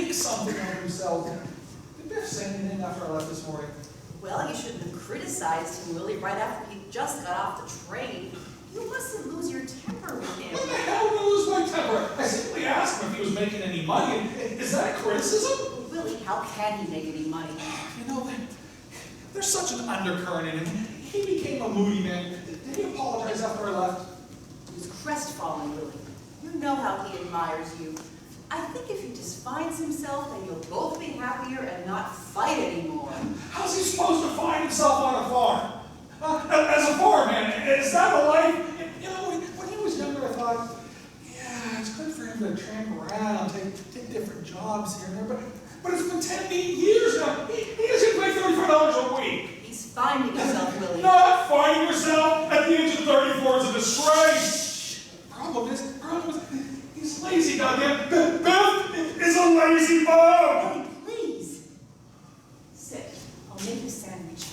make something of himself. Did Biff say anything after I left this morning? Well, you shouldn't have criticized him, Willie, right after he just got off the train. You mustn't lose your temper with him. When the hell did I lose my temper? I simply asked him if he was making any money. Is that a criticism? Willie, how can he make any money? You know, there's such an undercurrent in him. He became a moody man. Did he apologize after I left? He's crestfallen, Willie. You know how he admires you. I think if he just finds himself, then you'll both be happier and not fight anymore. How's he supposed to find himself on a farm? As a farmman, is that a life? You know, when he was younger, I thought, yeah, it's good for him to tramp around, take different jobs here and there, but it's been 10 years now. He doesn't make $35 a week. He's finding himself, Willie. Not finding yourself at the age of 34 is a disgrace. The problem is, he's lazy, goddamn. Biff is a lazy bum. Willie, please. Sit. I'll make you a sandwich.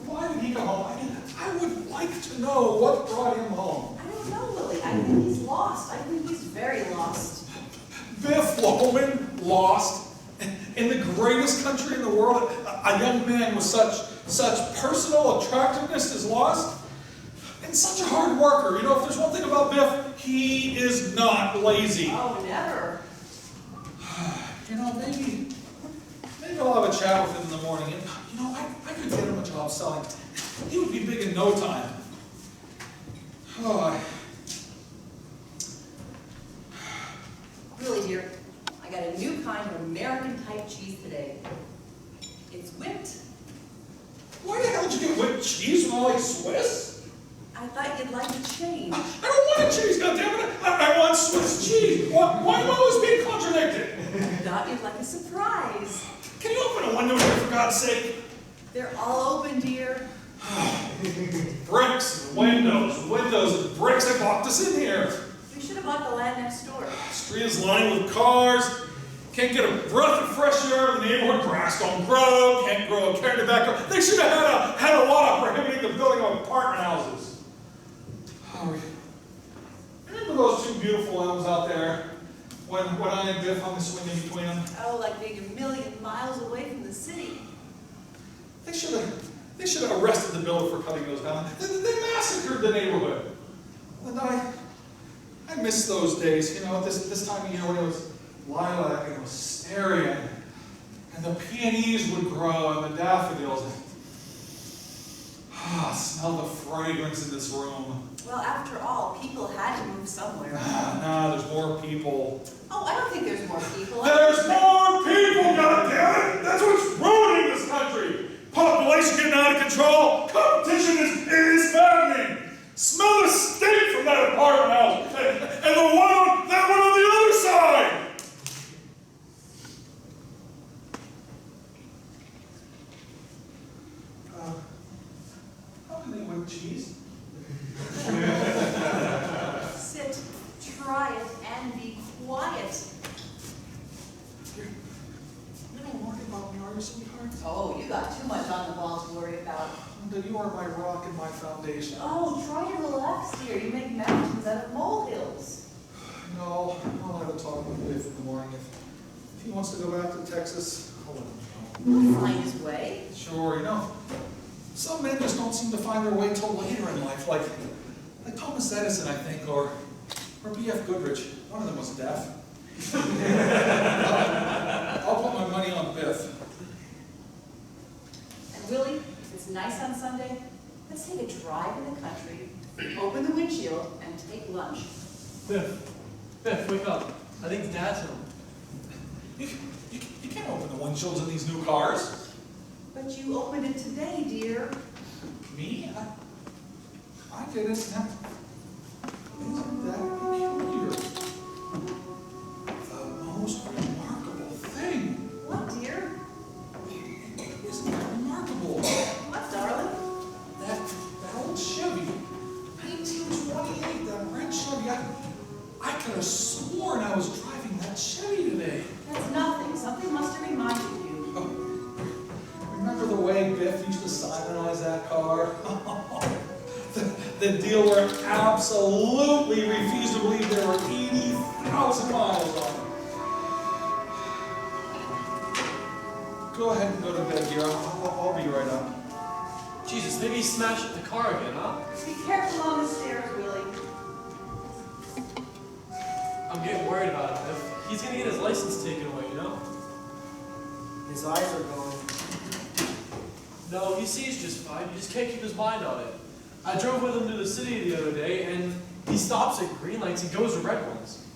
Why did he go home? I would like to know what brought him home. I don't know, Willie. I think he's lost. I think he's very lost. Biff Loman lost in the greatest country in the world. A young man with such personal attractiveness is lost. And such a hard worker. You know, if there's one thing about Biff, he is not lazy. Oh, never. You know, maybe I'll have a chat with him in the morning. And, you know, I could get him a job selling. He would be big in no time. Oh, Really, dear, I got a new kind of American-type cheese today. It's whipped. why the hell did you get whipped cheese when I like Swiss? I thought you'd like to change. I don't want a cheese, goddammit! I want Swiss cheese! Why am I always being contradicted? I thought you'd like a surprise. Can you open a window here, for God's sake? They're all open, dear. Bricks and windows and bricks that locked us in here. We should have bought the land next door. The street is lined with cars. Can't get a breath of fresh air in the neighborhood. Grass don't grow. Can't grow a carrot in the backyard. They should have had a law prohibiting the building of apartment houses. Oh, remember those two beautiful elms out there when I and Biff hung the swing in between them? Oh, like being a million miles away from the city. They should have arrested the builder for cutting those down. They massacred the neighborhood. And I miss those days, you know, this time of year when it was lilac and wisteria, and the peonies would grow and the daffodils. Smell the fragrance in this room. Well, after all, people had to move somewhere. Nah, there's more people. Oh, I don't think there's more people. There's more people, goddammit! That's what's ruining this country! Population getting out of control. Competition is maddening. Smell the stink from that apartment house. And the one on the other side. How can they whip cheese? Sit, try it, and be quiet. You don't worry about me, are you, sweetheart? Oh, you got too much on the ball to worry about. You are my rock and my foundation. Oh, try to relax, dear. You make mountains out of molehills. No, I'll have a talk with Biff in the morning. If he wants to go back to Texas, I'll let him He'll find his way. know. Sure, you know, some men just don't seem to find their way till later in life, like Thomas Edison, I think, or B.F. Goodrich. One of them was deaf. I'll put my money on Biff. And Willie, if it's nice on Sunday, let's take a drive in the country, open the windshield, and take lunch. Biff, wake up. I think Dad's home. You can't open the windshields in these new cars. But you opened it today, dear. Me? I did it. Isn't that peculiar? The most remarkable thing. What, dear? Isn't that remarkable? What, darling? That old Chevy, 1928, that red Chevy. I could have sworn I was driving that Chevy today. That's nothing. Something must have reminded you. Oh, remember the way Biff used to silentize that car? The dealer absolutely refused to believe there were 80,000 miles on it. go ahead and go to bed here. I'll be right up. Jesus, maybe he smashed the car again, huh? Be careful on the stairs, Willie. I'm getting worried about him. If he's gonna get his license taken away, you know? His eyes are going. No, he sees just fine. You just can't keep his mind on it. I drove with him to the city the other day, and he stops at green lights and goes to red ones.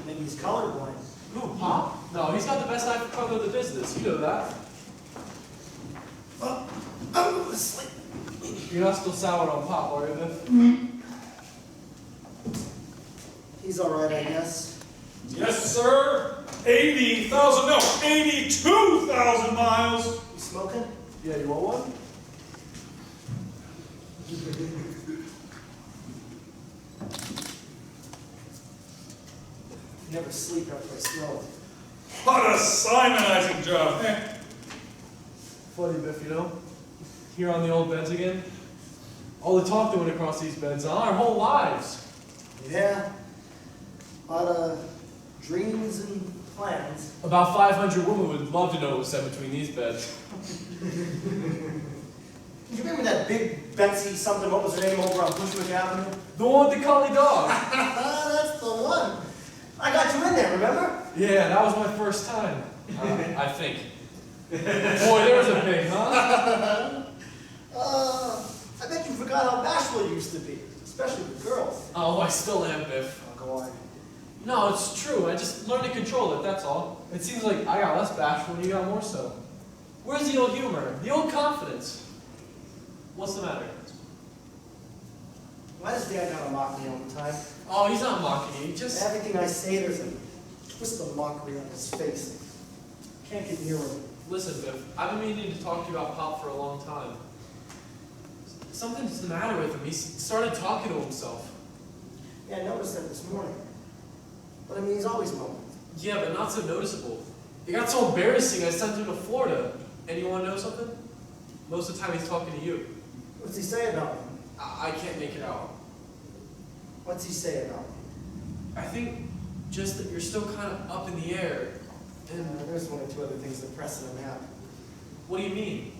Maybe he's colorblind. Who, Pop? No, he's got the best eye for color in the business. You know that. Oh, I'm asleep. You're not still soured on Pop, are you, Biff? He's all right, I guess. Yes, sir. 80,000, no, 82,000 miles. You smoking? Yeah, you want one? You never sleep after I smoke. What a Simonizing job. Funny, Biff, you know? Here on the old beds again. All the talk that went across these beds, our whole lives. Yeah. A lot of dreams and plans. About 500 women would love to know what was said between these beds. You remember that big Betsy something, what was her name, over on Bushwick Avenue? The one with the collie dog. That's the one. I got you in there, remember? Yeah, that was my first time. I think. Boy, there's a big, huh? I bet you forgot how bashful you used to be, especially with girls. Oh, I still am, Biff. Oh, go on. No, it's true. I just learned to control it, that's all. It seems like I got less bashful and you got more so. Where's the old humor? The old confidence? What's the matter? Why does Dad gotta mock me all the time? Oh, he's not mocking you. He just... Everything I say, there's a twist of mockery on his face. Can't get near him. Listen, Biff, I've been meaning to talk to you about Pop for a long time. Something's the matter with him. He started talking to himself. Yeah, I noticed that this morning. But I mean, he's always mumbled. Yeah, but not so noticeable. It got so embarrassing I sent him to Florida. And you want to know something? Most of the time he's talking to you. What's he say about me? I can't make it out. What's he say about me? I think just that you're still kind of up in the air. And There's one or two other things that pressing him out. what do you mean?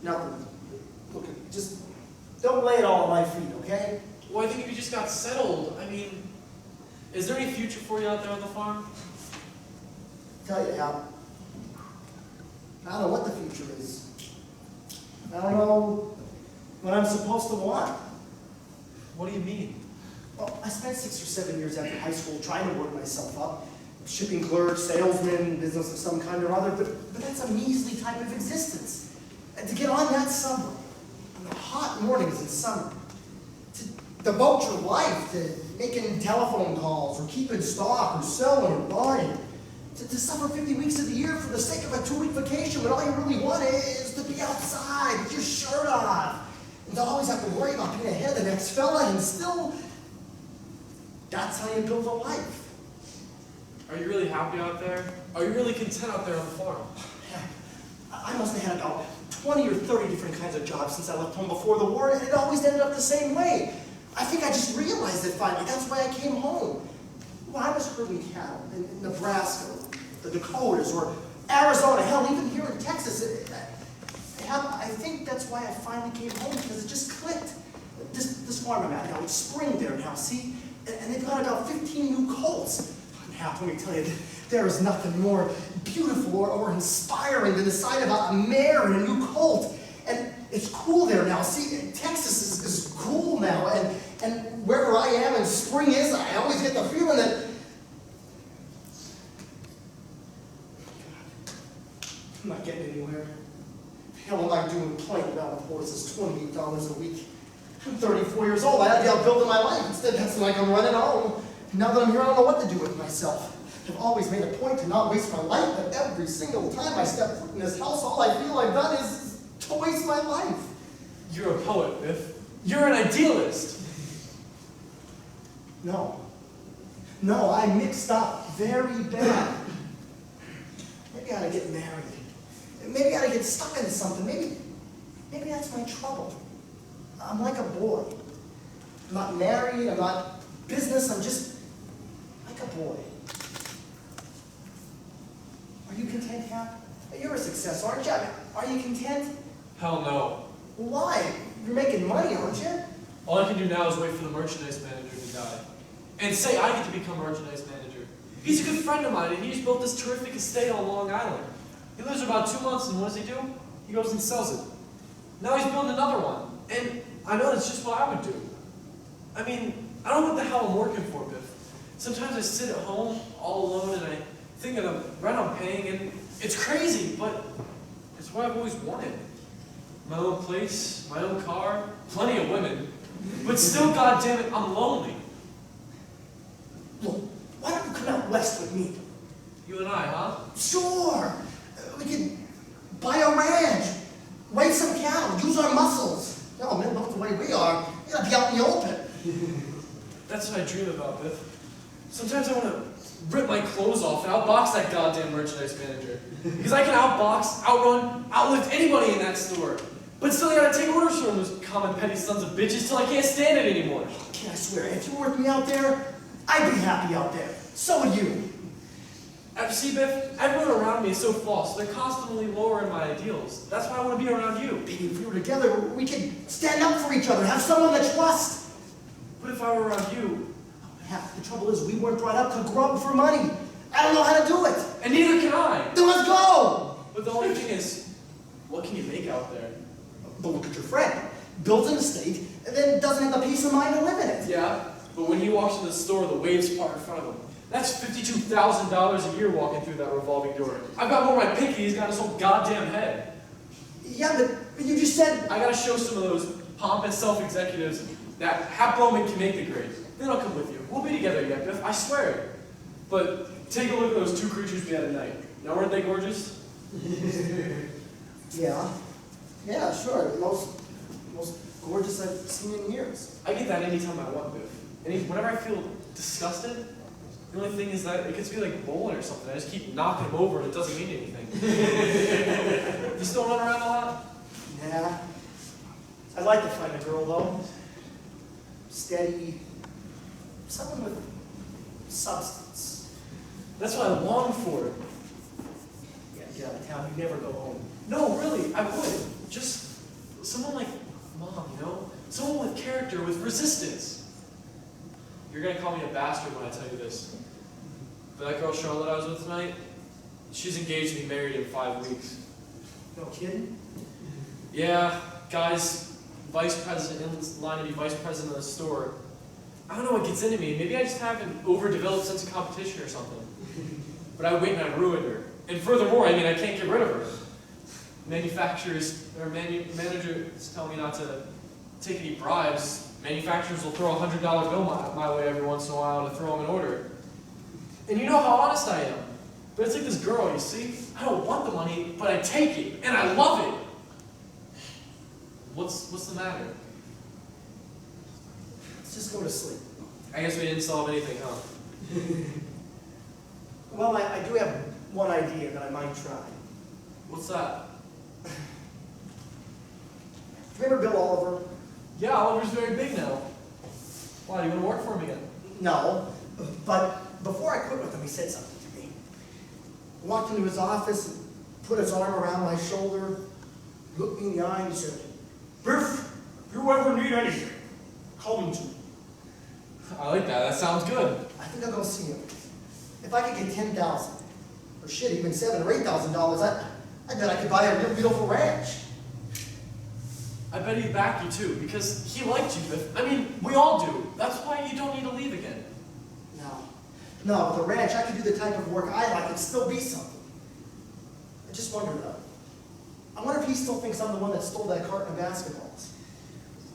Nothing. Look, just don't lay it all on my feet, okay? Well, I think if you just got settled, I mean, is there any future for you out there on the farm? Tell you how. I don't know what the future is. I don't know what I'm supposed to want. What do you mean? Well, I spent 6 or 7 years after high school trying to work myself up. Shipping clerk, salesman, business of some kind or other, but that's a measly type of existence. And to get on that subway, on the hot mornings in summer, to devote your life to making telephone calls or keeping stock or selling or buying, to suffer 50 weeks of the year for the sake of a 2-week vacation when all you really want is to be outside with your shirt off, and to always have to worry about being ahead of the next fella, and still, that's how you build a life. Are you really happy out there? Are you really content out there on the farm? Yeah, I must have had about 20 or 30 different kinds of jobs since I left home before the war, and it always ended up the same way. I think I just realized it finally. That's why I came home. When I was herding cattle in Nebraska, the Dakotas, or Arizona, hell, even here in Texas, I think that's why I finally came home, because it just clicked. This farm I'm at now, it's spring there now, see? And they've got about 15 new colts. Now, let me tell you, there is nothing more beautiful or inspiring than the sight of a mare and a new colt. And it's cool there now. See, Texas is cool now. And wherever I am and spring is, I always get the feeling that I'm not getting anywhere. Hell am I doing playing about with horses $28 a week? I'm 34 years old. I had to outbuild my life. Instead, that's like I'm running home. Now that I'm here, I don't know what to do with myself. I've always made a point to not waste my life, but every single time I step foot in this house, all I feel I've done is to waste my life. You're a poet, Biff. You're an idealist. No, I mixed up very bad. Maybe I ought to get married. Maybe I ought to get stuck into something. Maybe that's my trouble. I'm like a boy. I'm not married, I'm not business, I'm just like a boy. Are you content? content, Cap? You're a success, aren't you? I mean, are you content? Hell no. Why? You're making money, aren't you? All I can do now is wait for the merchandise manager to die. And say I get to become merchandise manager. He's a good friend of mine, and he's built this terrific estate on Long Island. He lives about 2 months, and what does he do? He goes and sells it. Now he's building another one. And I know that's just what I would do. I mean, I don't know what the hell I'm working for, Biff. Sometimes I sit at home, all alone, and I think of the rent I'm paying, and it's crazy, but it's what I've always wanted. My own place, my own car, plenty of women. But still, goddammit, I'm lonely. Look, why don't you come out west with me? You and I, huh? Sure. We could buy a ranch, raise some cattle, use our muscles. No, man, look the way we are. You gotta be out in the open. That's what I dream about, Biff. Sometimes I want to rip my clothes off and outbox that goddamn merchandise manager. Because I can outbox, outrun, outlift anybody in that store. But still, I gotta take orders from those common petty sons of bitches till I can't stand it anymore. Can I swear, if you were with me out there, I'd be happy out there. So would you. See, Biff, everyone around me is so false. They're constantly lowering my ideals. That's why I want to be around you. Baby, if we were together, we could stand up for each other, have someone to trust. But if I were around you, Half the trouble is we weren't brought up to grub for money. I don't know how to do it. and neither can I. Then let's go. But the only thing is, what can you make out there? But look at your friend. Builds an estate, and then doesn't have the peace of mind to live in it. Yeah, but when he walks in the store, the waves part in front of him. That's $52,000 a year walking through that revolving door. I've got more of my pick, he's got his whole goddamn head. Yeah, but you just said... I gotta show some of those pompous self-executives that Hap Bowman can make the grade. Then I'll come with you. We'll be together yet, Biff, I swear it. But take a look at those two creatures we had at night. Now, weren't they gorgeous? Yeah. Yeah, sure. Most gorgeous I've seen in years. I get that anytime I want, Biff. Whenever I feel disgusted, the only thing is that it gets me like bowling or something. I just keep knocking them over and it doesn't mean anything. You still run around a lot? Yeah. I'd like to find a girl, though. Steady. Someone with substance. That's what I long for. Yeah, get out of town. You never go home. No, really, I would. Just someone like Mom, you know? Someone with character, with resistance. You're gonna call me a bastard when I tell you this. But that girl Charlotte I was with tonight, she's engaged to be married in 5 weeks. No kidding? Yeah, guy's vice president, in line to be vice president of the store. I don't know what gets into me. Maybe I just have an overdeveloped sense of competition or something. But I wait and I ruined her. And furthermore, I mean, I can't get rid of her. Managers tell me not to take any bribes. Manufacturers will throw a $100 bill my way every once in a while to throw them in order. And you know how honest I am. But it's like this girl, you see? I don't want the money, but I take it, and I love it. What's the matter? Let's just go to sleep. I guess we didn't solve anything, huh? Well, I do have one idea that I might try. What's that? Remember Bill Oliver? Yeah, Oliver's very big now. Why, do you want to work for him again? No, but before I quit with him, he said something to me. Walked into his office and put his arm around my shoulder, looked me in the eye and said, Biff, if you ever need anything, come to me. I like that. That sounds good. I think I'll go see him. If I could get $10,000, or shit, even $7,000 or $8,000, I bet I could buy a real beautiful ranch. I bet he'd back you too, because he liked you, Biff. I mean, we all do. That's why you don't need to leave again. No, with a ranch, I could do the type of work I like and still be something. I just wonder, though. I wonder if he still thinks I'm the one that stole that carton of basketballs.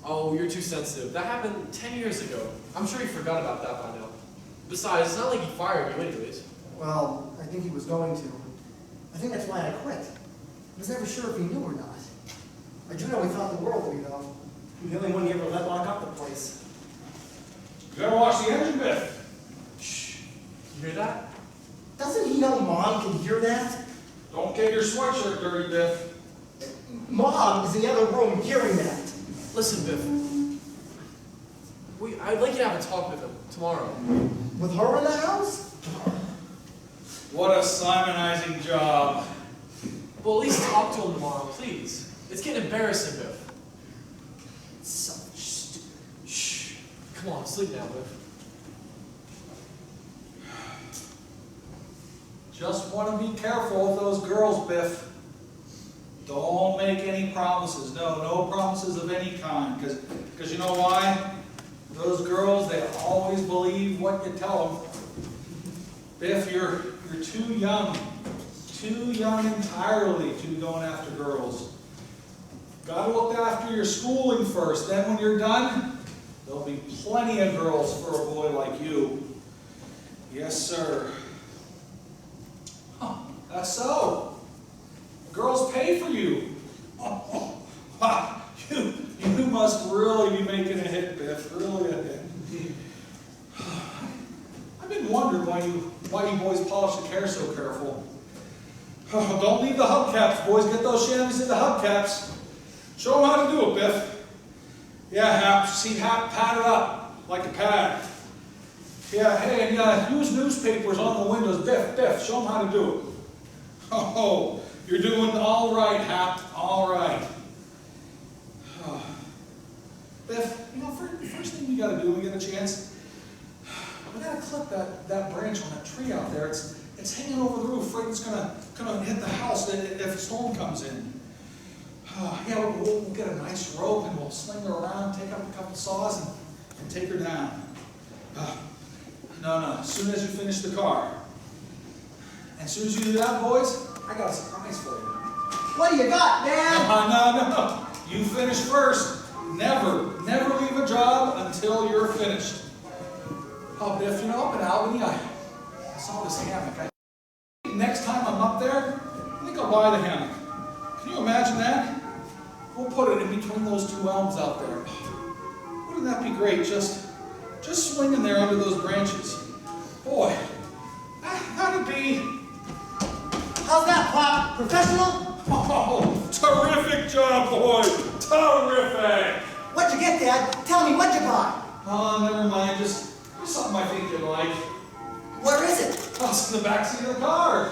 Oh, you're too sensitive. That happened 10 years ago. I'm sure you forgot about that by now. Besides, it's not like he fired you anyways. Well, I think he was going to. I think that's why I quit. I was never sure if he knew or not. I do know he thought the world of me, though. I'm the only one he ever let lock up the place. You gotta wash the engine, Biff. Shh. You hear that? Doesn't he know Mom can hear that? Don't get your sweatshirt dirty, Biff. Mom is in the other room hearing that. Listen, Biff. I'd like you to have a talk with him tomorrow. With her in the house? What a Simonizing job. Well, at least talk to him tomorrow, please. It's getting embarrassing, Biff. Shh. Come on, sleep now, Biff. Just want to be careful with those girls, Biff. Don't make any promises. No promises of any kind. Because you know why? Those girls, they always believe what you tell them. Biff, you're too young. Too young entirely to be going after girls. Gotta look after your schooling first. Then when you're done, there'll be plenty of girls for a boy like you. Yes, sir. Huh, that's so. Girls pay for you. Oh, wow. You must really be making a hit, Biff. Really a hit. I've been wondering why you boys polish the hair so careful. Oh, don't leave the hubcaps, boys. Get those chamois in the hubcaps. Show them how to do it, Biff. Yeah, Hap. See Hap, pat it up like a pad. Yeah, hey, and use newspapers on the windows. Biff, show them how to do it. Oh, you're doing all right, Hap. All right. Oh. Biff, first thing you gotta do when you get a chance, we gotta clip that branch on that tree out there. It's hanging over the roof, right? It's gonna hit the house if a storm comes in. Yeah, we'll get a nice rope and we'll sling her around, take up a couple saws and take her down. No, as soon as you finish the car. And as soon as you do that, boys, I got a surprise for you. What do you got, Dad? No. You finish first. Never leave a job until you're finished. Oh, Biff, up in Albany, I saw this hammock. Next time I'm up there, I think I'll buy the hammock. Can you imagine that? We'll put it in between those two elms out there. Wouldn't that be great? Just swinging there under those branches. Boy, that'd be... How's that, Pop? Professional? Oh, terrific job, boy. Terrific. What'd you get, Dad? Tell me, what'd you buy? Oh, never mind. Just something I think you'd like. Where is it? Oh, it's in the backseat of the car.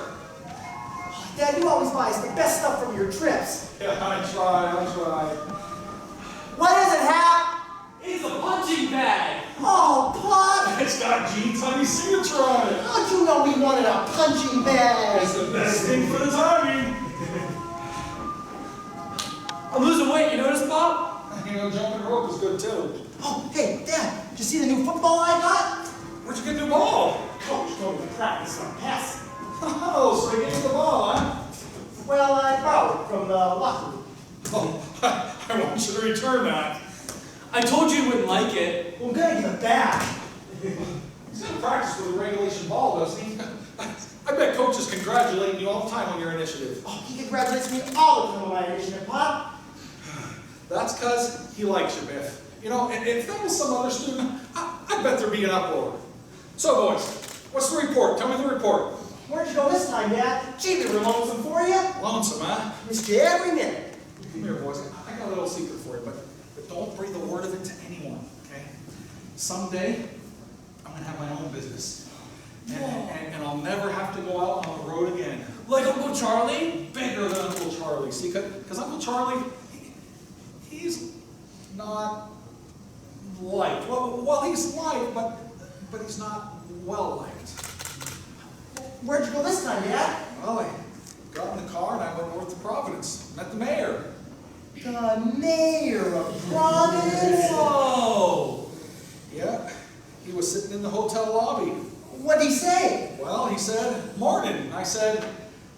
Dad, you always buy us the best stuff from your trips. Yeah, I try. What is it, Hap? It's a punching bag! Oh, Pop! It's got Gene's honey signature on it. How'd you know we wanted a punching bag? It's the best thing for the timing. I'm losing weight, you notice, Bob? Jumping rope is good too. Oh, hey, Dad, did you see the new football I got? Where'd you get the ball? Coach told me to practice some passing. Oh, so you gave the ball, huh? Well, I borrowed it from the locker room. Oh, I want you to return that. I told you you wouldn't like it. Well, I'm gonna give it back. He's got to practice with a regulation ball, doesn't he? I bet coaches congratulate you all the time on your initiative. Oh, he congratulates me all the time on my initiative, Pop. That's because he likes you, Biff. If that was some other student, I bet there'd be an uproar. So, boys, what's the report? Tell me the report. Where'd you go this time, Dad? Gee, we were lonesome for you. Lonesome, huh? Missed you every minute. Come here, boys. I got a little secret for you, but don't breathe a word of it to anyone, okay? Someday, I'm going to have my own business. And I'll never have to go out on the road again. Like Uncle Charlie? Bigger than Uncle Charlie. See, because Uncle Charlie, he's not liked. Well, he's liked, but he's not well liked. Where'd you go this time, Dad? Well, I got in the car and I went north to Providence. Met the mayor. The mayor of Providence? Whoa! Yeah, he was sitting in the hotel lobby. What'd he say? Well, he said, "Morning." I said,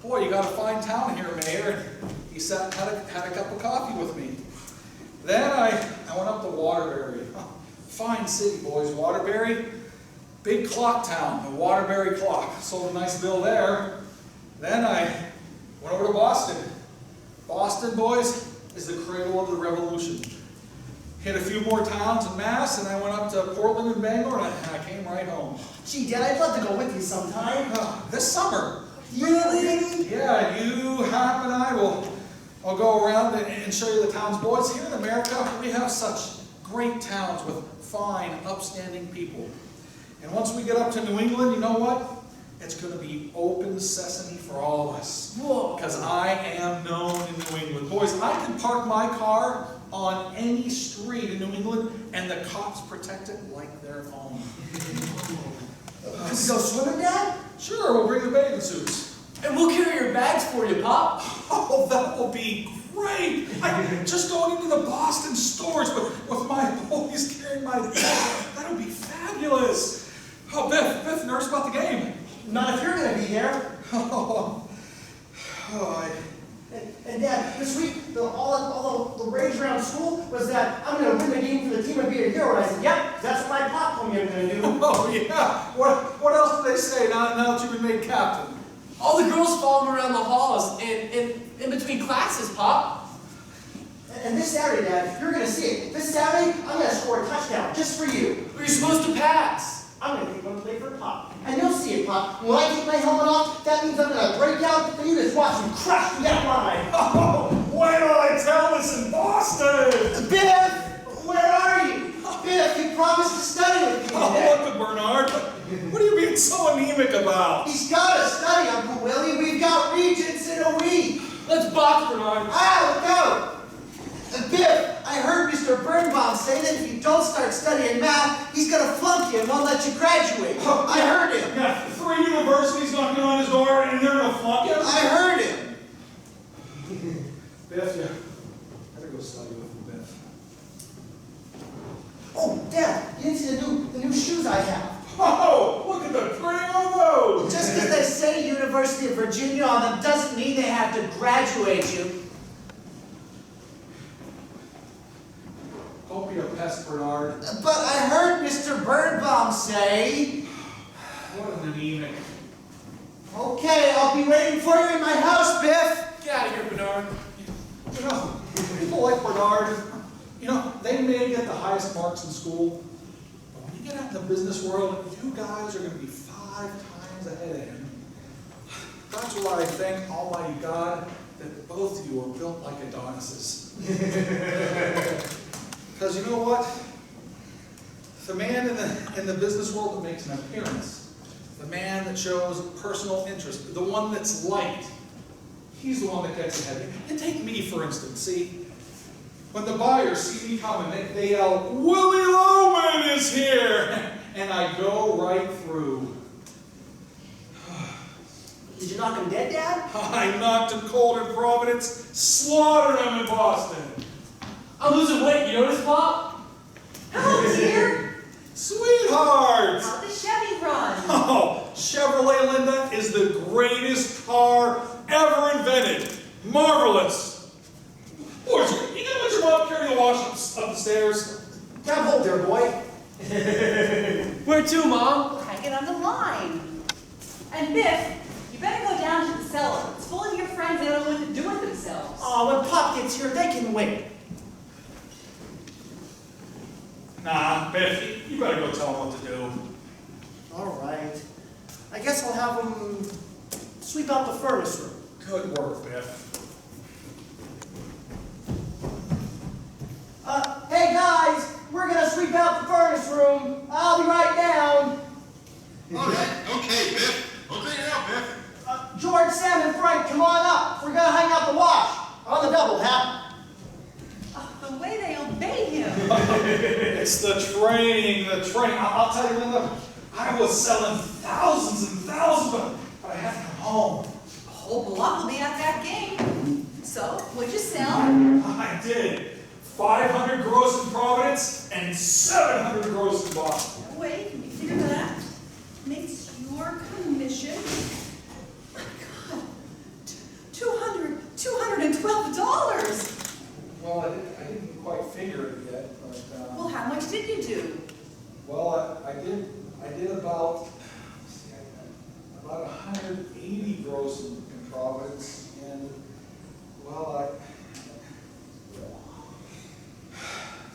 "Boy, you got a fine town here, Mayor." He sat and had a cup of coffee with me. Then I went up to Waterbury. Fine city, boys. Waterbury, big clock town, the Waterbury clock. Sold a nice bill there. Then I went over to Boston. Boston, boys, is the cradle of the revolution. Hit a few more towns in Mass, and I went up to Portland and Bangor, and I came right home. Gee, Dad, I'd love to go with you sometime. This summer. Really? Yeah, you, Hap, and I'll go around and show you the towns. Boys, here in America, we have such great towns with fine, upstanding people. And once we get up to New England, you know what? it's going to be open sesame for all of us. Whoa. Because I am known in New England. Boys, I can park my car on any street in New England, and the cops protect it like their own. Could we go swimming, Dad? Sure, we'll bring the bathing suits. And we'll carry your bags for you, Pop. Oh, that will be great! Just going into the Boston stores with my boys carrying my bags, that'll be fabulous. Oh, Biff, nervous about the game? Not if you're going to be there. And Dad, this week, all the rage around school was that I'm going to win the game for the team and be a hero. And I said, yep, that's what my pop told me I'm going to do. Oh, yeah. What else do they say now that you've been made captain? All the girls follow him around the halls and in between classes, Pop. And this Saturday, Dad, you're going to see it. This Saturday, I'm going to score a touchdown just for you. You're supposed to pass. I'm going to take one play for Pop. And you'll see it, Pop. When I take my helmet off, that means I'm going to break out, and you just watch him crash me that line. Oh, why don't I tell this in Boston? Biff, where are you? Biff, you promised to study with me today. Oh, look at Bernard. What are you being so anemic about? He's got to study, Uncle Willie. We've got regents in a week. Let's box, Bernard. Let's go. Biff, I heard Mr. Birnbaum say that if you don't start studying math, he's going to flunk you and won't let you graduate. Oh, I heard him. Yeah, 3 universities knocking on his door and they're going to flunk him? I heard him. Biff, yeah. Better go study with him, Biff. Oh, Dad, you didn't see the new shoes I have. Oh, look at the print on those! Just because they say University of Virginia on them doesn't mean they have to graduate you. Don't be a pest, Bernard. But I heard Mr. Birnbaum say... What an anemic. Okay, I'll be waiting for you in my house, Biff. Get out of here, Bernard. You know, people like Bernard, you know, they may get the highest marks in school, but when you get out in the business world, you guys are going to be 5 times ahead of him. That's why I thank Almighty God that both of you are built like Adonises. Because you know what? The man in the business world that makes an appearance, the man that shows personal interest, the one that's liked, he's the one that gets ahead. And take me, for instance, see? When the buyers see me coming, they yell, "Willie Loman is here!" And I go right through. Did you knock him dead, Dad? I knocked him cold in Providence, slaughtered him in Boston. I'm losing weight, you notice, Pop? Hello, dear. Sweetheart! How'd the Chevy run? Oh, Chevrolet, Linda, is the greatest car ever invented. Marvelous. Boys, you gonna let your mom carry the wash up the stairs? Grab hold there, boy. Where to, Mom? Hang it on the line. And Biff, you better go down to the cellar. It's full of your friends that don't know what to do with themselves. Oh, when Pop gets here, they can wait. Nah, Biff, you better go tell him what to do. All right. I guess I'll have him sweep out the furnace room. Good work, Biff. Hey guys, we're gonna sweep out the furnace room. I'll be right down. All right, okay, Biff. Okay now, Biff. George, Sam, and Frank, come on up. We're gonna hang out the wash on the double, Hap. The way they obey him. It's the training. I'll tell you, Linda, I was selling thousands and thousands, but I had to come home. A whole block will be at that game. So, what'd you sell? I did. 500 gross in Providence and 700 gross in Boston. No way, can you figure that? Makes your commission, my God, $212. Well, I didn't quite figure it yet, but Well, how much did you do? well, I did about 180 gross in Providence, and well,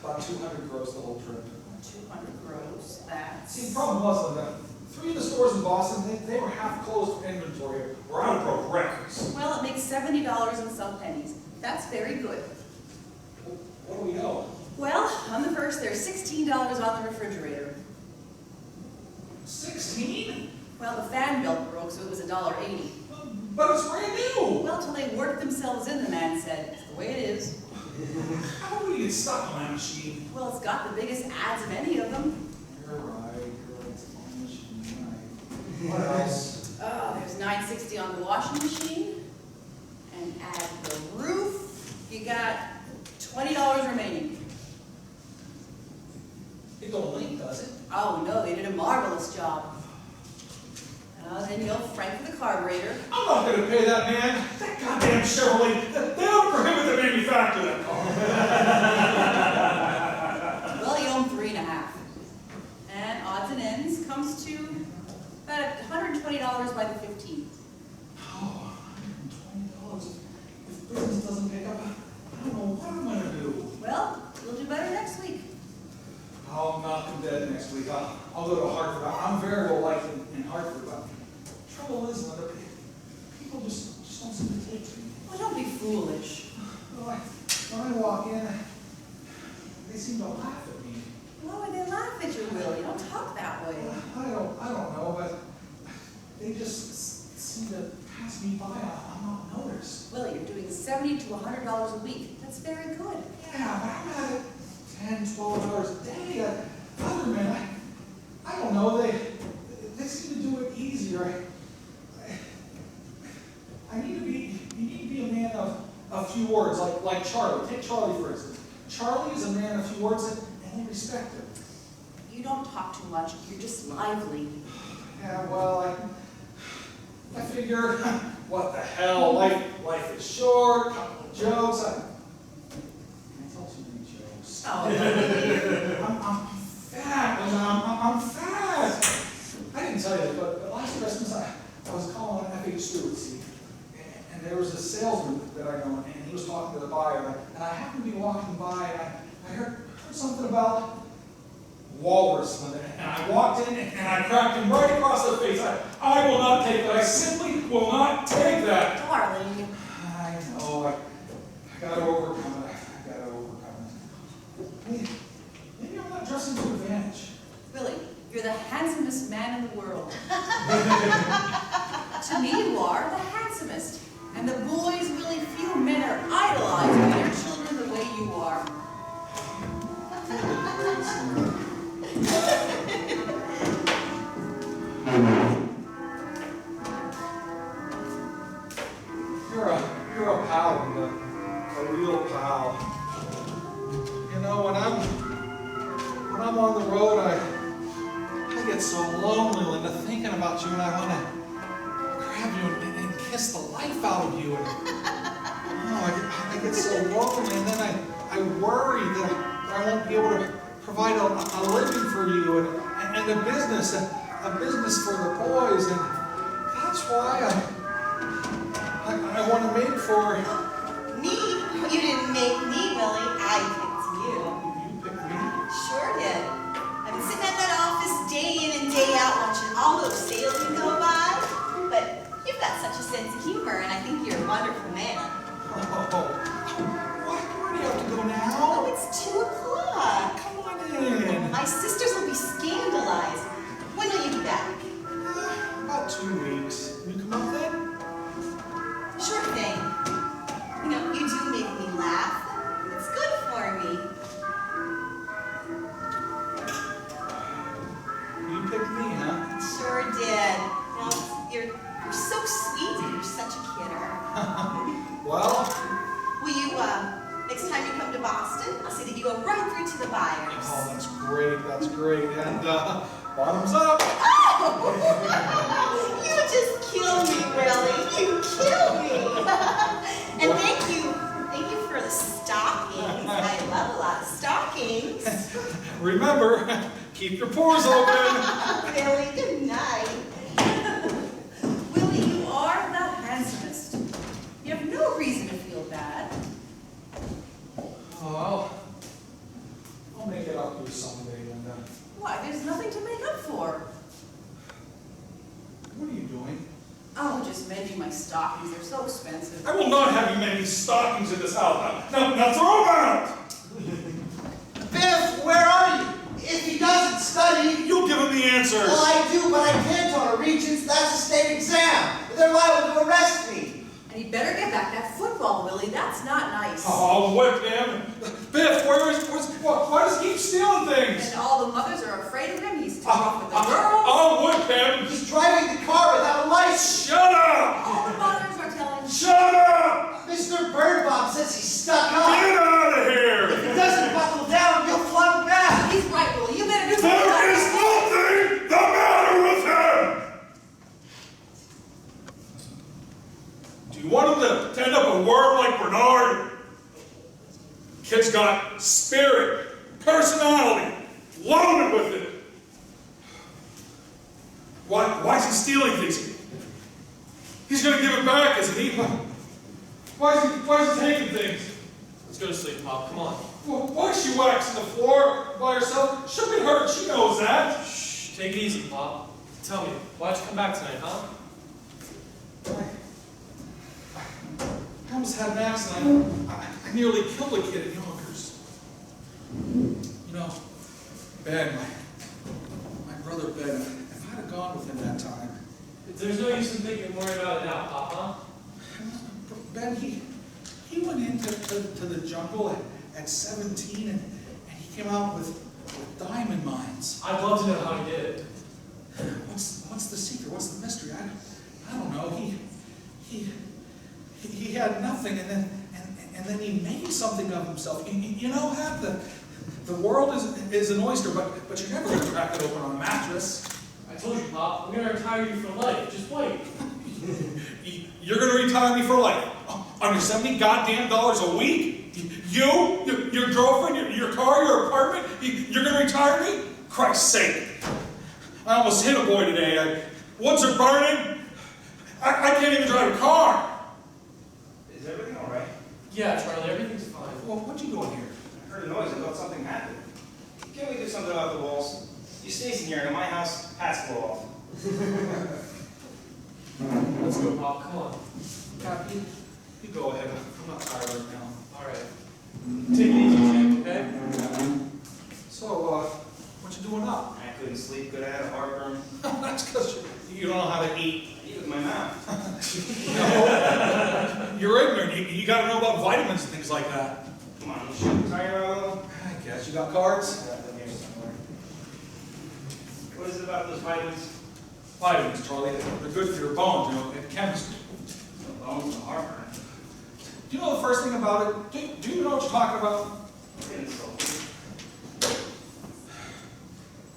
about 200 gross the whole trip. 200 gross, that's... See, the problem was that 3 of the stores in Boston, they were half closed for inventory, or I broke records. Well, it makes $70 and some pennies. That's very good. What do we know? Well, on the first, there's $16 on the refrigerator. 16? Well, the fan belt broke, joke, so it was $1.80. But it's brand new. Well, till they worked themselves in, the man said. It's the way it is. How do we get stuck on that machine? Well, it's got the biggest ads of any of them. You're right. It's on the machine, right. What else? Oh, there's $9.60 on the washing machine. And add the roof, you got $20 remaining. It don't leak, does it? Oh no, they did a marvelous job. Then you'll frank for the carburetor. I'm not going to pay that man. That goddamn Chevrolet. They don't prohibit the manufacture that car. Well, you owe him $3.50. And odds and ends comes to about $120 by the 15th. Oh, $120. If business doesn't pick up, I don't know what I'm going to do. Well, you'll do better next week. I'll knock him dead next week. I'll go to Hartford. I'm very well liked in Hartford, but trouble is, Linda, people just don't seem to take to me. Well, don't be foolish. Well, when I walk in, they seem to laugh at me. Why would they laugh at you, Willie? Don't talk that way. I don't know, but they just seem to pass me by. I'm not noticed. Willie, you're doing $70 to $100 a week. That's very good. Yeah, but I'm at it 10, $12 a day. Other men, I don't know, they seem to do it easier. You need to be a man of a few words, like Charlie. Take Charlie, for instance. Charlie is a man of few words, and they respect him. You don't talk too much. You're just lively. Yeah, well, I figure, what the hell, life is short, couple of jokes. I tell too many jokes. Oh, I'm fat, I'm fat. I didn't tell you, but last Christmas I was calling an FH Stewart, see, and there was a salesman that I know, and he was talking to the buyer, and I happened to be walking by, and I heard something about walrus, and I walked in and I cracked him right across the face. I will not take that. I simply will not take that. darling. I know. I got to overcome it. I got to overcome it. Maybe I'm not dressing to advantage. Willie, you're the handsomest man in the world. To me, you are the handsomest. And the boys, Willie, few men are idolizing their children the way you are. You're a pal, Linda. A real pal. You know, when I'm on the road, I get so lonely, Linda, thinking about you, and I want to grab you and kiss the life out of you. And, I get so lonely, and then I worry that I won't be able to provide a living for you and a business for the boys, and that's why I want to make for. Me? You didn't make me, Willie. I picked you. You picked me. Sure did. I've been sitting at that office day in and day out watching all those salesmen go by. But you've got such a sense of humor, and I think you're a wonderful man. Oh, where do you have to go now? Oh, it's 2 o'clock. Come on in. My sisters will be scandalized. When will you be back? About 2 weeks. Will you come up then? Sure thing. You know, you do make me laugh. It's good for me. You picked me, huh? Sure did. You know, you're so sweet and you're such a kidder. Well, Will you, next time you come to Boston, I'll say that you go right through to the buyers. oh, that's great. That's great. And bottoms up. Oh! You just kill me, Willie. You kill me. And thank you for the stockings. I love a lot of stockings. Remember, keep your pores open. Willie, good night. Willie, you are the handsomest. You have no reason to feel bad. Oh, I'll make it up to you someday, Linda. Why, there's nothing to make up for. What are you doing? Oh, just mending my stockings. They're so expensive. I will not have you mending stockings in this house. Now throw them out! Biff, where are you? If he doesn't study, You'll give him the answers. well, I do, but I can't on a Regents. That's a state exam. they're liable to arrest me. And he better get back that football, Willie. That's not nice. Oh, whip him. Biff, why does he keep stealing things? And all the mothers are afraid of him. He's too rough with the girls. I'll whip him. He's driving the car without a license. Shut up! All the mothers are telling him. Shut up! Mr. Birdbob says he's stuck up. Get out of If here! he doesn't buckle down, he'll flunk back. He's right, Willie. You better do something There about is it. nothing the matter with him! Do you want him to end up a worm like Bernard? Kid's got spirit, personality, loaded with it. Why is he stealing things? He's gonna give it back, isn't he? Why is he taking things? Let's go to sleep, Pop. Come on. Why is she waxing the floor by herself? She'll get hurt, she knows that. Shh. Take it easy, Pop. Tell me, why'd you come back tonight, huh? I almost had an accident. I nearly killed a kid at Yonkers. You know, Ben, my brother Ben, if I'd have gone with him that time, There's no use in thinking more about it now, Pop, huh? Ben, he went into the jungle at 17 and he came out with diamond mines. I'd love to know how he did it. What's the secret? What's the mystery? I don't know. He had nothing, and then he made something of himself. You know, half the world is an oyster, but you're never going to crack it open on a mattress. I told you, Pop, I'm gonna retire you for life. Just wait. You're gonna retire me for life. Under $70 goddamn a week? Your girlfriend, your car, your apartment? You're gonna retire me? Christ's sake. I almost hit a boy today. Woods are burning. I can't even drive a car. Is everything all right? Yeah, Charlie, everything's fine. Well, what you doing here? I heard a noise. I thought something happened. Can't we do something about the walls? You stays in here, and in my house, hats blow off. Let's go, Pop. Come on. Cap, you go ahead. I'm not tired right now. All right. Take it easy, champ, okay? So, what you doing now? I couldn't sleep good. I had a heartburn. That's because you don't know how to eat. I eat with my mouth. No, you're ignorant. You gotta know about vitamins and things like that. Come on, you should tire out a little. I guess you got cards? I got them here somewhere. What is it about those vitamins? Vitamins, Charlie, they're good for your bones, you know, in chemistry. The bones and the heartburn. Do you know the first thing about it? Do you know what you're talking about? I'm getting insulted.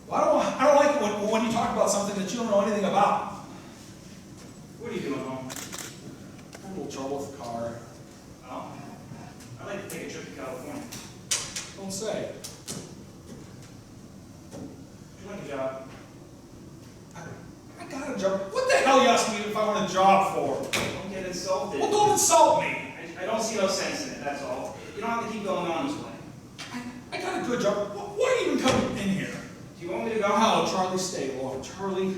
Well, I don't like it when you talk about something that you don't know anything about. What are you doing home? I had a little trouble with the car. Oh, I'd like to take a trip to California. Don't say. Would you like a job? I got a job. What the hell you asking me if I want a job for? Don't get insulted. Well, don't insult me. I don't see no sense in it, that's all. You don't have to keep going on this way. I got a good job. Why are you even coming in here? Do you want me to go? No, Charlie, stay long. Charlie,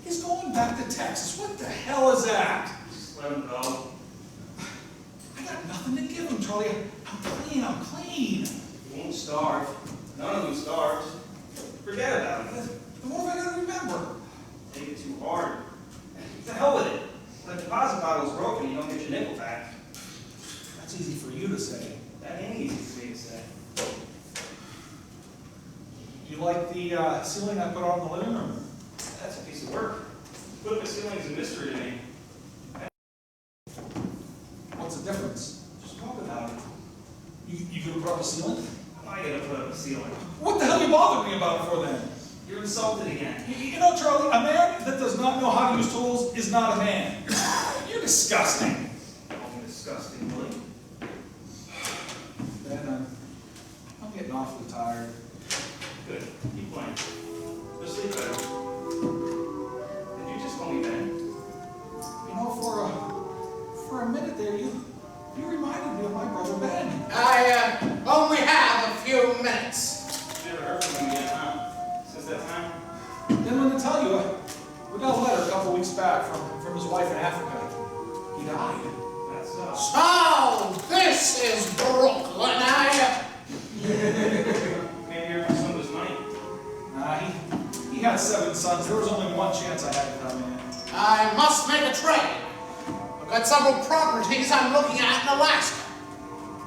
he's going back to Texas. What the hell is that? Just let him go. I got nothing to give him, Charlie. I'm clean. He won't starve. None of them starved. Forget about it. Then what have I got to remember? Take it too hard. What the hell with it? When the deposit bottle's broken, you don't get your nickel back. That's easy for you to say. That ain't easy for me to say. You like the ceiling I put on the living room? That's a piece of work. Put up a ceiling is a mystery to me. What's the difference? Just talk about it. You gonna put up a ceiling? How am I gonna put up a ceiling? What the hell you bothering me about it for then? You're insulted again. You know, Charlie, a man that does not know how to use tools is not a man. You're disgusting. I'm disgusting, Willie. Ben, I'm getting awfully tired. Good. Keep playing. Go sleep better. Did you just call me Ben? You know, for a minute there, you reminded me of my brother Ben. I only have a few minutes. Never heard from him yet, huh? Since that time? Then when to tell you, we got a letter a couple weeks back from his wife in Africa. He died. That's So, this is Brooklyn, Maybe you're my son was money. He had 7 sons. There was only one chance I had to come in. I must make a trade. I've got several properties I'm looking at in Alaska.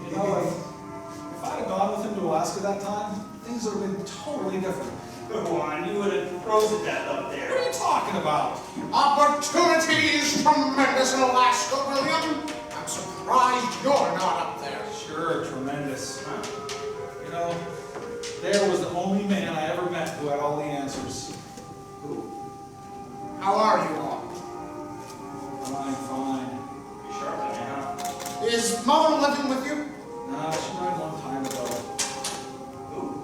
You know, if I'd have gone with him to Alaska that time, things would have been totally different. Go on, you would have froze to death up What there. are you talking about? Opportunities tremendous in Alaska, William. I'm surprised you're not up there. Sure, tremendous. You know, Dale was the only man I ever met who had all the answers. How are you all? Fine. You sharp on it, huh? Is Mother living with you? Nah, she died a long time ago.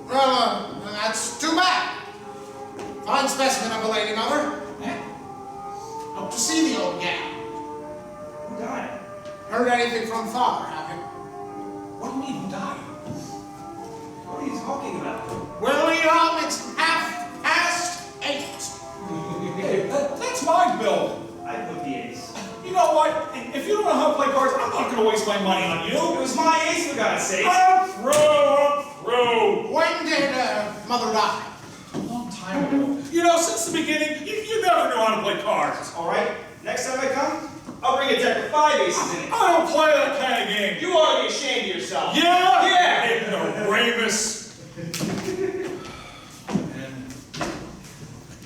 Well, that's too bad. Fine specimen of a lady, Mother. Eh? Hope to see the old gal. Who died? Heard anything from Father, have you? What do you mean, who died? What are you talking about? William, it's 8:30. Hey, that's my bill. I put the ace. You know what? If you don't know how to play cards, I'm not going to waste my money on It you. was my ace, for God's sake. I'm through. When did Mother die? A long time ago. You know, since the beginning, you never knew how to play cards. All right, next time I come, I'll bring a deck with 5 aces in it. I don't play that kind of game. You ought to be ashamed of yourself. Yeah? Yeah. Ignoramus.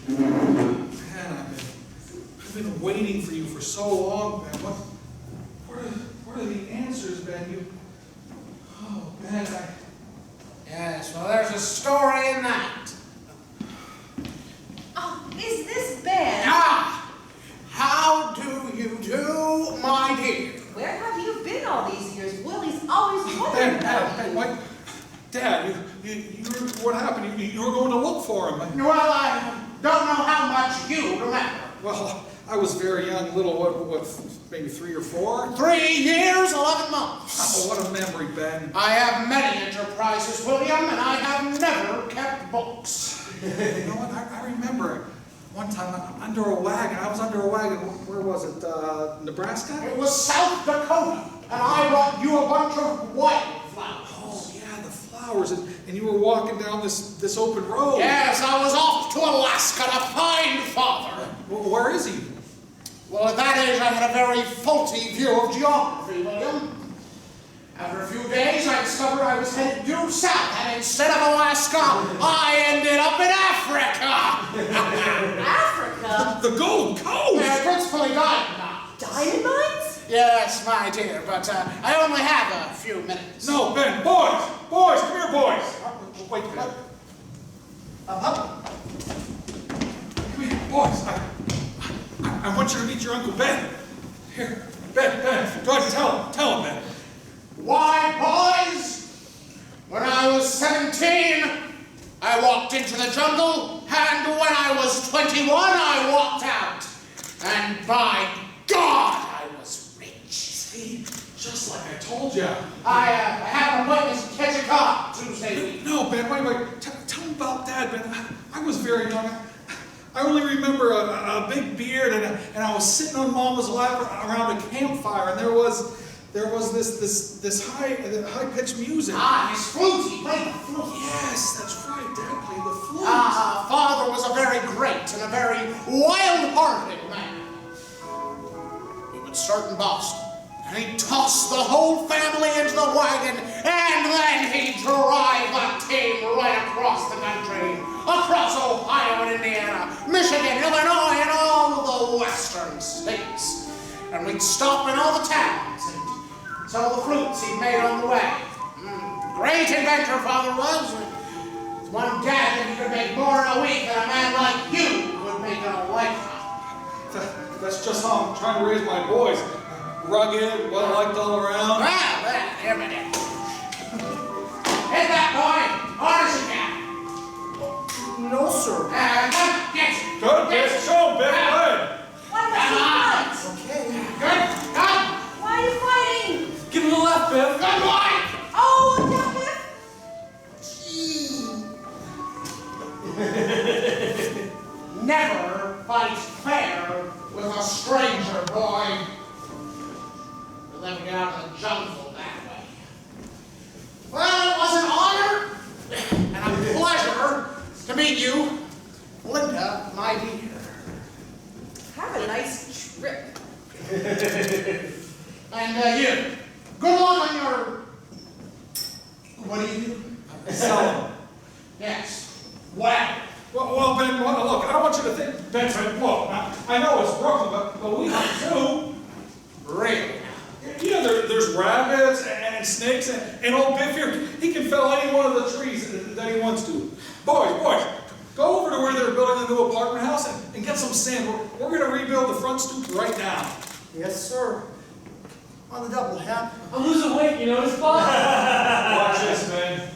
Man, I've been waiting for you for so long, Ben. What are the answers, Ben? Oh, Ben, Yes, well, there's a story in that. Oh, is this Ben? Ah! How do you do, my dear? Where have you been all these years? Willie's always wondering about you. what? Dad, what happened? You were going to look for him. Well, I don't know how much you remember. Well, I was very young, little, what, maybe 3 or 4? 3 years, 11 months. Oh, what a memory, Ben. I have many enterprises, William, and I have never kept books. You know what? I remember one time under a wagon. I was under a wagon. Where was it? Nebraska? It was South Dakota, and I brought you a bunch of wildflowers. Oh, yeah, the flowers. And you were walking down this open road. Yes, I was off to Alaska to find Father. Well, where is he? Well, at that age, I had a very faulty view of geography, William. After a few days, I discovered I was headed due south, and instead of Alaska, I ended up in Africa. Africa? The Gold Coast. Yeah, principally diamond mines. Diamond mines? Yes, my dear, but I only have a few minutes. No, Ben, boys, come here, boys. Wait, what? Come here, boys. I want you to meet your Uncle Ben. Here, Ben, go ahead and tell him, Ben. Why, boys, when I was 17, I walked into the jungle, and when I was 21, I walked out. And by God, I was rich. See, just like I told you. I had an appointment to catch a car Tuesday week. No, Ben, wait. Tell me about Dad, Ben. I was very young. I only remember a big beard, and I was sitting on Mama's lap around a campfire, and there was this high-pitched music. Ah, his flute, he played the flute. Yes, that's right. Dad played the flute. Father was a very great and a very wild-hearted man. We would start in Boston, and he'd toss the whole family into the wagon, and then he'd drive a team right across the country, across Ohio and Indiana, Michigan, Illinois, and all the western states. And we'd stop in all the towns and sell the fruits he'd made on the way. Great inventor, Father was. It's one gad that he could make more in a week than a man like you would make in a lifetime. That's just how I'm trying to raise my boys. Rugged, well-liked all around. Well, here we go. Hit that boy, harness again. No, sir. Get it. Good, show him, Ben, go ahead. Why must you fight? Okay. Good, good, Why are you fighting? Give him the left, Biff. good boy. Oh, look out, Biff. Never fight fair with a stranger, boy. You'll never get out of the jungle that way. Well, it was an honor and a pleasure to meet you, Linda, my dear. a nice trip. And you, good luck on your... What do you do? Sell Yes. Wow. Well, Ben, look, I don't want you to think, Ben, look, I know it's Brooklyn, but we have two. Really? Yeah, there's rabbits and snakes, and old Biff here, he can fell any one of the trees that he wants to. Boys, go over to where they're building a new apartment house and get some sand. We're going to rebuild the front stoop right now. Yes, sir. On the double, huh? I'm losing weight, you notice, Bob? Watch this, Ben.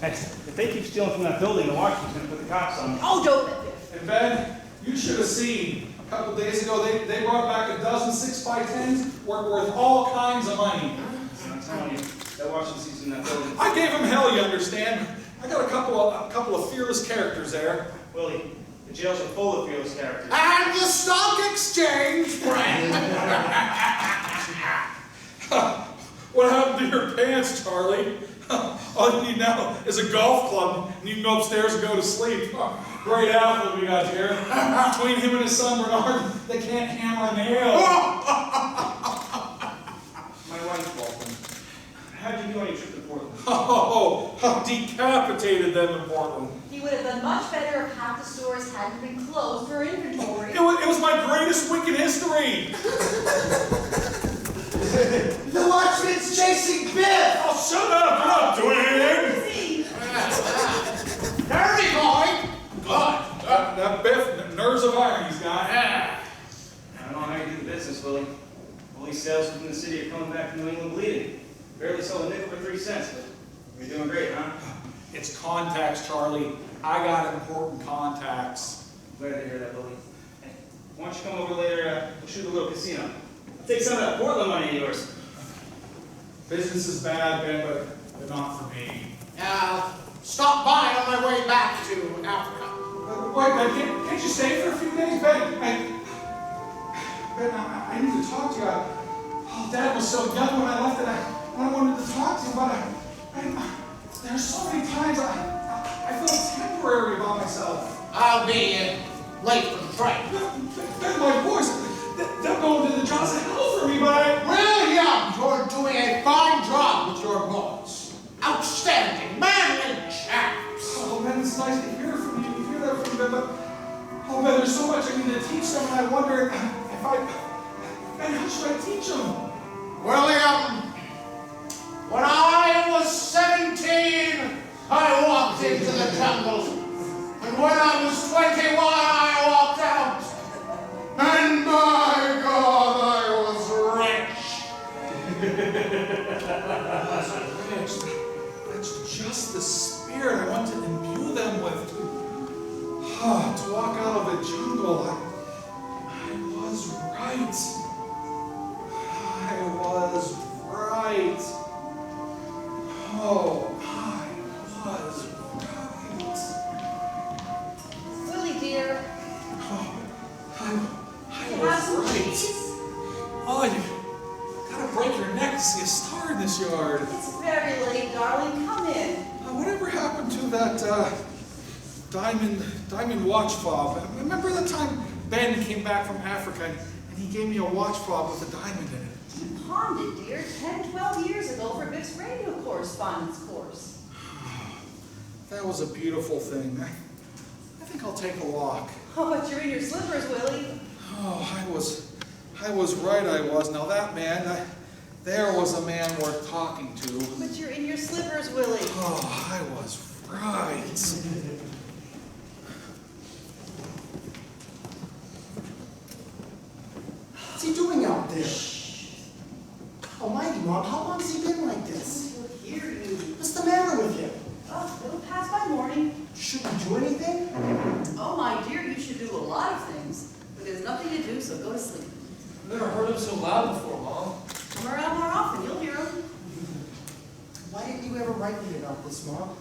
Hey, if they keep stealing from that building, the Washington's gonna put the cops on them. Oh, don't let Biff. And Ben, you should have seen, a couple days ago, they brought back a dozen 6x10s worth all kinds of money. I'm telling you, that Washington's in that building. I gave him hell, you understand? I got a couple of fearless characters there. Willie, the jails are full of fearless characters. And the stock exchange, friend. What happened to your pants, Charlie? All you need now is a golf club, and you can go upstairs and go to sleep. Great outfit we got here. Between him and his son Bernard, they can't hammer a nail. My wife, Walton. How'd you do on your trip to Portland? Oh, decapitated them in Portland. He would have done much better if half the stores hadn't been closed for inventory. It was my greatest week in history. The watchman's chasing Biff! Oh, shut up! You're not doing anything. See? Dirty boy. Good. That Biff, nerves of iron he's got. I don't know how you do the business, Willie. All these sales from the city are coming back from New England bleeding. Barely sold a nickel for 3 cents, but you're doing great, huh? It's contacts, Charlie. I got important contacts. Glad to hear that, Willie. Hey, why don't you come over later, we'll shoot a little casino. I'll take some of that Portland money of yours. Business is bad, Ben, but not for me. Stop by on my way back to Africa. Wait, Ben, can't you stay for a few days? Ben, I need to talk to you. Dad was so young when I left, and I wanted to talk to you, but there's so many times I feel temporary about myself. I'll be late for the train. Ben, my boys, they're going to the jaws of hell for me, but Well, yeah, you're doing a fine job with your boys. Outstanding, manly chaps. Oh, Ben, it's nice to hear from you. Hear that from them, but oh, Ben, there's so much I need to teach them, and I wonder if Ben, how should I teach them? William, when I was 17, I walked into the jungle. And when I was 21, I walked out. And my God, I was rich. That's just the spirit I want to imbue them with. To walk out of the jungle, I was right. I was right. Oh, I was right. Willie, dear, Oh, I have was some right. cheese? Oh, you gotta break your neck to see a star in this yard. It's very late, darling. Come in. Whatever happened to that diamond watch fob? Remember the time Ben came back from Africa and he gave me a watch fob with a diamond in it? You pawned it, dear, 10, 12 years ago for Biff's radio correspondence course. That was a beautiful thing. I think I'll take a walk. Oh, but you're in your slippers, Willie. Oh, I was right, I was. Now that man, there was a man worth talking to. But you're in your slippers, Willie. Oh, I was right. What's he doing out there? Almighty, Mom, how long has he been like this? He'll hear you. What's the matter with him? Oh, it'll pass by morning. Shouldn't he do anything? Oh, my dear, you should do a lot of things. But there's nothing to do, so go to sleep. I've never heard him so loud before, Mom. Come around more often, you'll hear him. Why didn't you ever write me about this, Mom?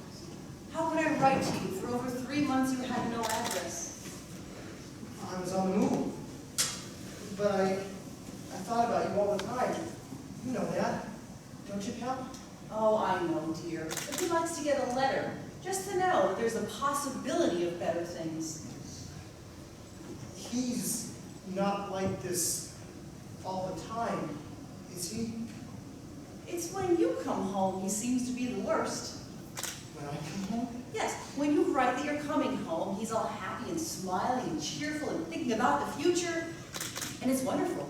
How could I write to you? For over 3 months you had no address. I was on the move. But I thought about you all the time. You know that, don't you, pal? Oh, I know, dear. But he likes to get a letter, just to know that there's a possibility of better things. He's not like this all the time, is he? It's when you come home he seems to be the worst. When I come home? Yes, when you write that you're coming home, he's all happy and smiling and cheerful and thinking about the future, and it's wonderful.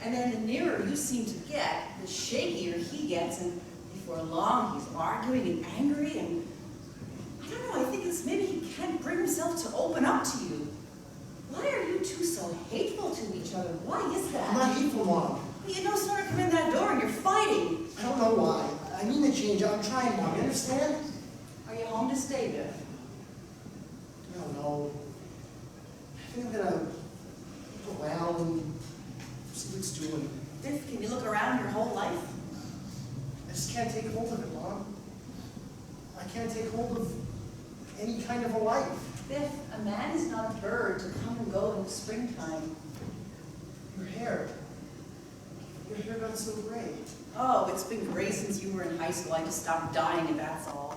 And then the nearer you seem to get, the shakier he gets, and before long he's arguing and angry, and I don't know, I think it's maybe he can't bring himself to open up to you. Why are you two so hateful to each other? Why is that? I'm not hateful, Mom. You no sooner come in that door and you're fighting. I don't know why. I mean to change. I'm trying, Mom. You understand? Are you home to stay, Biff? I don't know. I think I'm gonna look around and see what it's doing. Biff, can you look around your whole life? I just can't take hold of it, Mom. I can't take hold of any kind of a life. Biff, a man is not a bird to come and go in the springtime. Your hair. Your hair got so gray. Oh, it's been gray since you were in high school. I just stopped dyeing and that's all.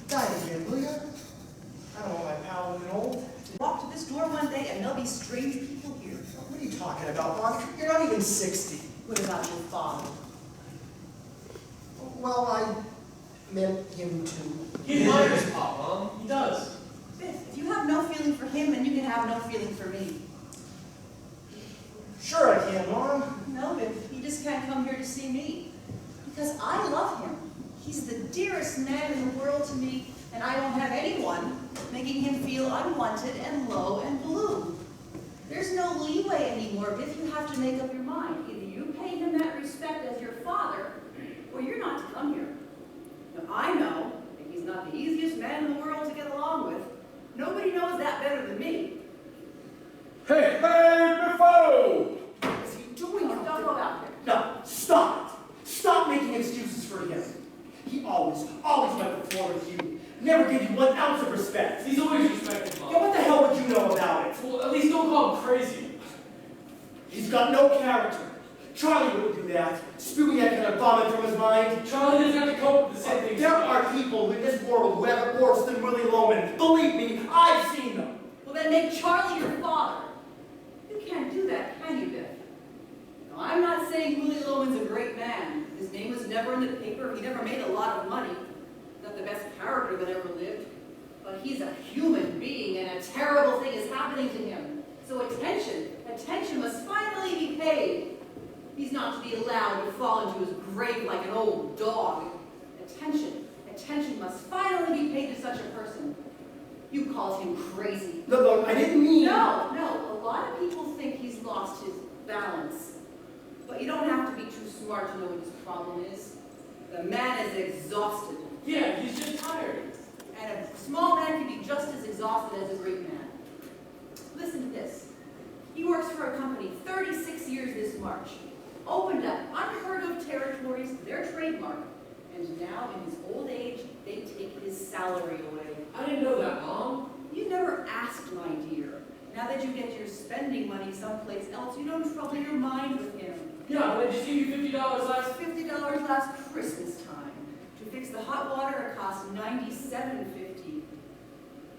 Dye it again, will ya? I don't know, my pal looking old. Walk to this door one day and there'll be strange people here. What are you talking about, Mom? You're not even 60. What about your father? Well, I meant him too. He admires Pop, Mom. He does. Biff, if you have no feeling for him, then you can have no feeling for me. Sure I can, Mom. No, Biff, you just can't come here to see me. Because I love him. He's the dearest man in the world to me, and I don't have anyone making him feel unwanted and low and blue. There's no leeway anymore, Biff. You have to make up your mind. Either you pay him that respect as your father, or you're not to come here. Now, I know that he's not the easiest man in the world to get along with. Nobody knows that better than me. Hey, Biffo! What is he doing Don't out go there? out there. No, stop it. Stop making excuses for him. He always went before with you. Never gave you 1 ounce of respect. He's always respected, Yeah, Mom. what the hell would you know about it? Well, at least don't call him crazy. He's got no character. Charlie wouldn't do that. Spewing that kind of vomit from his mind. Charlie doesn't have to cope with the same things. There are people in this world who have it worse than Willie Loman. Believe me, I've seen them. Well, then make Charlie your father. You can't do that, can you, Biff? Now, I'm not saying Willie Loman's a great man. His name was never in the paper. He never made a lot of money. Not the best character that ever lived. But he's a human being, and a terrible thing is happening to him. So attention must finally be paid. He's not to be allowed to fall into his grave like an old dog. Attention must finally be paid to such a person. You called him crazy. Look, I didn't mean... No. A lot of people think he's lost his balance. But you don't have to be too smart to know what his problem is. The man is exhausted. Yeah, he's just tired. And a small man can be just as exhausted as a great man. Listen to this. He works for a company 36 years this March. Opened up unheard of territories, their trademark. And now, in his old age, they take his salary away. I didn't know that, Mom. You never asked, my dear. Now that you get your spending money someplace else, you don't trouble your mind with him. Yeah, but I just gave you $50 last... $50 last Christmas time. To fix the hot water, it cost $97.50.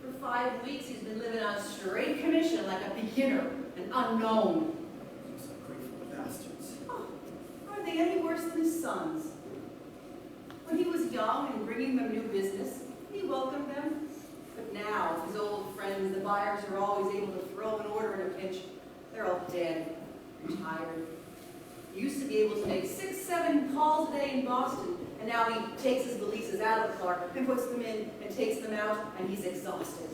For 5 weeks, he's been living on straight commission like a beginner, an unknown. Those ungrateful bastards. Oh, are they any worse than his sons? When he was young and bringing them new business, he welcomed them. But now, his old friends, the buyers are always able to throw an order in a pinch. They're all dead, retired. He used to be able to make 6, 7 calls a day in Boston, and now he takes his valises out of the car and puts them in and takes them out, and he's exhausted.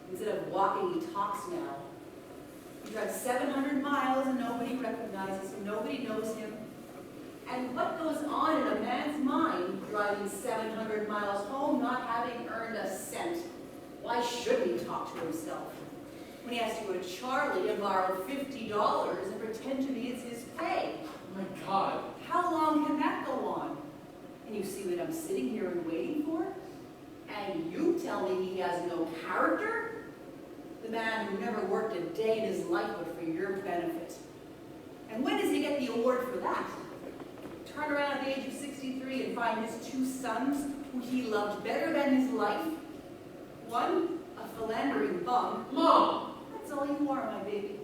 Instead of walking, he talks now. He drives 700 miles and nobody recognizes him, nobody knows him. And what goes on in a man's mind driving 700 miles home, not having earned a cent? Why shouldn't he talk to himself? When he has to go to Charlie and borrow $50 and pretend to be it's his pay. Oh my God. How long can that go on? And you see what I'm sitting here and waiting for? And you tell me he has no character? The man who never worked a day in his life but for your benefit. And when does he get the award for that? Turn around at the age of 63 and find his 2 sons who he loved better than his life? One, a philandering bum. Mom! That's all you are, my baby.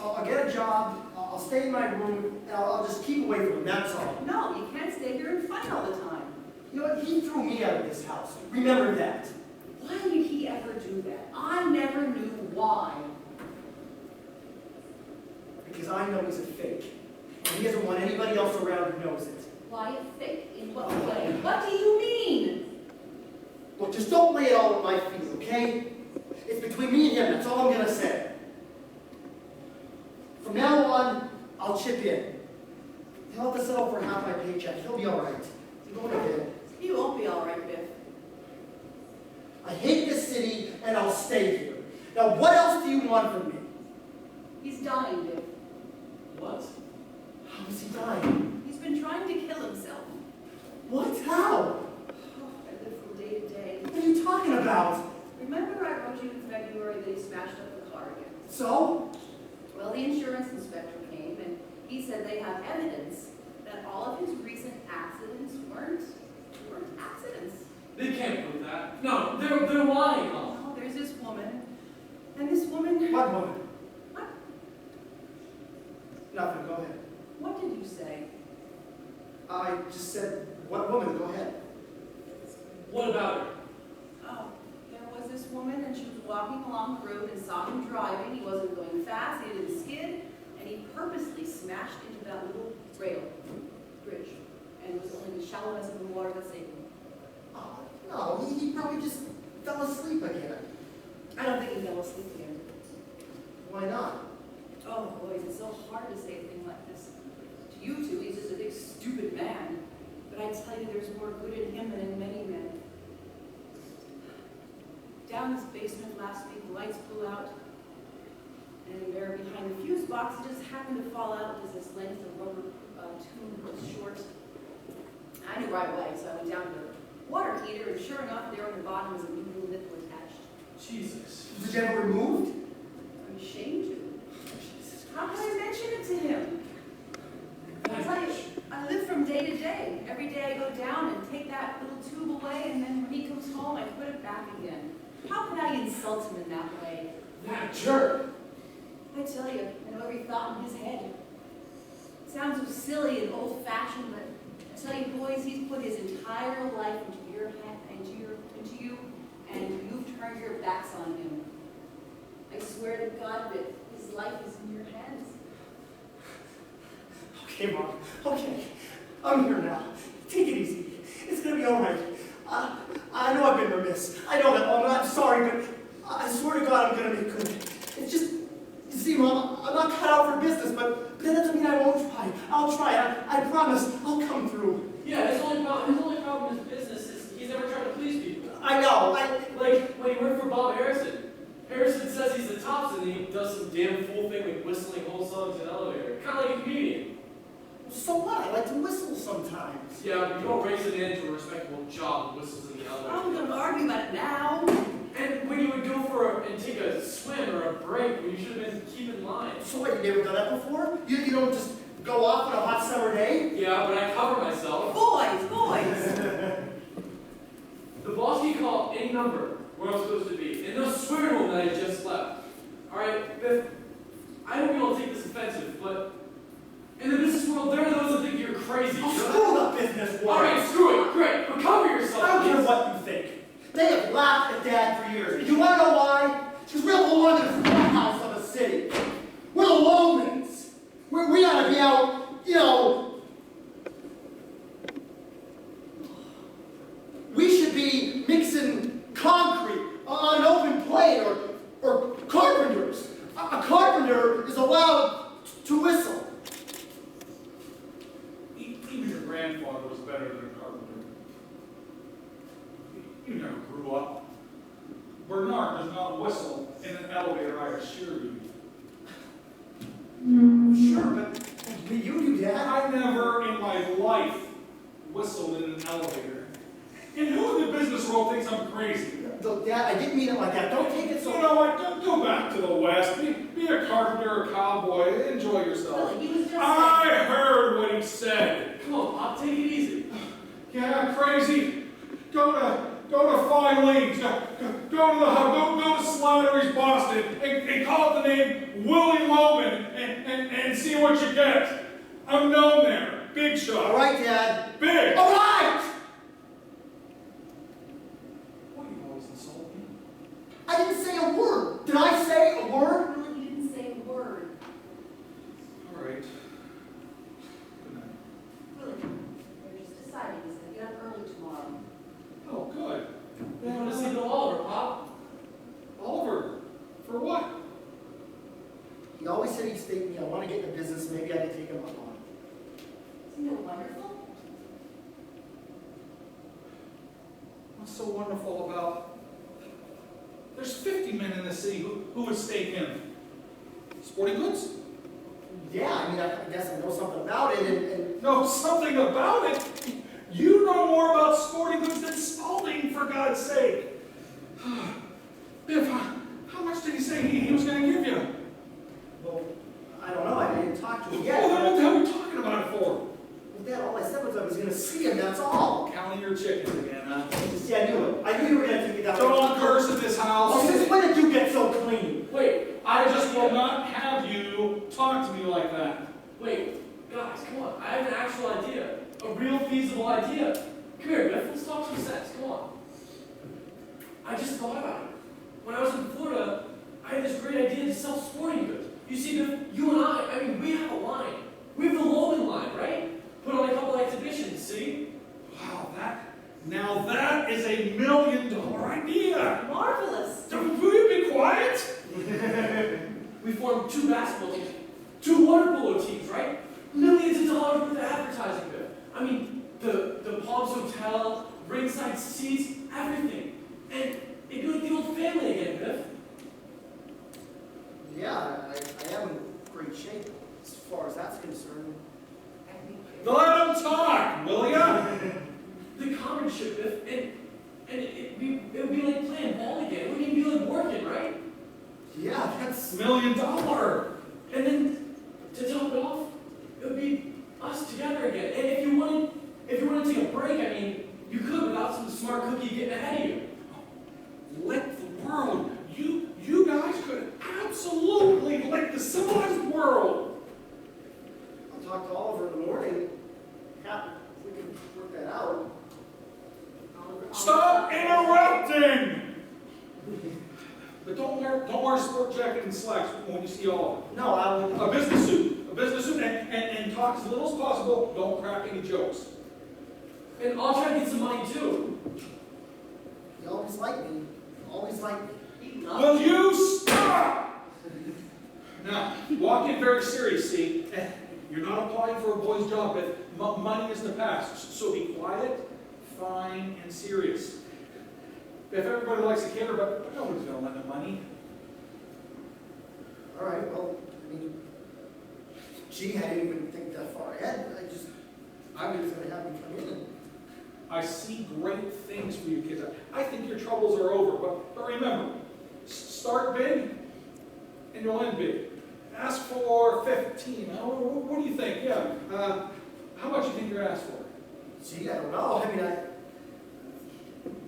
I'll get a job, I'll stay in my room, and I'll just keep away from him, that's all. No, you can't stay here and fight all the time. You know what, he threw me out of this house. Remember that. Why did he ever do that? I never knew why. Because I know he's a fake. And he doesn't want anybody else around who knows it. Why a fake? In what way? What do you mean? Look, just don't lay it all at my feet, okay? It's between me and him, that's all I'm gonna say. From now on, I'll chip in. He'll have to settle for half my paycheck. He'll be all right. I'm going to bed. You won't be all right, Biff. I hate this city, and I'll stay here. Now, what else do you want from me? He's dying, Biff. What? How is he dying? He's been trying to kill himself. What? How? Oh, I live from day to day. What are you talking about? Remember I wrote you in February that he smashed up the car again? So? Well, the insurance inspector came, and he said they have evidence that all of his recent accidents weren't accidents. They can't prove that. No, they're lying. Oh, there's this woman, and this woman... What woman? What? Nothing, go ahead. What did you say? I just said, what woman? Go ahead. What about her? Oh, there was this woman, and she was walking along the road and saw him driving. He wasn't going fast, he didn't skid, and he purposely smashed into that little bridge. And it was only the shallowness of the water that saved him. Oh, no, he probably just fell asleep again. I don't think he fell asleep again. Why not? Oh, boys, it's so hard to say a thing like this. To you two, he's just a big, stupid man. But I tell you, there's more good in him than in many men. Down this basement last week, the lights blew out. And there behind the fuse box, it just happened to fall out because this length of rubber tube was short. I knew right away, so I went down to the water heater, and sure enough, there on the bottom was a new little nipple attached. Jesus. Was it ever removed? I'm ashamed to. How can I mention it to him? I tell you, I live from day to day. Every day I go down and take that little tube away, and then when he comes home, I put it back again. How could I insult him in that way? That jerk. I tell you, I know every thought in his head. It sounds so silly and old-fashioned, but I tell you, boys, he's put his entire life into you, and you've turned your backs on him. I swear to God that his life is in your hands. Okay, Mom. Okay. I'm here now. Take it easy. It's gonna be all right. I know I've been remiss. I know that, Mom. I'm sorry, but I swear to God I'm gonna make good. It's just, you see, Mom, I'm not cut out for business, but that doesn't mean I won't try. I'll try. I promise. I'll come through. Yeah, his only problem in his business is he's never tried to please people. I know. Like when he worked for Bob Harrison. Harrison says he's the tops, and he does some damn fool thing like whistling whole songs in an elevator. Kind of like a comedian. So what? I like to whistle sometimes. Yeah, but you don't raise it into a respectable job and whistles in the elevator. I'm going to argue about it now. And when you would go and take a swim or a break, you should have been keeping line. So what? You never done that before? You don't just go off on a hot summer day? Yeah, but I cover myself. Boys! The boss can call any number where I'm supposed to be. In the swimming room that I just left. Alright, Biff, I hope you don't take this offensive, but in the business world, there are those that think you're crazy. Oh, screw the business world. Alright, screw it, great, but cover yourself. I don't care what you think. They have laughed at Dad for years. You want to know why? Because we don't belong in the front house of a city. We're the Lomans. We ought to be out, you know. We should be mixing concrete on an open plate or carpenters. A carpenter is allowed to whistle. Even your grandfather was better than a carpenter. You never grew up. Bernard does not whistle in an elevator, I assure you. Sure, but you do, Dad. I never in my life whistled in an elevator. And who in the business world thinks I'm crazy? Look, Dad, I didn't mean it like that. Don't take it so... You know what? Go back to the West. Be a carpenter or a cowboy. Enjoy yourself. Well, he was just I heard what he said. Come on, Pop, take it easy. Yeah, crazy. Go to Filene's. Go to the hub, go to Slattery's Boston, and call it the name Willie Loman, and see what you get. I'm known there. Big shot. All right, Dad. Big. All right! Why do you always insult me? I didn't say a word. Did I say a word? Really, you didn't say a word. All right. Good night. Really, we're just deciding he's gonna get up early tomorrow. Oh, good. You want to see Bill Oliver, Pop? Oliver, for what? He always said he'd stay with me. I want to get in the business. Maybe I could take him up on it. Isn't it wonderful? What's so wonderful about... There's 50 men in the city who would stake in. Sporting goods? Yeah, I mean, I guess I know something about it, and Know something about it? You know more about sporting goods than Spalding, for God's sake. Biff, how much did he say he was going to give you? well, I don't know. I didn't talk to him yet. Well, then what the Well, hell are we talking about it for? Dad, all I said was I was going to see him. That's all. Counting your chickens again, huh? See, I knew it. I knew you were going to take it down. Don't curse in this house. Oh, since when did you get so clean? Wait, I just will not have you talk to me like that. Wait, guys, come on. I have an actual idea. A real feasible idea. Come here, Biff. Let's talk some sense. Come on. I just thought about it. When I was in Florida, I had this great idea to sell sporting goods. You see, Biff, you and I mean, we have a line. We have the Logan line, right? Put on a couple exhibitions, see? Wow, now that is $1 million idea. Marvelous. Will you be quiet? We formed 2 basketball teams, 2 water polo teams, right? Millions of dollars worth of advertising, Biff. I mean, the Palms Hotel, ringside seats, everything. And it'd be like the old family again, Biff. Yeah, I am in great shape as far as that's concerned. Let him talk, will ya? The comradeship, Biff, and it'd be like playing ball again. It wouldn't even be like working, right? Yeah, that's... $1 million. And then, to top it off, it would be us together again. And if you wanted to take a break, I mean, you could without some smart cookie getting ahead of you. Lick the world. You guys could absolutely lick the civilized world. I'll talk to Oliver in the morning. Yeah, we can work that out. Stop interrupting! But don't wear a sport jacket and slacks when you see all No, I won't. a business suit, and talk as little as possible. Don't crack any jokes. And I'll try to get some money too. You always like me. Always like me. Will you stop? Now, walk in very serious, see? You're not applying for a boy's job, but money is the past. So be quiet, fine, and serious. If everybody likes a kidder, but nobody's going to lend them money. All right, well, I mean, gee, I didn't even think that far ahead. I was going to have me come in and... I see great things for you kids. I think your troubles are over, but remember, start big, and you'll end big. Ask for 15. What do you think? Yeah. How much do you think you're asked for? Gee, I don't know. I mean, I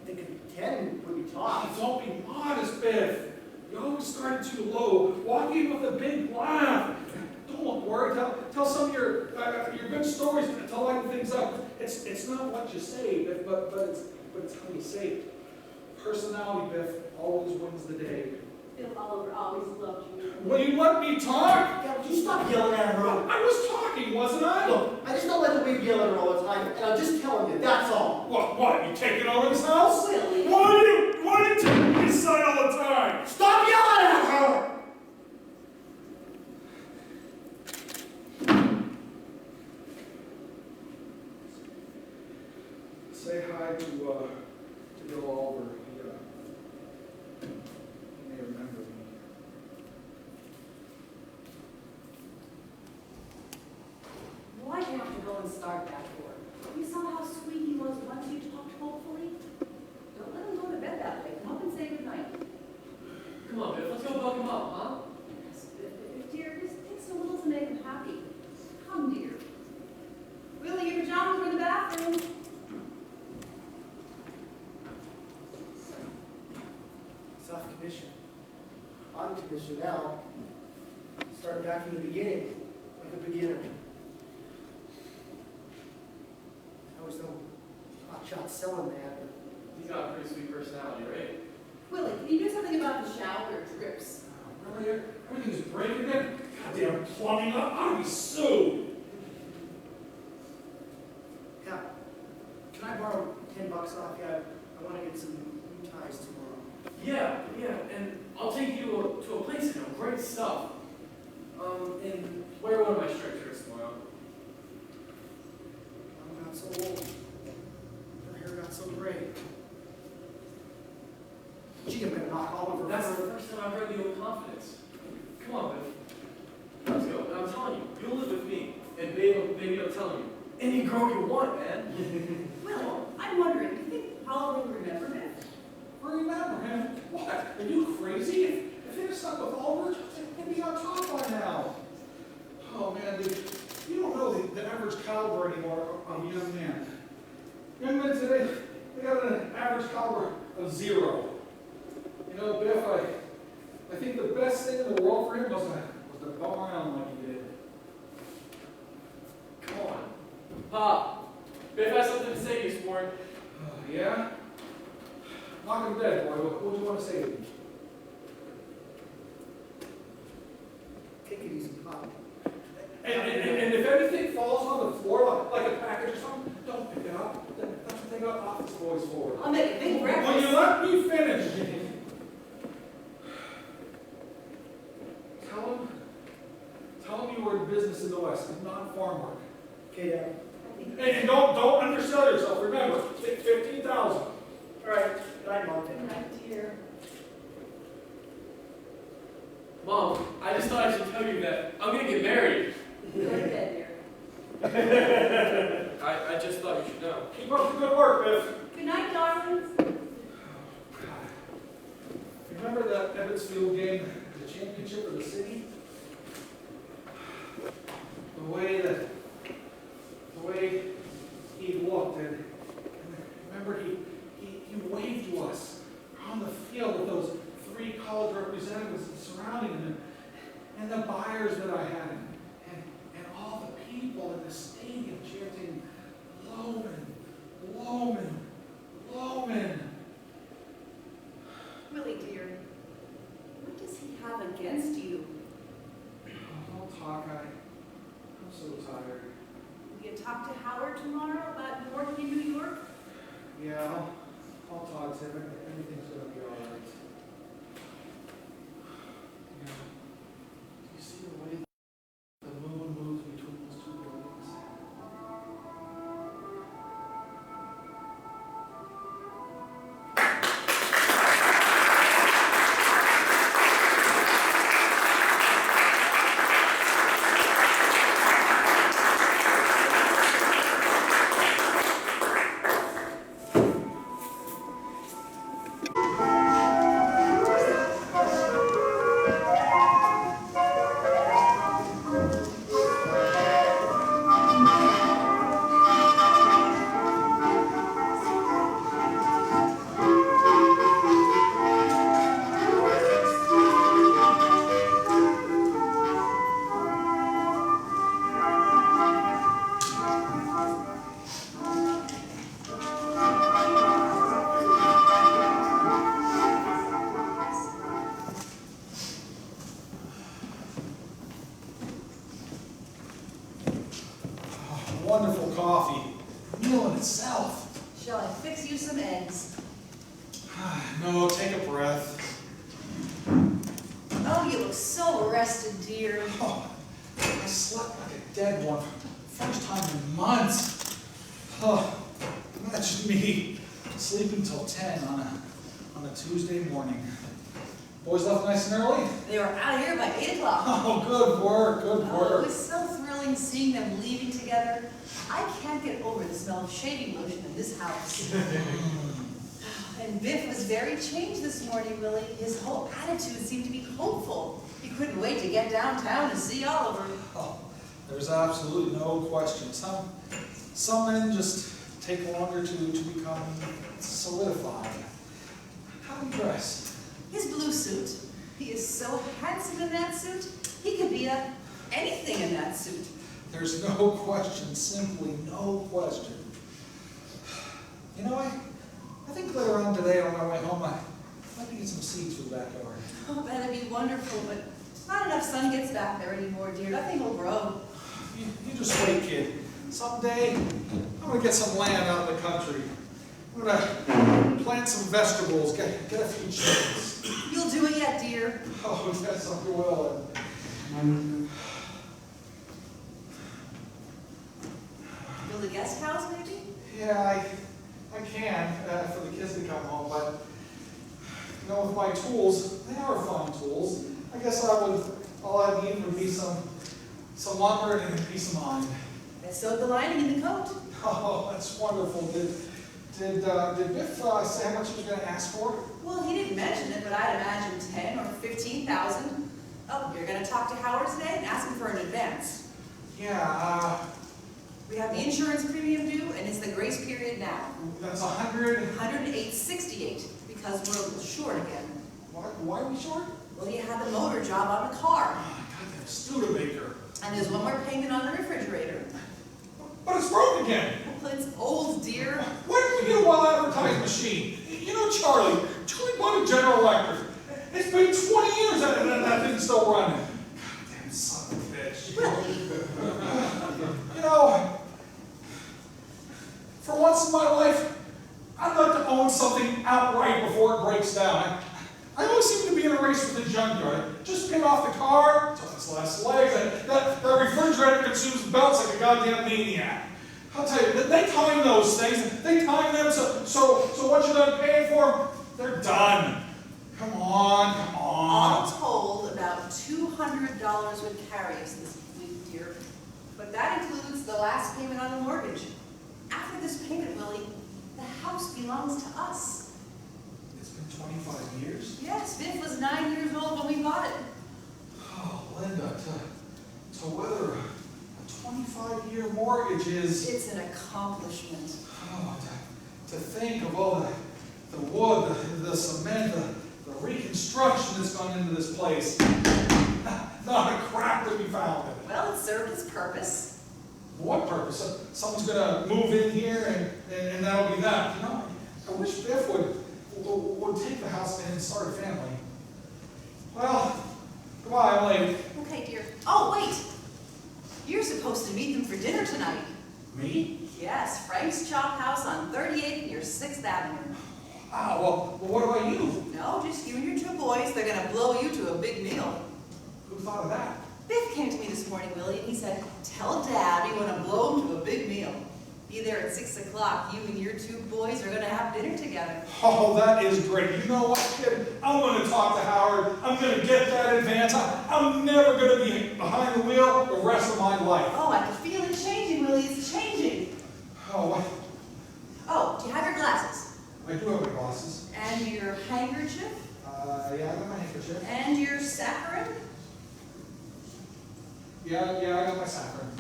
think 10 would be top. Oh, don't be modest, Biff. You always started too low. Walk in with a big laugh. Don't look worried. Tell some of your good stories to lighten things up. It's not what you say, Biff, but it's how you say it. Personality, Biff, always wins the day. Bill Oliver always loved you. Will you let me talk? Yeah, would you stop yelling at her? I was talking, wasn't I? Look, I just don't let the way yell at her all the time, and I'm just telling you, that's all. What? You taking over this house? Willie. Why do you take his side all the time? Stop yelling at her! Say hi to Bill Oliver. He may remember me. Why do you have to go and start that for? You saw how sweet he was once you talked hopefully? Don't let him go to bed that way. Come up and say goodnight. Come on, Biff, let's go bug him up, huh? Dear, just takes a little to make him happy. Come, dear. Willie, your pajamas are in the bathroom. as Janelle. Start back from the beginning, like a beginner. I was no hotshot selling man, but He's got a pretty sweet personality, right? Willie, can you do something about the shower drips? Really? Everything's breaking again? Goddamn plumbing up. I'll be sued. yeah. Can I borrow $10 off you? I want to get some new ties tomorrow. Yeah, and I'll take you to a place, great stuff. And wear one of my striped shirts tomorrow. I got so old. Her hair got so gray. She can better knock all over. That's the first time I've heard the old confidence. Come on, Biff. Let's go. And I'm telling you, you'll live with me, and baby, I'm telling you, any girl you want, man. Willie, I'm wondering, do you think Paula will remember him? Remember him? What? Are you crazy? If they'd have stuck with Albert, they'd be on top by now. Oh man, dude, you don't know the average caliber anymore of a young man. Young men today, they got an average caliber of 0. You know, Biff, I think the best thing in the world for him was to bum around like he did. Come on. Pop, Biff has something to say to you, sport. Yeah? Knock him dead, boy. What do you want to say to me? Take it easy, Pop. And if anything falls on the floor, like a package or something, don't pick it up. That's what they got office boys for. I'll make a big breakfast. Will you let me finish? Tell him you were in business in the West, not farm work. Okay, Dad. And don't undersell yourself. Remember, 15,000. All right. Good night, Mom. Good night, dear. Mom, I just thought I should tell you that I'm gonna get married. Go to bed, dear. I just thought you should know. Keep up the good work, Biff. Good night, darlings. Remember that Evansfield game, the championship of the city? The way he looked, and remember he waved to us on the field with those 3 college representatives surrounding him, and the buyers that I had, and all the people in the stadium chanting, Loman, Loman, Loman. Willie, dear, what does he have against you? Don't talk, I'm so tired. Will you talk to Howard tomorrow about working in New York? Yeah, I'll talk to him. Everything's gonna be all right. Yeah. Do you see the way the moon moves between those 2 buildings? Wonderful coffee. Meal in itself. Shall I fix you some eggs? No, take a breath. Oh, you look so rested, dear. Oh, I slept like a dead one. First time in months. Oh, imagine me sleeping till 10 on a Tuesday morning. Boys left nice and early? They were out of here by 8 o'clock. Oh, good work, good Oh, it work. was so thrilling seeing them leaving together. I can't get over the smell of shaving lotion in this house. And Biff was very changed this morning, Willie. His whole attitude seemed to be hopeful. He couldn't wait to get downtown to see Oliver. Oh, there's absolutely no question. Some men just take longer to become solidified. How do you dress? His blue suit. He is so handsome in that suit. He could be anything in that suit. There's no question, simply no question. You know, I think later on today on my way home, I might get some seeds for the backyard. Oh, that'd be wonderful, but not enough sun gets back there anymore, dear. Nothing will grow. You just wait, kid. Someday, I'm gonna get some land out in the country. I'm gonna plant some vegetables, get a few chickens. You'll do it yet, dear. Oh, yes, I will. Build a guest house, maybe? Yeah, I can for the kids to come home, but you know, with my tools, they are fine tools. I guess all I need would be some lumber and a piece of mind. I sewed the lining in the coat. Oh, that's wonderful. Did Biff say how much he was going to ask for? Well, he didn't mention it, but I'd imagine 10 or 15,000. Oh, you're going to talk to Howard today and ask him for an advance. Yeah, We have the insurance premium due, and it's the grace period now. that's 100. 108.68, because we're a little short again. Why are we short? Well, you had the motor job on the car, Oh, goddamn Studebaker. and there's one more payment on the refrigerator. But it's broke again. Well, it's old, dear. Where did we get a well-advertised machine? You know Charlie bought a General Electric. It's been 20 years that thing's still running. Goddamn son of a bitch. You know, for once in my life, I'd like to own something outright before it breaks down. I always seem to be in a race with the junkyard. Just pay off the car, till its last legs, that refrigerator consumes belts like a goddamn maniac. I'll tell you, they time those things. They time them so once you're done paying for them, they're done. Come on. All told, about $200 would carry us this week, dear. But that includes the last payment on the mortgage. After this payment, Willie, the house belongs to us. It's been 25 years? Yes, Biff was 9 years old when we bought it. Oh, Linda, to weather a 25-year mortgage is... It's an accomplishment. Oh, to think of all the wood, the cement, the reconstruction that's gone into this place. Not a crap to be found in it. Well, it served its purpose. What purpose? Someone's going to move in here and that'll be that. You know, I wish Biff would take the house and start a family. Well, goodbye, I'm late. Okay, dear. Oh, wait! You're supposed to meet them for dinner tonight. Me? Yes, Frank's Chop House on 38th near 6th Avenue. Ah, well, what about you? No, just you and your two boys. They're going to blow you to a big meal. Who thought of that? Biff came to me this morning, Willie, and he said, tell Dad we want to blow him to a big meal. Be there at 6 o'clock. You and your two boys are going to have dinner together. Oh, that is great. You know what, kid? I'm going to talk to Howard. I'm going to get that advance. I'm never going to be behind the wheel the rest of my life. Oh, I can feel it changing, Willie. It's changing. Oh, what? Oh, do you have your glasses? I do have my glasses. And your handkerchief? Yeah, I got my handkerchief. And your saccharin? Yeah, I got my saccharin.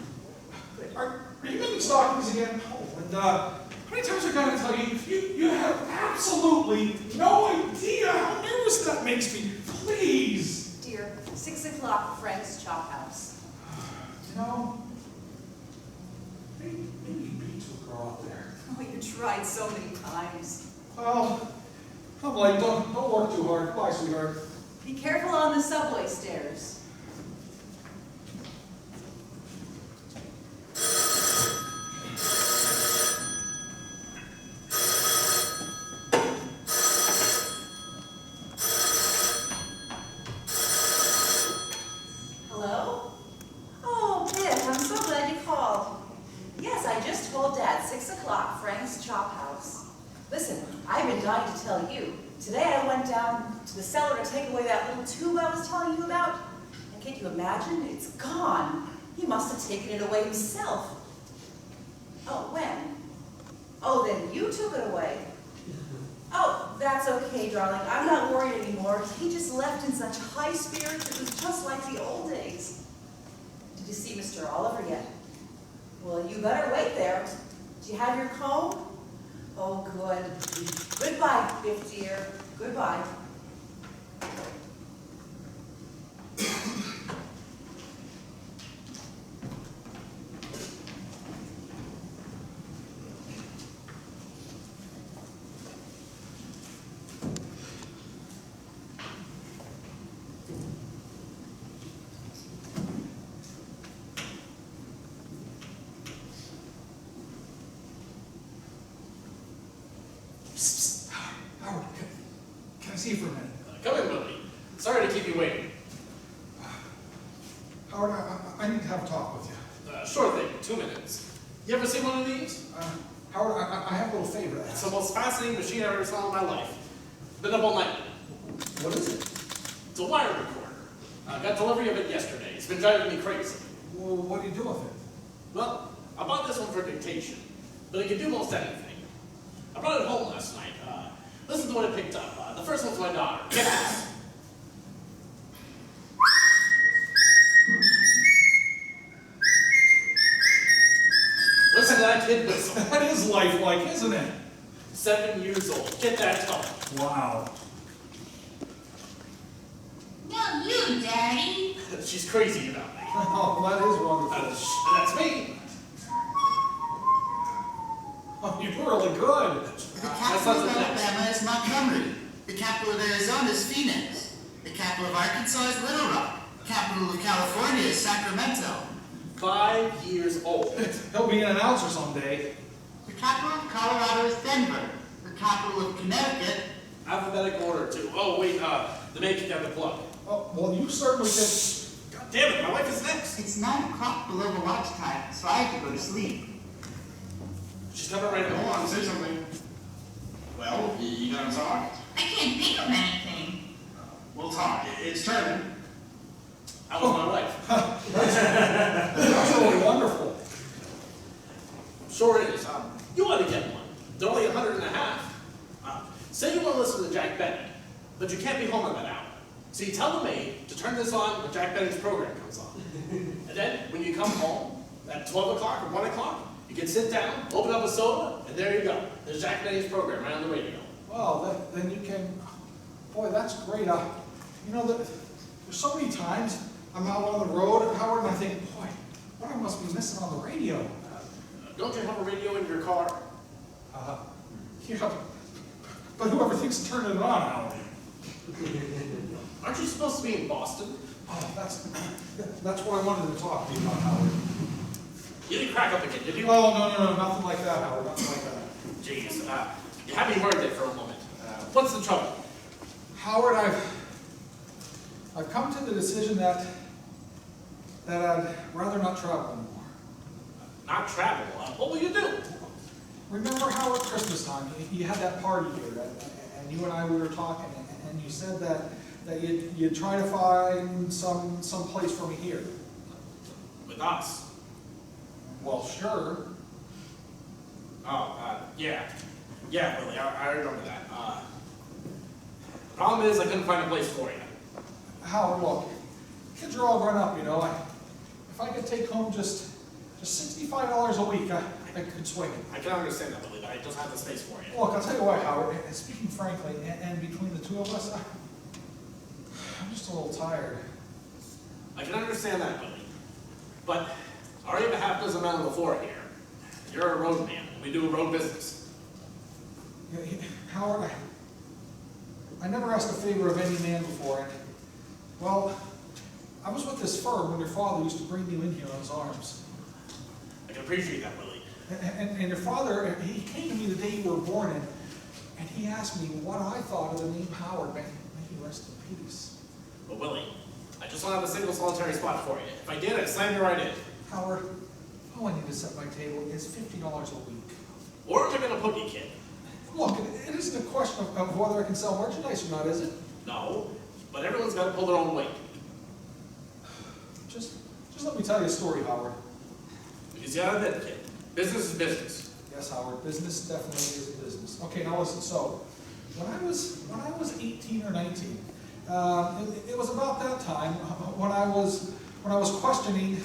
Are you making stockings again? Oh, and how many times I got to tell you, you have absolutely no idea how nervous that makes me. Please. Dear, 6 o'clock, Frank's Chop House. You know, maybe B took her out there. Oh, you tried so many times. Well, I'm late. Don't work too hard. Bye, sweetheart. Be careful on the subway stairs. Hello? Oh, Biff, I'm so glad you called. Yes, I just told Dad, 6 o'clock, Frank's Chop House. Listen, I've been dying to tell you. Today I went down to the cellar to take away that little tube I was telling you about. And can you imagine? It's gone. He must have taken it away himself. Oh, when? Oh, then you took it away. Oh, that's okay, darling. I'm not worried anymore. He just left in such high spirits. It was just like the old days. Did you see Mr. Oliver yet? Well, you better wait there. Do you have your comb? Oh, good. Goodbye, Biff dear. Goodbye. you for a minute. Come in, Willie. Sorry to keep you waiting. Howard, I need to have a talk with you. Sure thing, 2 minutes. You ever seen one of these? Howard, I have a little favor to It's ask. the most fascinating machine I've ever saw in my life. Been up all night. What is it? It's a wire recorder. I got delivery of it yesterday. It's been driving me crazy. Well, what do you do with it? Well, I bought this one for dictation, but it can do most anything. I brought it home last night. Listen to what it picked up. The first one's my daughter. Get this. Listen to that kid whistle. What is life like, isn't it? 7 years old. Get that tone. Wow. No, you, Daddy. She's crazy about me. Oh, that is wonderful. That's me. Oh, you're really good. The capital of Alabama is Montgomery. The capital of Arizona is Phoenix. The capital of Arkansas is Little Rock. The capital of California is Sacramento. 5 years old. He'll be an announcer someday. The capital of Colorado is Denver. The capital of Connecticut. Alphabetical order, too. Oh, wait, the maid kicked out the plug. Oh, well, you certainly did. God damn it, my wife is next. It's 9 o'clock below the watch time, so I have to go to sleep. She's coming right Hold now. on, say something. Well, you gonna talk? I can't think of anything. We'll talk. It's turning. How was my wife? That's really wonderful. Sure is. You ought to get one. They're only $100.50. Say you want to listen to Jack Benny, but you can't be home at that hour. So you tell the maid to turn this on when Jack Benny's program comes on. And then, when you come home at 12 o'clock or 1 o'clock, you can sit down, open up a soda, and there you go. There's Jack Benny's program right on the radio. Well, then you can, boy, that's great. You know, there's so many times I'm out on the road, Howard, and I think, boy, what I must be missing on the radio. Don't you have a radio in your car? Yeah, but whoever thinks of turning it on, Howard? Aren't you supposed to be in Boston? Oh, that's what I wanted to talk to you about, Howard. You didn't crack up again, did you? Oh, no, nothing like that, Howard, nothing like that. Jeez, you had me worried there for a moment. What's the trouble? Howard, I've come to the decision that I'd rather not travel anymore. Not travel. What will you do? Remember how at Christmas time you had that party here, and you and I we were talking, and you said that you'd try to find some place for me here. With us? Well, sure. Oh, yeah. Yeah, Willie, I remember that. The problem is I couldn't find a place for you. Howard, look, kids are all grown up, you know. If I could take home just $65 a week, I could swing it. I can understand that, Willie, but I don't have the space for you. Look, I'll tell you what, Howard, and speaking frankly, and between the two of us, I'm just a little tired. I can understand that, Willie. But already have a half dozen men on the floor here. You're a road man, and we do a road business. Howard, I never asked a favor of any man before, and, well, I was with this firm when your father used to bring you in here on his arms. I can appreciate that, Willie. And your father, he came to me the day you were born, and he asked me what I thought of the name Howard. May he rest in peace. But Willie, I just don't have a single solitary spot for you. If I did, I'd slam you right in. Howard, all I need to set my table is $50 a week. Or am I gonna put you, kid? Look, it isn't a question of whether I can sell merchandise or not, is it? No, but everyone's got to pull their own weight. Just let me tell you a story, Howard. You gotta admit, kid, business is business. Yes, Howard, business definitely is a business. Okay, now listen, so, when I was 18 or 19, it was about that time when I was questioning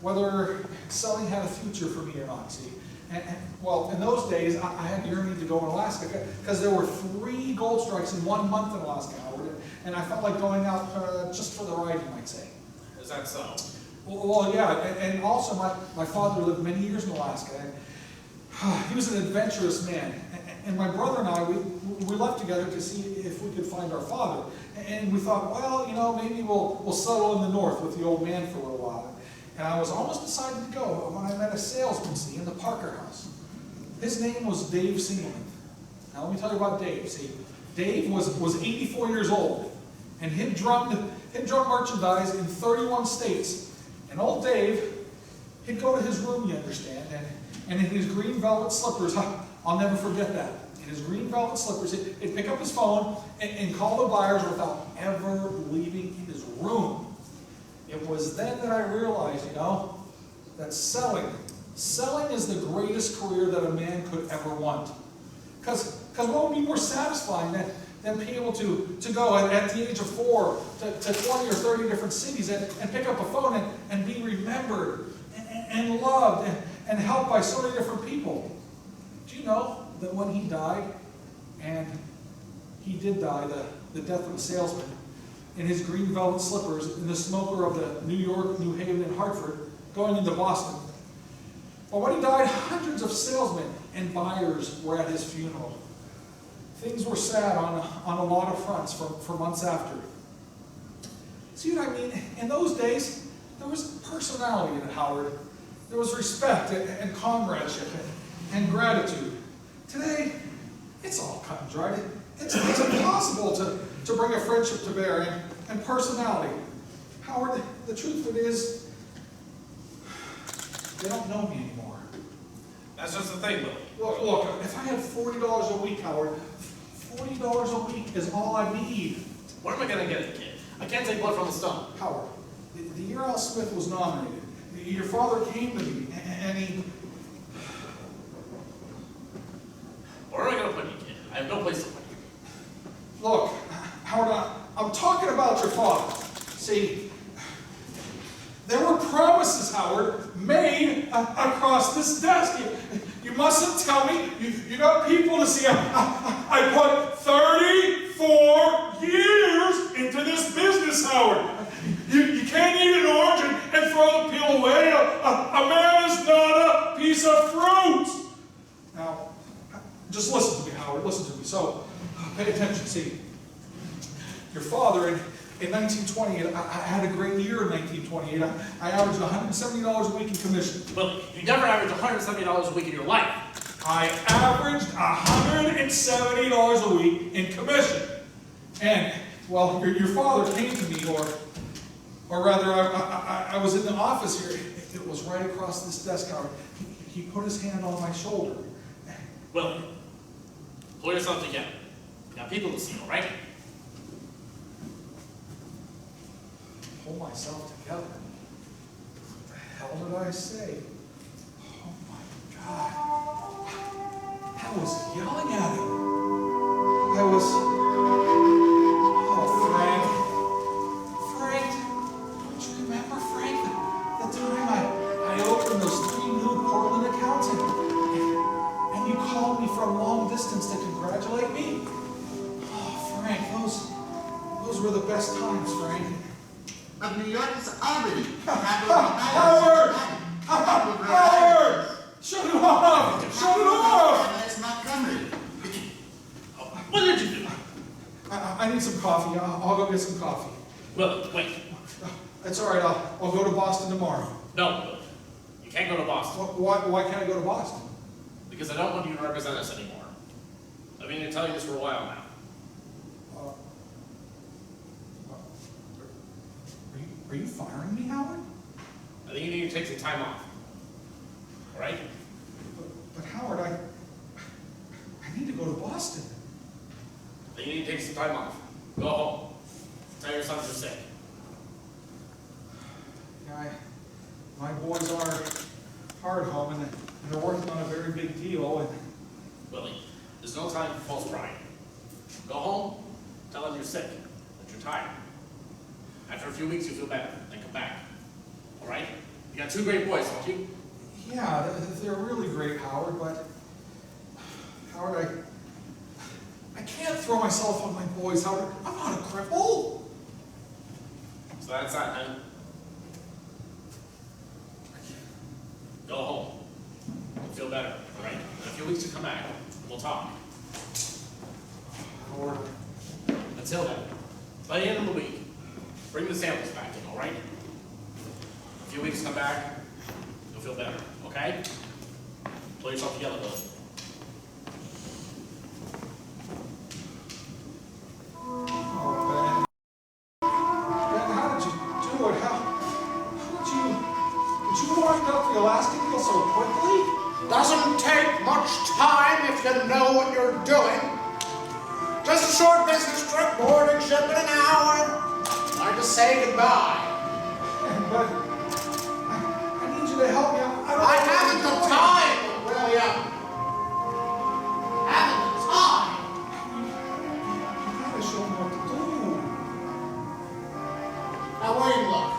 whether selling had a future for me or not, see. Well, in those days, I had yearning to go in Alaska, because there were 3 gold strikes in 1 month in Alaska, Howard, and I felt like going out just for the ride, you might say. Is that so? Well, yeah, and also my father lived many years in Alaska, and he was an adventurous man. And my brother and I, we left together to see if we could find our father. And we thought, well, you know, maybe we'll settle in the north with the old man for a little while. And I was almost decided to go when I met a salesman, see, in the Parker house. His name was Dave Salesman. Now let me tell you about Dave. See, Dave was 84 years old, and he'd drunk merchandise in 31 states. And old Dave, he'd go to his room, you understand, and in his green velvet slippers, I'll never forget that. In his green velvet slippers, he'd pick up his phone and call the buyers without ever leaving his room. It was then that I realized, that selling is the greatest career that a man could ever want. Because what would be more satisfying than being able to go at the age of 4 to 20 or 30 different cities and pick up a phone and be remembered and loved and helped by so many different people. Do you know that when he died, and he did die, the death of a salesman, in his green velvet slippers, in the smoker of the New York, New Haven, and Hartford, going into Boston. But when he died, hundreds of salesmen and buyers were at his funeral. Things were sad on a lot of fronts for months after. See what I mean? In those days, there was personality in Howard. There was respect and comradeship and gratitude. Today, it's all cut and dried. It's impossible to bring a friendship to bear and personality. Howard, the truth of it is, they don't know me anymore. That's just the thing, Will. Look, if I had $40 a week, Howard, $40 a week is all I need. Where am I going to get it, kid? I can't take blood from the stone. Howard, the year Al Smith was nominated, your father came to me, and he... Where am I going to put you, kid? I have no place to put you. Look, Howard, I'm talking about your father. See, there were promises, Howard, made across this desk. You mustn't tell me. You got people to see. I put 34 years into this business, Howard. You can't eat an orange and throw the peel away. A man is not a piece of fruit. Now, just listen to me, Howard. Listen to me. So, pay attention. See, your father in 1928, I had a great year in 1928. I averaged $170 a week in commission. Well, you never averaged $170 a week in your life. I averaged $170 a week in commission. And, well, your father came to me, or rather, I was in the office here. It was right across this desk, Howard. He put his hand on my shoulder. Well, pull yourself together. You got people to see, all right? Pull myself together. What the hell did I say? Oh my God. I was yelling at him. I was... Oh, Frank. Frank, don't you remember, Frank? The time I opened those 3 new Portland accounts and you called me from long distance to congratulate me? Oh, Frank, those were the best times, Frank. Of New York is Albany. Howard! Howard! Shut it off! Shut it off! That's Montgomery. What did you do? I need some coffee. I'll go get some coffee. Well, wait. It's all right. I'll go to Boston tomorrow. No, you can't go to Boston. Why can't I go to Boston? Because I don't want you to represent us anymore. I've been to tell you this for a while now. Are you firing me, Howard? I think you need to take some time off. All right? But Howard, I need to go to Boston. I think you need to take some time off. Go home. Tell your sons you're sick. Yeah, my boys are hard home, and they're working on a very big deal. And Willie, there's no time for false pride. Go home, tell them you're sick, that you're tired. After a few weeks, you'll feel better, then come back. All right? You got 2 great boys, don't you? yeah, they're really great, Howard, but Howard, I can't throw myself on my boys, Howard. I'm not a cripple. So that's that, huh? Go home. You'll feel better, all right? In a few weeks, you come back. We'll talk. Howard. Until then, by the end of the week, bring the samples back in, all right? In a few weeks, come back. You'll feel better, okay? Pull yourself together, Billy. Did you wind up the Alaska deal so quickly? Doesn't take much time if you know what you're doing. Just a short business trip, boarding ship in an hour. Time to say goodbye. But I need you to help me out. I haven't the time, William. Haven't the time. You gotta show me what to do. Now, William, look.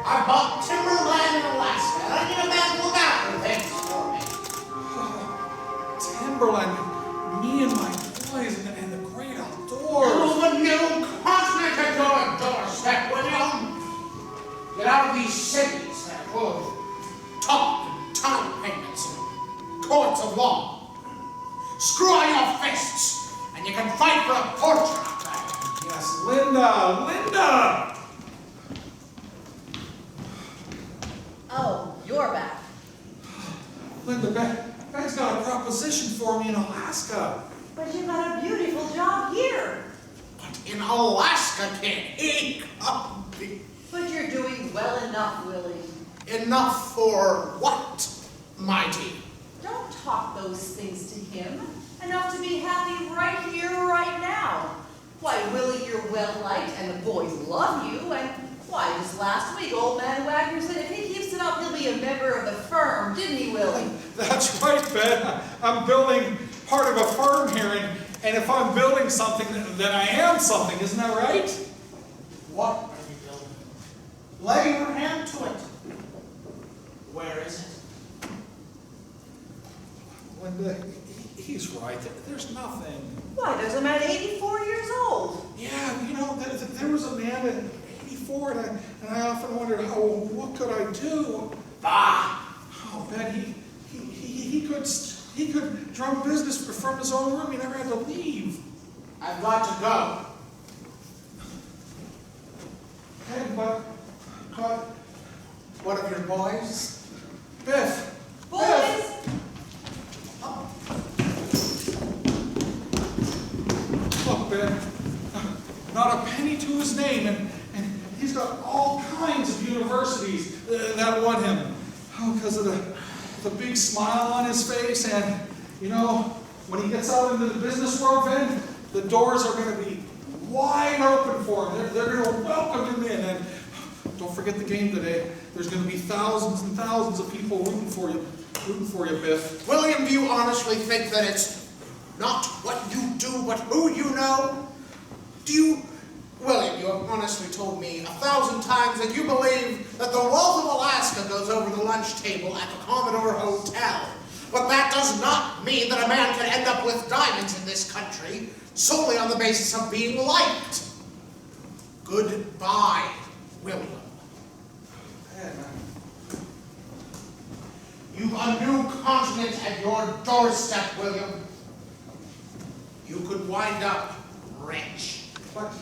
I bought timberland in Alaska, and I need a man to look after things for me. Timberland, me and my boys and the great outdoors. There's a new continent at your doorstep, William. Get out of these cities that are full of talk and time payments and courts of law. Screw on your fists, and you can fight for a fortune out there. Yes, Linda! Oh, you're back. Linda, Ben's got a proposition for me in Alaska. But you've got a beautiful job here. But in Alaska, kid, he come be But you're doing well enough, Willie. enough for what, mighty? Don't talk those things to him. Enough to be happy right here, right now. Why, Willie, you're well-liked, and the boys love you, and why, just last week, old man Wagner said if he keeps it up, he'll be a member of the firm, didn't he, Willie? That's right, Ben. I'm building part of a firm here, and if I'm building something, then I am something, isn't that right? What are you building? Lay your hand to it. Where is it? Linda, he's right. There's nothing. Why, there's a man 84 years old. Yeah, you know, there was a man at 84, and I often wondered, oh, what could I do? Bah! Oh, Ben, he could run business from his own room. He never had to leave. I've got to go. Hey, but What of your boys? Biff. Boys! Look, Ben, not a penny to his name, and he's got all kinds of universities that want him. Oh, because of the big smile on his face, and, you know, when he gets out into the business world, Ben, the doors are going to be wide open for him. They're going to welcome him in, and don't forget the game today. There's going to be thousands and thousands of people rooting for you, Biff. William, do you honestly think that it's not what you do, but who you know? William, you have honestly told me 1,000 times that you believe that the wealth of Alaska goes over the lunch table at the Commodore Hotel. But that does not mean that a man can end up with diamonds in this country solely on the basis of being liked. Goodbye, William. You've a new continent at your doorstep, William. You could wind up rich. But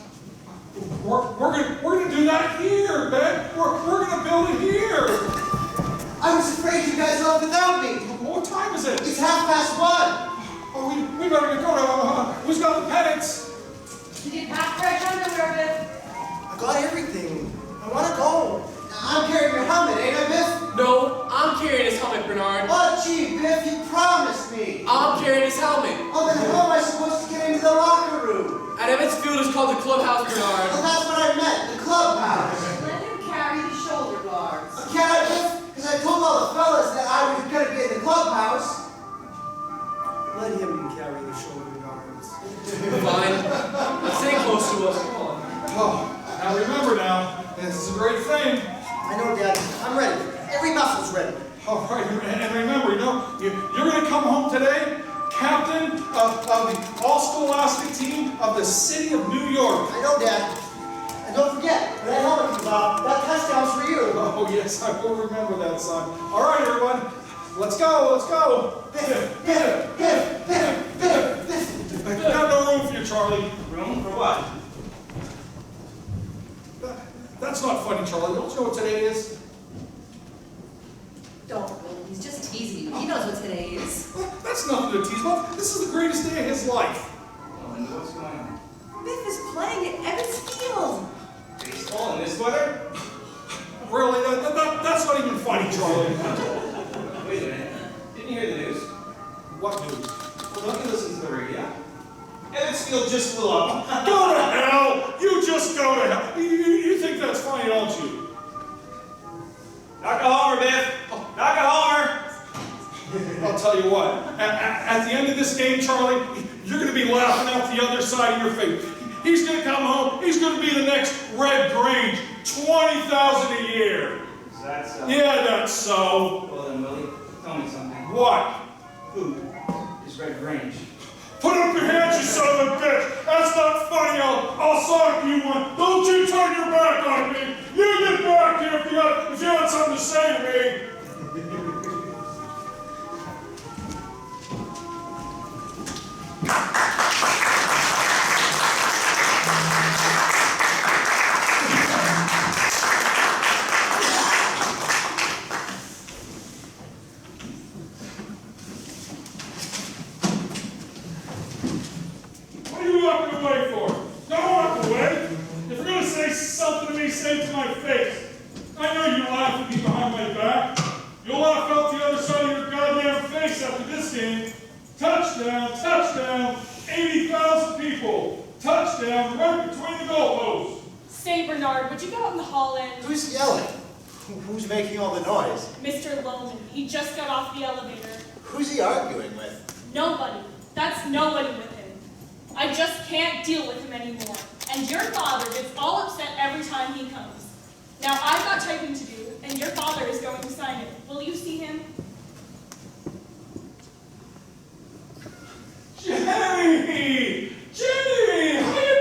we're gonna do that here, Ben. We're gonna build it here. I was afraid you guys left without me. What time is it? It's 1:30. Oh, we better go to. Who's got the pennants? Did you pack fresh underwear, Biff? I got everything. I want to go. I'm carrying your helmet, ain't I, Biff? No, I'm carrying his helmet, Bernard. Oh, gee, Biff, you promised me. I'm carrying his helmet. Oh, then how am I supposed to get into the locker room? At Emmets Field is called the clubhouse, Bernard. Well, that's what I meant, the clubhouse. Let him carry the shoulder guards. Can't I, Biff? Because I told all the fellas that I was going to be in the clubhouse. Let him carry the shoulder guards. Fine. Let's stay close to us. Come on. Oh, now remember now, this is a great thing. I know, Dad. I'm ready. Every muscle's ready. All right, and remember, you're going to come home today, captain of the all-scholastic team of the city of New York. I know, Dad. And don't forget, when that helmet comes off, that touchdown's for you. Oh, yes, I will remember that, son. All right, everyone, let's go, let's go. Biff, Biff, Biff, Biff, Biff, Biff. I got no room for you, Charlie. Room for what? That's not funny, Charlie. Don't you know what today is? Don't, Willie. He's just teasing you. He knows what today is. That's nothing to tease about. This is the greatest day of his life. Oh, and what's going on? Biff is playing at Emmets Field. Baseball in this weather? Really? That's not even funny, Charlie. Wait a minute. Didn't you hear the news? What news? Well, don't you listen to the radio? Evansville just blew up. Go to hell! You just go to hell. You think that's funny, don't you? Knock a homer, Biff. Knock a homer. I'll tell you what. At the end of this game, Charlie, you're going to be laughing out the other side of your face. He's going to come home. He's going to be the next Red Grange. $20,000 a year. Is that so? Yeah, that's so. Well then, Willie, tell me something. What? Who is Red Grange? Put up your hands, you son of a bitch! That's not funny. I'll sock you one. Don't you turn your back on me. You get back here if you got something to say to me. What are you walking away for? Don't walk away. If you're going to say something to me, say it to my face. I know you laugh at me behind my back. You'll laugh out the other side of your goddamn face after this game. Touchdown, touchdown, 80,000 people. Touchdown, right between the goalposts. Say, Bernard, would you go out in the hall and... Who's yelling? Who's making all the noise? Mr. Loman, he just got off the elevator. Who's he arguing with? Nobody. That's nobody with him. I just can't deal with him anymore. And your father gets all upset every time he comes. Now, I've got typing to do, and your father is going to sign it. Will you see him? Jenny! Jenny! How you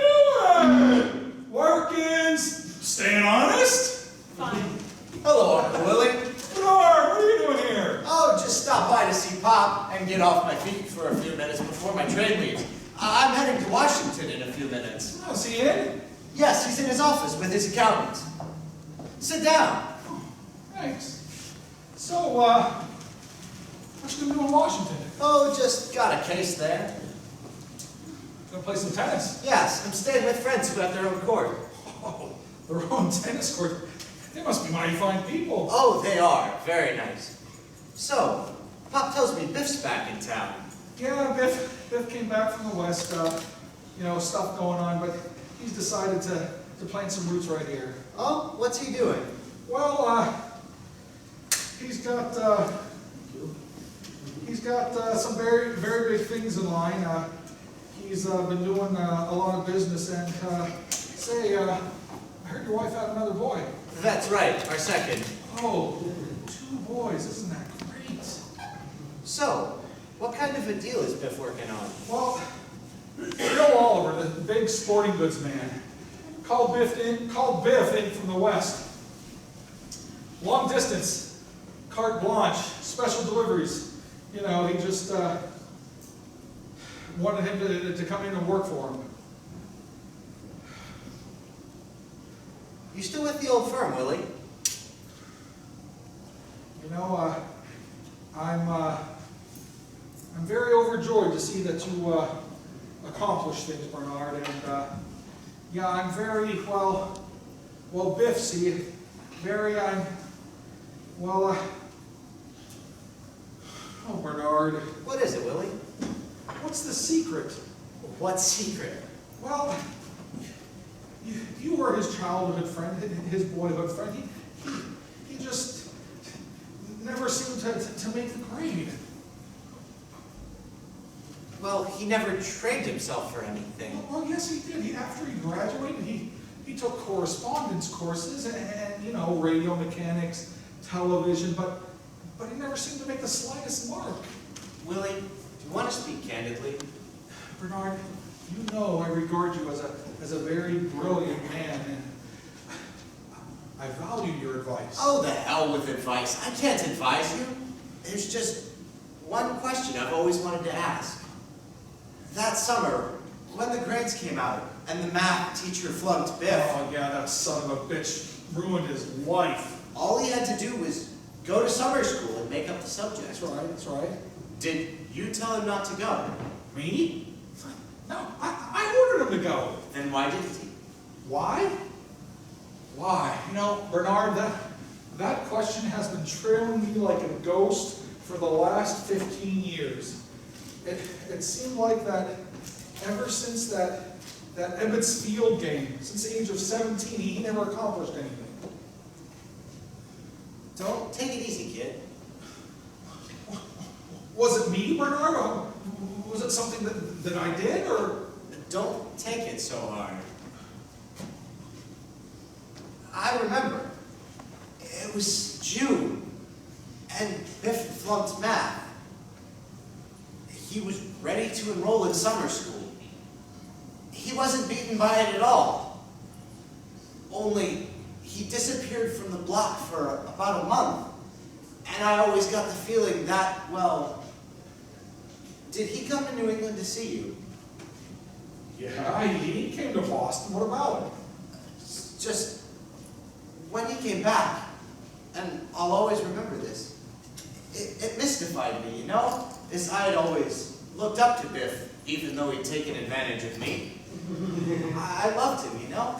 doing? Working? Staying honest? Fine. Hello, Uncle Willie. Bernard, what are you doing here? Oh, just stop by to see Pop and get off my feet for a few minutes before my train leaves. I'm heading to Washington in a few minutes. Oh, is he in? Yes, he's in his office with his accountant. Sit down. Thanks. So, what you gonna do in Washington? Oh, just got a case there. Gonna play some tennis? Yes, I'm staying with friends who have their own court. Oh, their own tennis court. They must be mighty fine people. Oh, they are. Very nice. So, Pop tells me Biff's back in town. Yeah, Biff came back from the West, stuff going on, but he's decided to plant some roots right here. Oh, what's he doing? Well, he's got some very, very big things in line. He's been doing a lot of business, and I heard your wife had another boy. That's right, our second. Oh, 2 boys, isn't that great? So, what kind of a deal is Biff working on? Well, Bill Oliver, the big sporting goods man, called Biff in from the West. Long distance, carte blanche, special deliveries. You know, he just wanted him to come in and work for him. You still with the old firm, Willie? You know, I'm very overjoyed to see that you accomplished things, Bernard, and yeah, I'm very, well, Biff, see, oh, Bernard. What is it, Willie? What's the secret? What secret? Well, you were his childhood friend, his boyhood friend. He just never seemed to make the grade. Well, he never trained himself for anything. Well, yes, he did. After he graduated, he took correspondence courses and radio mechanics, television, but he never seemed to make the slightest mark. Willie, do you want to speak candidly? Bernard, you know I regard you as a very brilliant man, and I value your advice. Oh, the hell with advice. I can't advise you. There's just one question I've always wanted to ask. That summer, when the grades came out and the math teacher flunked Biff. Oh, yeah, that son of a bitch ruined his life. All he had to do was go to summer school and make up the subject. That's right. Did you tell him not to go? Me? No, I ordered him to go. Then why didn't he? Why? Why? Bernard, that question has been trailing like a ghost for the last 15 years. It seemed like that ever since that Ebbets Field game, since the age of 17, he never accomplished anything. Don't take it easy, kid. Was it me, Bernard? Was it something that I did, or? Don't take it so hard. I remember. It was June, and Biff flunked math. He was ready to enroll in summer school. He wasn't beaten by it at all. Only, he disappeared from the block for about a month. And I always got the feeling that, well, did he come to New England to see you? Yeah, he came to Boston. What about it? Just when he came back, and I'll always remember this, it mystified me, you know? As I had always looked up to Biff, even though he'd taken advantage of me. I loved him, you know?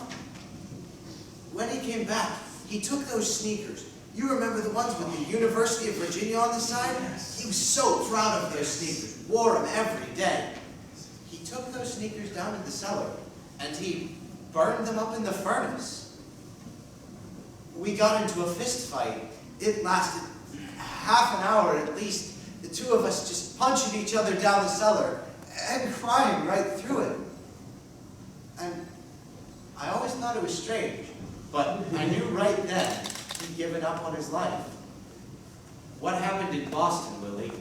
When he came back, he took those sneakers. You remember the ones with the University of Virginia on the side? He was so proud of those sneakers, wore them every day. He took those sneakers down in the cellar, and he burned them up in the furnace. We got into a fist fight. It lasted half an hour at least. The two of us just punching each other down the cellar and crying right through it. And I always thought it was strange, but I knew right then he'd given up on his life. What happened in Boston, Willie?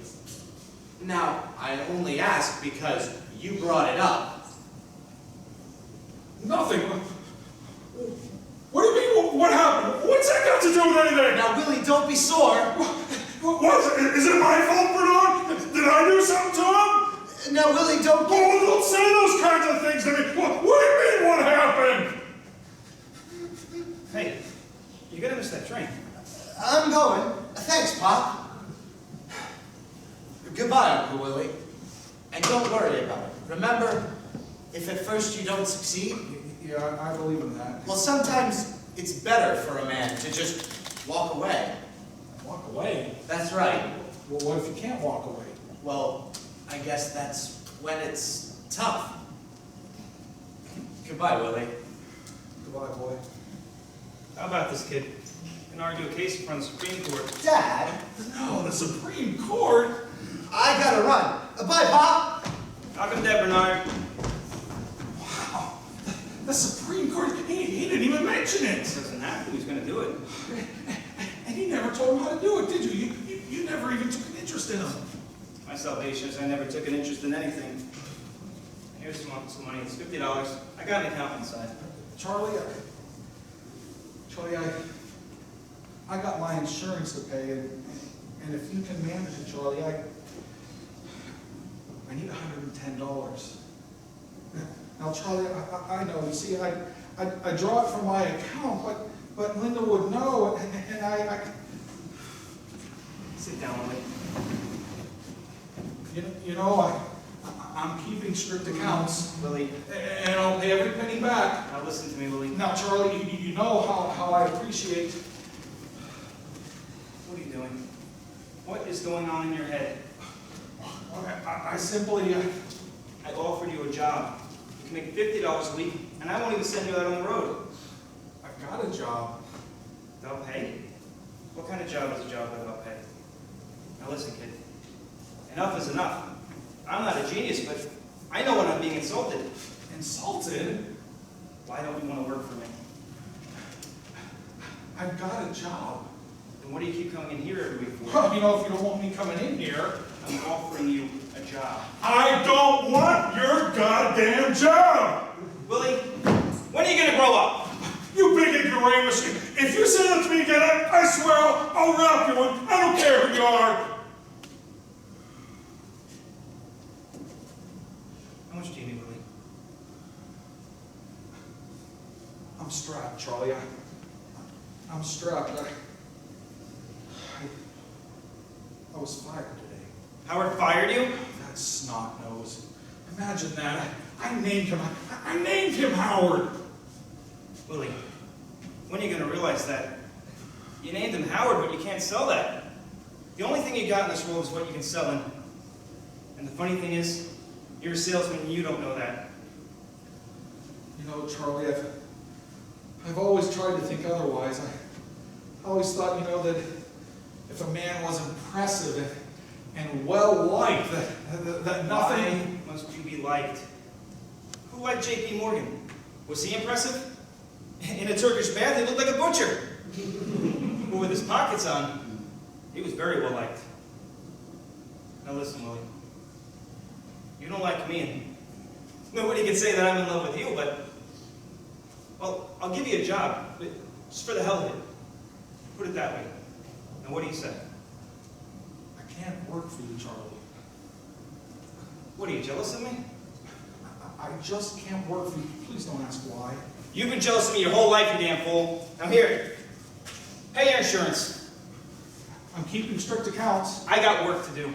Now, I only ask because you brought it up. Nothing. What do you mean, what happened? What's that got to do with anything? Now, Willie, don't be sore. Is it my fault, Bernard? Did I do something to him? Now, Willie, don't get... Oh, don't say those kinds of things to me. What do you mean, what happened? Hey, you're gonna miss that train. I'm going. Thanks, Pop. Goodbye, Uncle Willie. And don't worry about it. Remember, if at first you don't succeed... Yeah, I believe in that. Well, sometimes it's better for a man to just walk away. Walk away? That's right. Well, what if you can't walk away? Well, I guess that's when it's tough. Goodbye, Willie. Goodbye, boy. How about this, kid? You can argue a case in front of the Supreme Court. Dad? No, the Supreme Court? I gotta run. Bye, Pop. How come that, Bernard? Wow. The Supreme Court, he didn't even mention it. Doesn't have to. He's going to do it. And he never told him how to do it, did you? You never even took an interest in him. My salvation is I never took an interest in anything. Here's some money. It's $50. I got an account inside. Charlie, I got my insurance to pay, and if you can manage it, Charlie, I need $110. Now, Charlie, I know. You see, I draw it from my account, but Linda would know, and I Sit down, Willie. you know, I'm keeping strict accounts, Willie. and I'll pay every penny back. Now listen to me, Willie. Now, Charlie, you know how I appreciate. What are you doing? What is going on in your head? I simply. I offered you a job. You can make $50 a week, and I won't even send you out on the road. I've got a job. Without pay? What kind of job is a job without pay? Now listen, kid. Enough is enough. I'm not a genius, but I know when I'm being insulted. Insulted? Why don't you want to work for me? I've got a job. Then what do you keep coming in here every week for? Well, you know, if you don't want me coming in here, I'm offering you a job. I don't want your goddamn job! Willie, when are you going to grow up? You big ignoramus! If you say that to me again, I swear I'll wrap you one. I don't care who you are. How much do you need, Willie? I'm strapped, Charlie. I'm strapped. I was fired today. Howard fired you? That snot nose. Imagine that. I named him Howard. Willie, when are you going to realize that? You named him Howard, but you can't sell that. The only thing you got in this world is what you can sell in. And the funny thing is, you're a salesman and you don't know that. You know, Charlie, I've always tried to think otherwise. I always thought, you know, that if a man was impressive and well-liked, that nothing... Why must you be liked? Who liked J.P. Morgan? Was he impressive? In a Turkish bath, he looked like a butcher. But with his pockets on, he was very well-liked. Now listen, Willie. You don't like me, and nobody can say that I'm in love with you, but... Well, I'll give you a job, but just for the hell of it. Put it that way. Now, what do you say? I can't work for you, Charlie. What, are you jealous of me? I just can't work for you. Please don't ask why. You've been jealous of me your whole life, you damn fool. Now here, pay your insurance. I'm keeping strict accounts. I got work to do.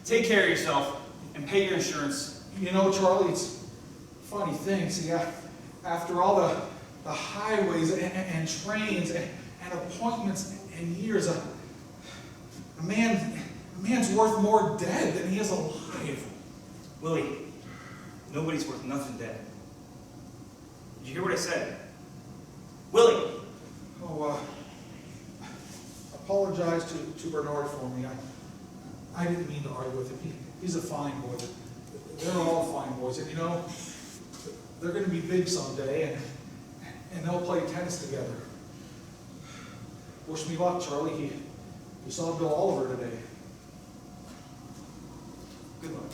Take care of yourself and pay your insurance. You know, Charlie, it's a funny thing. See, after all the highways and trains and appointments and years, a man's worth more dead than he is alive. Willie, nobody's worth nothing dead. Did you hear what I said? Willie! Oh, apologize to Bernard for me. I didn't mean to argue with him. He's a fine boy. They're all fine boys. And you know, they're going to be big someday, and they'll play tennis together. Wish me luck, Charlie. He saw Bill Oliver today. Good luck.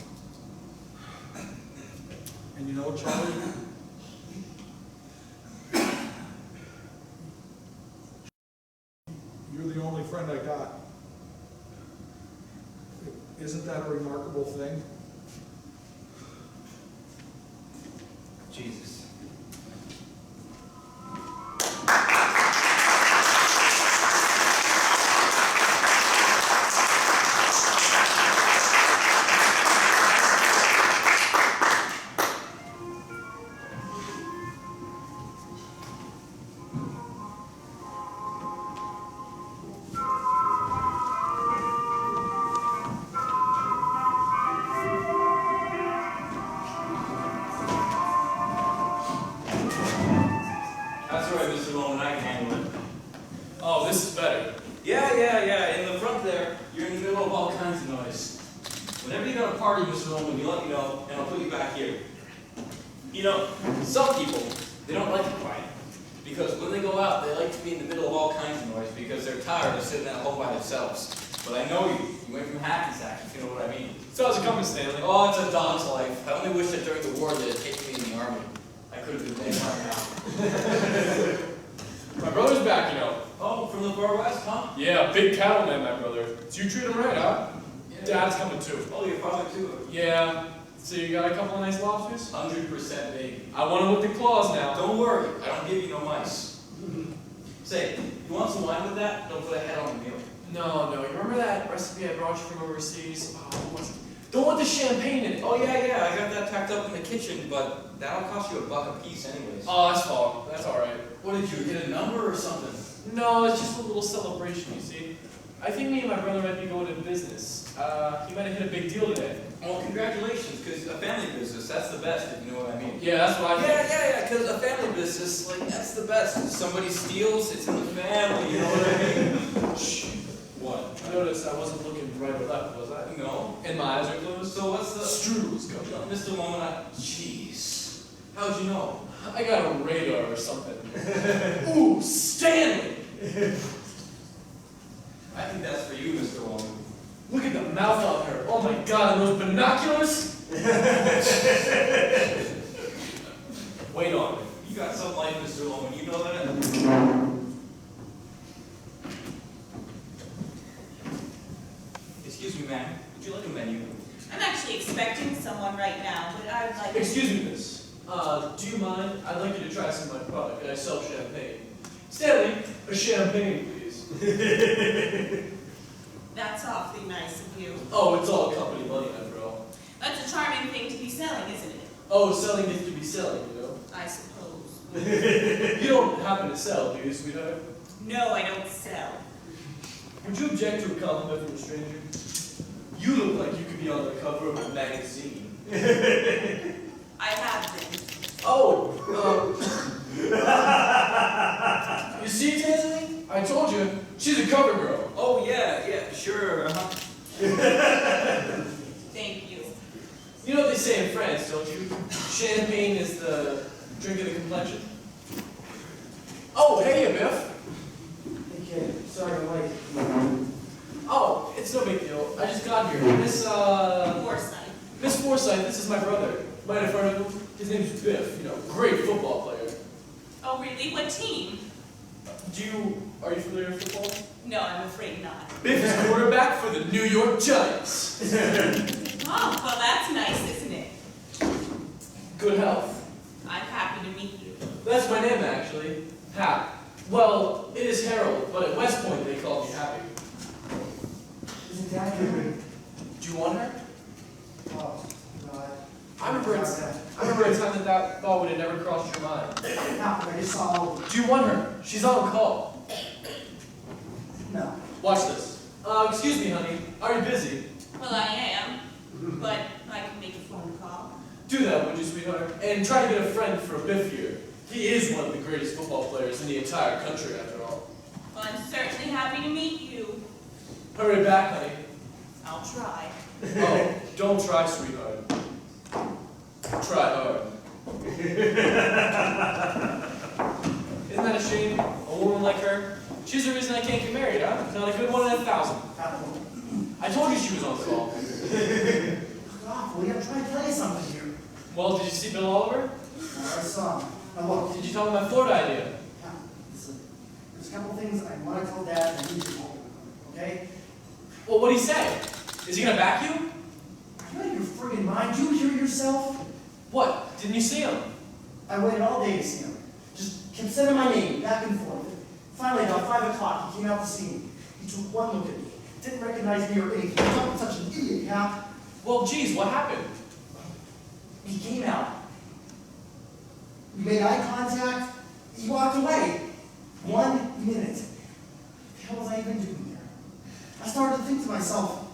And you know, Charlie, you're the only friend I got. Isn't that a remarkable thing? Jesus. You know, some people, they don't like it quiet. Because when they go out, they like to be in the middle of all kinds of noise because they're tired of sitting at home by themselves. But I know you. You went from Hackensack, if you know what I mean. So how's it coming, Stanley? Oh, it's a dog's life. I only wish that during the war they had taken me in the army. I could have been dead by now. My brother's back, you know. Oh, from the far west, huh? Yeah, big cattleman, my brother. So you treat him right, huh? Yeah. Dad's coming too. Oh, your father too? Yeah. So you got a couple of nice lobsters? 100% baby. I want them with the claws now. Don't worry, I don't give you no mice. Say, you want some wine with that? Don't put a head on the meal. No. You remember that recipe I brought you from overseas? Oh, what was it? Don't want the champagne in it. Oh, yeah, I got that packed up in the kitchen, but that'll cost you $1 a piece anyways. Oh, that's fine. That's all right. What did you get, a number or something? No, it's just a little celebration, you see. I think me and my brother might be going into business. He might have hit a big deal today. Well, congratulations, because a family business, that's the best, if you know what I mean. Yeah, that's what I think. Yeah, because a family business, like, that's the best. If somebody steals, it's in the family, you know what I mean? Shh. What? You noticed I wasn't looking right or left, was I? No. And my eyes are closed. So what's the... Strudel's coming. Mr. Woman, jeez. How'd you know? I got a radar or something. Ooh, Stanley! I think that's for you, Mr. Woman. Look at the mouth on her. Oh my god, and those binoculars? Wait on me. You got some life, Mr. Woman, you know that? Excuse me, ma'am. Would you like a menu? I'm actually expecting someone right now, but I would like... Excuse me, miss. Do you mind? I'd like you to try some of my product. I sell champagne. Stanley, a champagne, please. That's awfully nice of you. Oh, it's all company money, after all. That's a charming thing to be selling, isn't it? Oh, selling is to be selling, you know? I suppose. You don't happen to sell, do you, sweetheart? No, I don't sell. Would you object to a compliment from a stranger? You look like you could be on the cover of a magazine. I have been. Oh, you see, Tanzanie? I told you, she's a cover girl. Oh, yeah, sure, Thank you. You know what they say in France, don't you? Champagne is the drink of the complexion. Oh, hey, Biff. Hey kid, sorry I'm late. Oh, it's no big deal. I just got here. Forsyth. Miss Forsyth, this is my brother. Might have heard of him. His name's Biff, great football player. Oh, really? What team? Are you familiar with football? No, I'm afraid not. Biff is quarterback for the New York Giants. Oh, well, that's nice, isn't it? Good health. I'm happy to meet you. That's my name, actually. Hap. Well, it is Harold, but at West Point they call me Happy. Isn't Dad here? Do you want her? Oh, no, I remember a time that thought would have never crossed your mind. I just saw. Do you want her? She's on call. No. Watch this. Excuse me, honey. Are you busy? Well, I am, but I can make a phone call. Do that, would you, sweetheart? And try to get a friend for Biff here. He is one of the greatest football players in the entire country, after all. Well, I'm certainly happy to meet you. Hurry back, honey. I'll try. Oh, don't try, sweetheart. Try hard. Isn't that a shame? A woman like her? She's the reason I can't get married, huh? Not a good one in 1,000. I told you she was on call. God, Willie, I'm trying to tell you something here. Well, did you see Bill Oliver? I saw him. Now look, Did you tell him my Florida idea? listen, there's a couple things I want to tell Dad and he's home. Okay? Well, what'd he say? Is he gonna back you? Are you out of your friggin' mind? Do you hear yourself? What? Didn't you see him? I waited all day to see him. Just kept sending my name back and forth. Finally, about 5 o'clock, he came out to see me. He took one look at me. Didn't recognize me or anything. I thought I'm such an idiot, Hap. Well, geez, what happened? He came out. We made eye contact. He walked away. 1 minute. What the hell was I even doing there? I started to think to myself,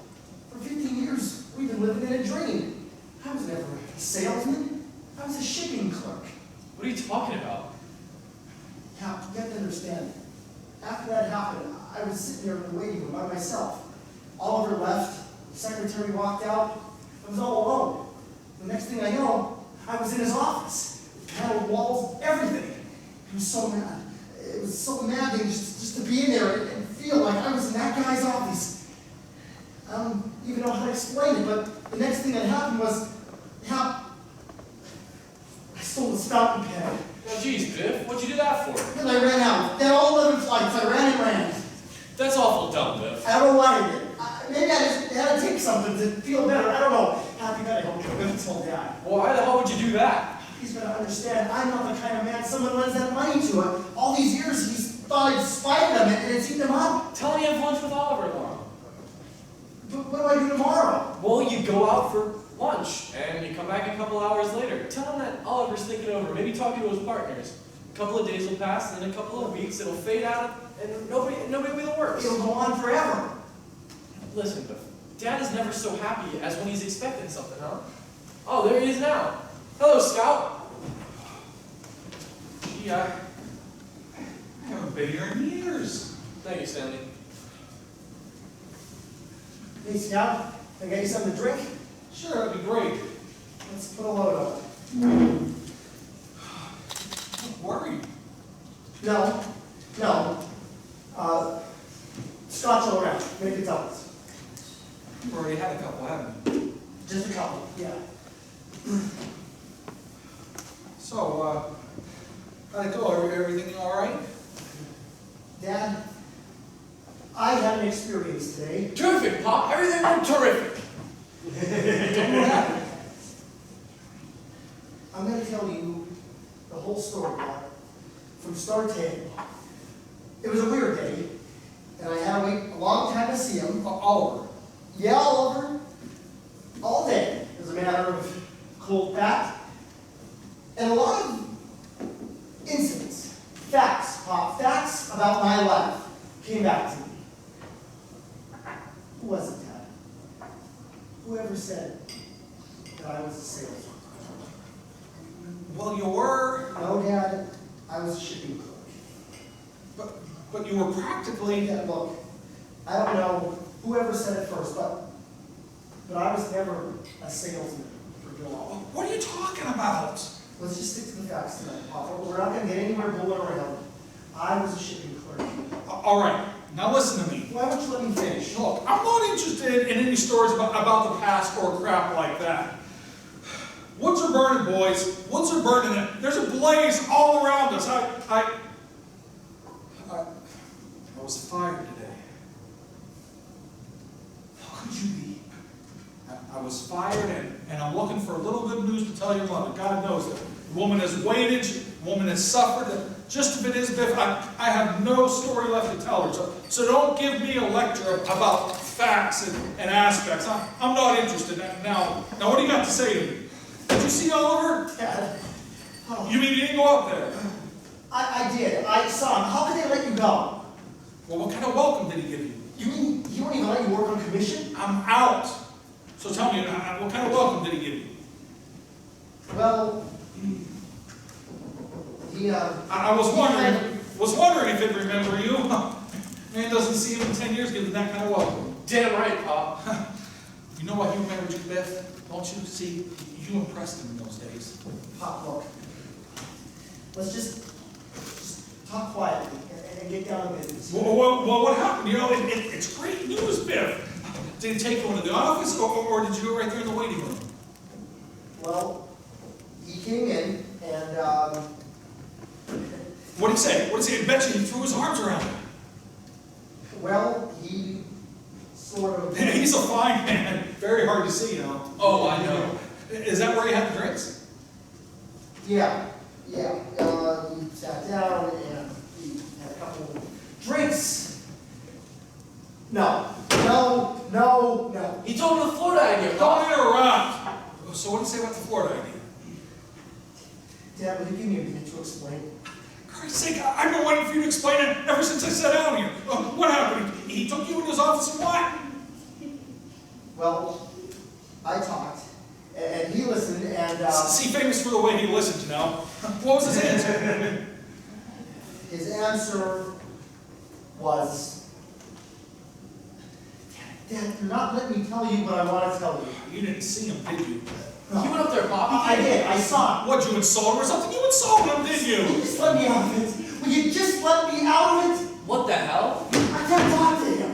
for 15 years, we've been living in a dream. I was never a salesman. I was a shipping clerk. What are you talking about? Hap, you have to understand. After that happened, I was sitting there in the waiting room by myself. Oliver left. The secretary walked out. I was all alone. The next thing I know, I was in his office. Panel walls, everything. He was so mad. It was so maddening just to be in there and feel like I was in that guy's office. I don't even know how to explain it, but the next thing that happened was, I stole his fountain pen. Well, geez, Biff, what'd you do that for? And I ran out. Then all 11 flights, I ran and ran. That's awful dumb, Biff. I don't know why I did. Maybe I just had to take something to feel better. I don't know. Happy that I hope you're going to tell Dad. Well, why the hell would you do that? He's going to understand I'm not the kind of man someone lends that money to. All these years he's thought I'd spite them and it's eaten him up. Tell him you have lunch with Oliver tomorrow. But what do I do tomorrow? Well, you go out for lunch, and you come back a couple hours later. Tell him that Oliver's thinking over, maybe talking to his partners. A couple of days will pass, and in a couple of weeks it'll fade out, and nobody will be the worst. It'll go on forever. Listen, Biff, Dad is never so happy as when he's expecting something, huh? Oh, there he is now. Hello, Scout. Gee, I haven't been here in years. Thank you, Stanley. Hey, Scout, can I get you something to drink? Sure, that'd be great. Let's put a load on it. I'm worried. No. Scotch all around. Make it doubles. You've already had a couple, haven't you? Just a couple, yeah. So, how'd it go? Everything all right? Dad, I had an experience today. Terrific, Pop. Everything went terrific. Tell me what happened. I'm going to tell you the whole story, Dad, from start to end. It was a weird day, and I had to wait a long time to see him. Oliver. Yeah, Oliver. All day. As a matter of cold fact. And a lot of incidents, facts, Pop, facts about my life came back to me. Who was it, Dad? Whoever said that I was a salesman? Well, you were, No, Dad, I was a shipping clerk. but you were practically. Yeah, look, I don't know whoever said it first, but I was never a salesman for Bill. What are you talking about? Let's just stick to the facts tonight, Papa. We're not going to get anywhere bulling around. I was a shipping clerk. All right, now listen to me. Why don't you let me finish? Look, I'm not interested in any stories about the past or crap like that. Woods are burning, boys. Woods are burning. There's a blaze all around us. I was fired today. How could you be? I was fired, and I'm looking for a little good news to tell your mother. God knows that the woman has waited, the woman has suffered. Just if it is Biff, I have no story left to tell her. So don't give me a lecture about facts and aspects. I'm not interested. Now, what do you got to say to me? Did you see Oliver? Dad. Oh. You mean you didn't go up there? I did. I saw him. How could they let you go? Well, what kind of welcome did he give you? You mean he won't even let you work on commission? I'm out. So tell me, what kind of welcome did he give you? Well, he, I was wondering if he'd remember you. Man doesn't see him in 10 years giving that kind of welcome. Damn right, Pop. You know why he married you, Beth? Don't you see? You impressed him in those days. Pop, look. Let's just talk quietly and get down to business. Well, what happened? You know, it's great news, Biff. Did he take you into the office, or did you go right there in the waiting room? Well, he came in, and, What did he say? What did he say? I bet you he threw his arms around you. well, he sort of... He's a fine man. Very hard to see, you know. Oh, I know. Is that where you had the drinks? Yeah. We sat down, and we had a couple of drinks. No. He told him the Florida idea, Don't Pop. interrupt. So what did he say about the Florida idea? Dad, will you give me a minute to explain? For Christ's sake, I've been waiting for you to explain it ever since I sat down here. What happened? He took you into his office and what? Well, I talked, and he listened, and... See, famous for the way he listened, you know. What was his answer? His answer was... Dad, you're not letting me tell you what I want to tell you. You didn't see him, did you? No. You went up there, Pop. I did. I saw him. What, you insult him or something? You insulted him, did Will you you? just let me out of it? Will you just let me out of it? What the hell? I can't talk to him.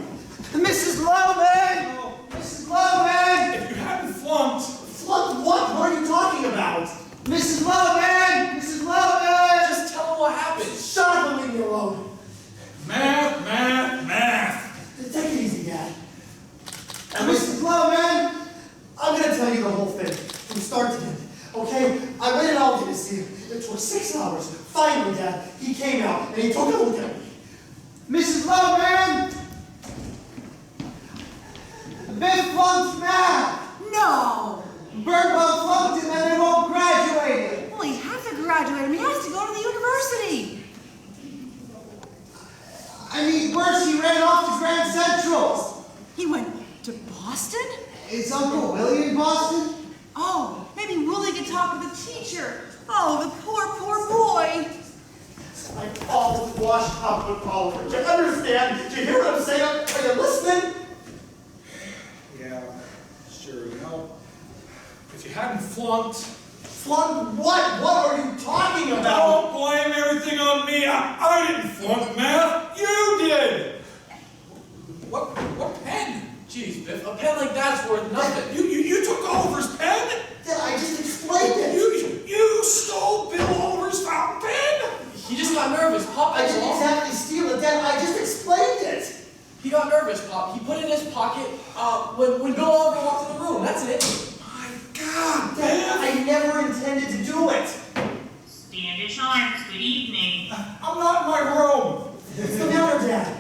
Mrs. Loman! Mrs. Loman! If you hadn't flunked... Flunked what? What are you talking about? Mrs. Loman! Mrs. Loman! Just tell him what happened. Shut up and leave me alone. Math. Take it easy, Dad. And Mrs. Loman, I'm going to tell you the whole thing from start to end, okay? I waited all day to see him. It took 6 hours. Finally, Dad, he came out and he took a look at me. Mrs. Loman! Biff flunked math! No! Birdwell flunked him and they won't graduate him. Well, he has to graduate. He has to go to the university. I mean, worse, he ran off to Grand Central. He went to Boston? Is Uncle Willie in Boston? Oh, maybe Willie could talk with the teacher. Oh, the poor boy. I'm all washed up with Oliver. Do you understand? Do you hear what I'm saying? Are you listening? Yeah, sure, you know. If you hadn't flunked... Flunked what? What are you talking about? Don't blame everything on me. I didn't flunk math. You did. What pen? Jeez, Biff, a pen like that's worth nothing. You took Oliver's pen? Dad, I just explained it. You stole Bill Oliver's fountain pen? He just got nervous, Pop. I didn't exactly steal it, Dad. I just explained it. He got nervous, Pop. He put it in his pocket when Bill Oliver walked in the room. That's it. My God, Dad, I never intended to do it. Stand Charms, good evening. I'm not in my room. What's the matter, Dad?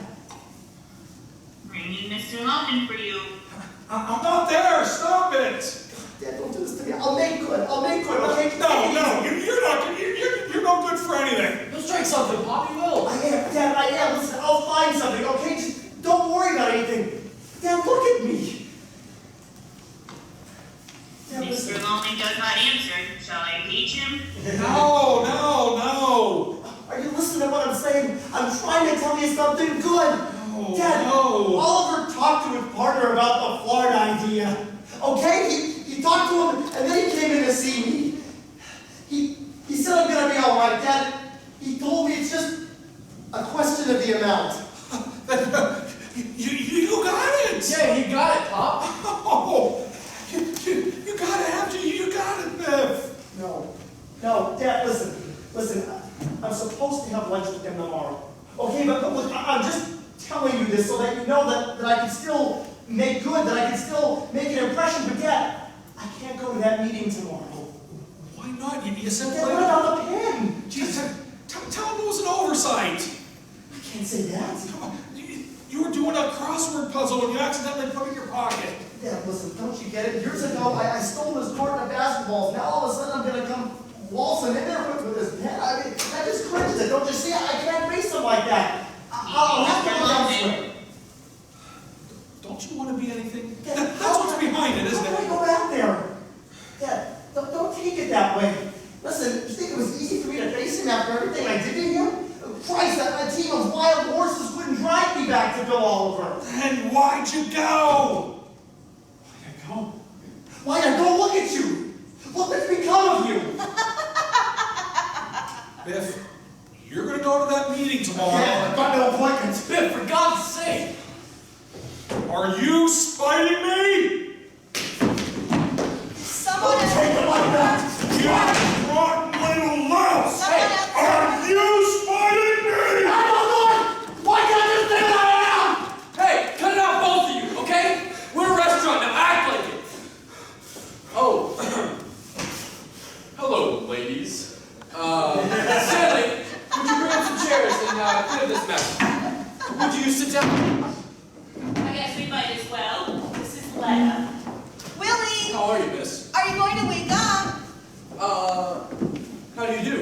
Bringing Mr. Loman for you. I'm not there. Stop it. Dad, don't do this to me. I'll make good, okay? No, you're not good. You're no good for anything. He'll strike something, Pop. He will. I am, Dad, I am. Listen, I'll find something, okay? Just don't worry about anything. Dad, look at me. Dad, Mr. listen. Lonely does not answer. Shall I page him? No. Are you listening to what I'm saying? I'm trying to tell you something good. No, Dad, no. Oliver talked to his partner about the Florida idea. Okay? He talked to him, and then he came in to see me. He said I'm gonna be all right, Dad. He told me it's just a question of the amount. You got it. Yeah, you got it, Pop. Oh, you got it, haven't you? You got it, Biff. No, Dad, listen. I'm supposed to have lunch with him tomorrow. Okay, but look, I'm just telling you this so that you know that I can still make good, that I can still make an impression. But Dad, I can't go to that meeting tomorrow. Why not? You said Dad, what about the pen? Jeez, tell him it was an oversight. I can't say that. Come on. You were doing a crossword puzzle when you accidentally put it in your pocket. Dad, listen, don't you get it? Years ago, I stole his carton of basketballs. Now all of a sudden I'm gonna come waltzing in there with his pen. I mean, that just cringes it. Don't you see? I can't face him like that. I'll have to look elsewhere. Don't you want to be anything? Dad, That's what's behind it, isn't how do I it? go back there? Dad, don't take it that way. Listen, you think it was easy for me to face him after everything I did to him? Christ, that team of wild horses wouldn't drive me back to Bill Oliver. Then why'd you go? Why'd I go? Look at you. Look what's become of you. Biff, you're going to go to that meeting tomorrow. Yeah, I've got no appointments. Biff, for God's sake! Are you spiting me? Someone Don't take it like that. You rotten little louse! Are you spiting me? I don't know. Why can't I just stay where I am? Hey, cut it out, both of you, okay? We're a restaurant now, act like it! Oh. Hello, ladies. Stanley, would you bring up some chairs and clear this mess? Would you sit down? I guess we might as well. This is Letta. Willie, How are you, miss? are you going to wake up? How do you do?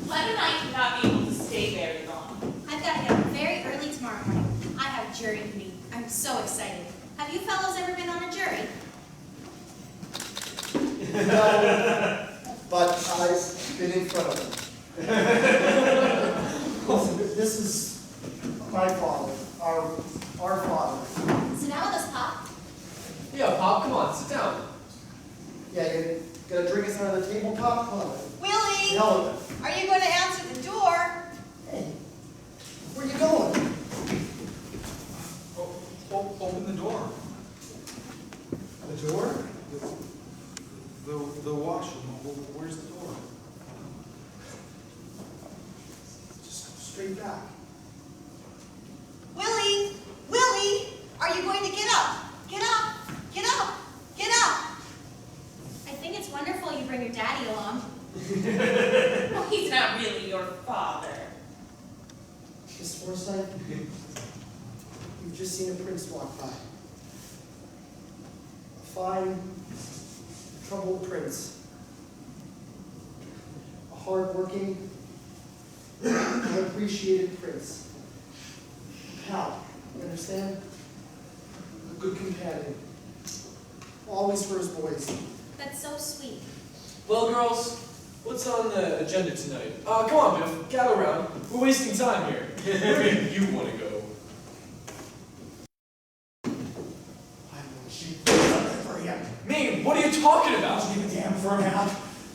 Letta might not be able to stay very long. I've got to get up very early tomorrow morning. I have jury duty. I'm so excited. Have you fellows ever been on a jury? No, but I've been in front of him. Listen, this is my father, our father. Sit down with us, Pop. Yeah, Pop, come on, sit down. Yeah, you gonna drink us under the table, Pop? Come on. Willie, Hell with it. are you going to answer the door? Hey, where you going? Open the door. The door? The washroom. Where's the door? Just go straight back. Willie, are you going to get up? Get up, get up, get up. I think it's wonderful you bring your daddy along. Well, he's not really your father. Miss Forsythe, you've just seen a prince walk by. A fine, troubled prince. A hard-working, unappreciated prince. A pal, you understand? A good companion. Always for his boys. That's so sweet. Well, girls, what's on the agenda tonight? Come on, Biff, gather around. We're wasting time here. Where do you want to go? I'm gonna shoot something for you. Me? What are you talking about? Don't give a damn for now.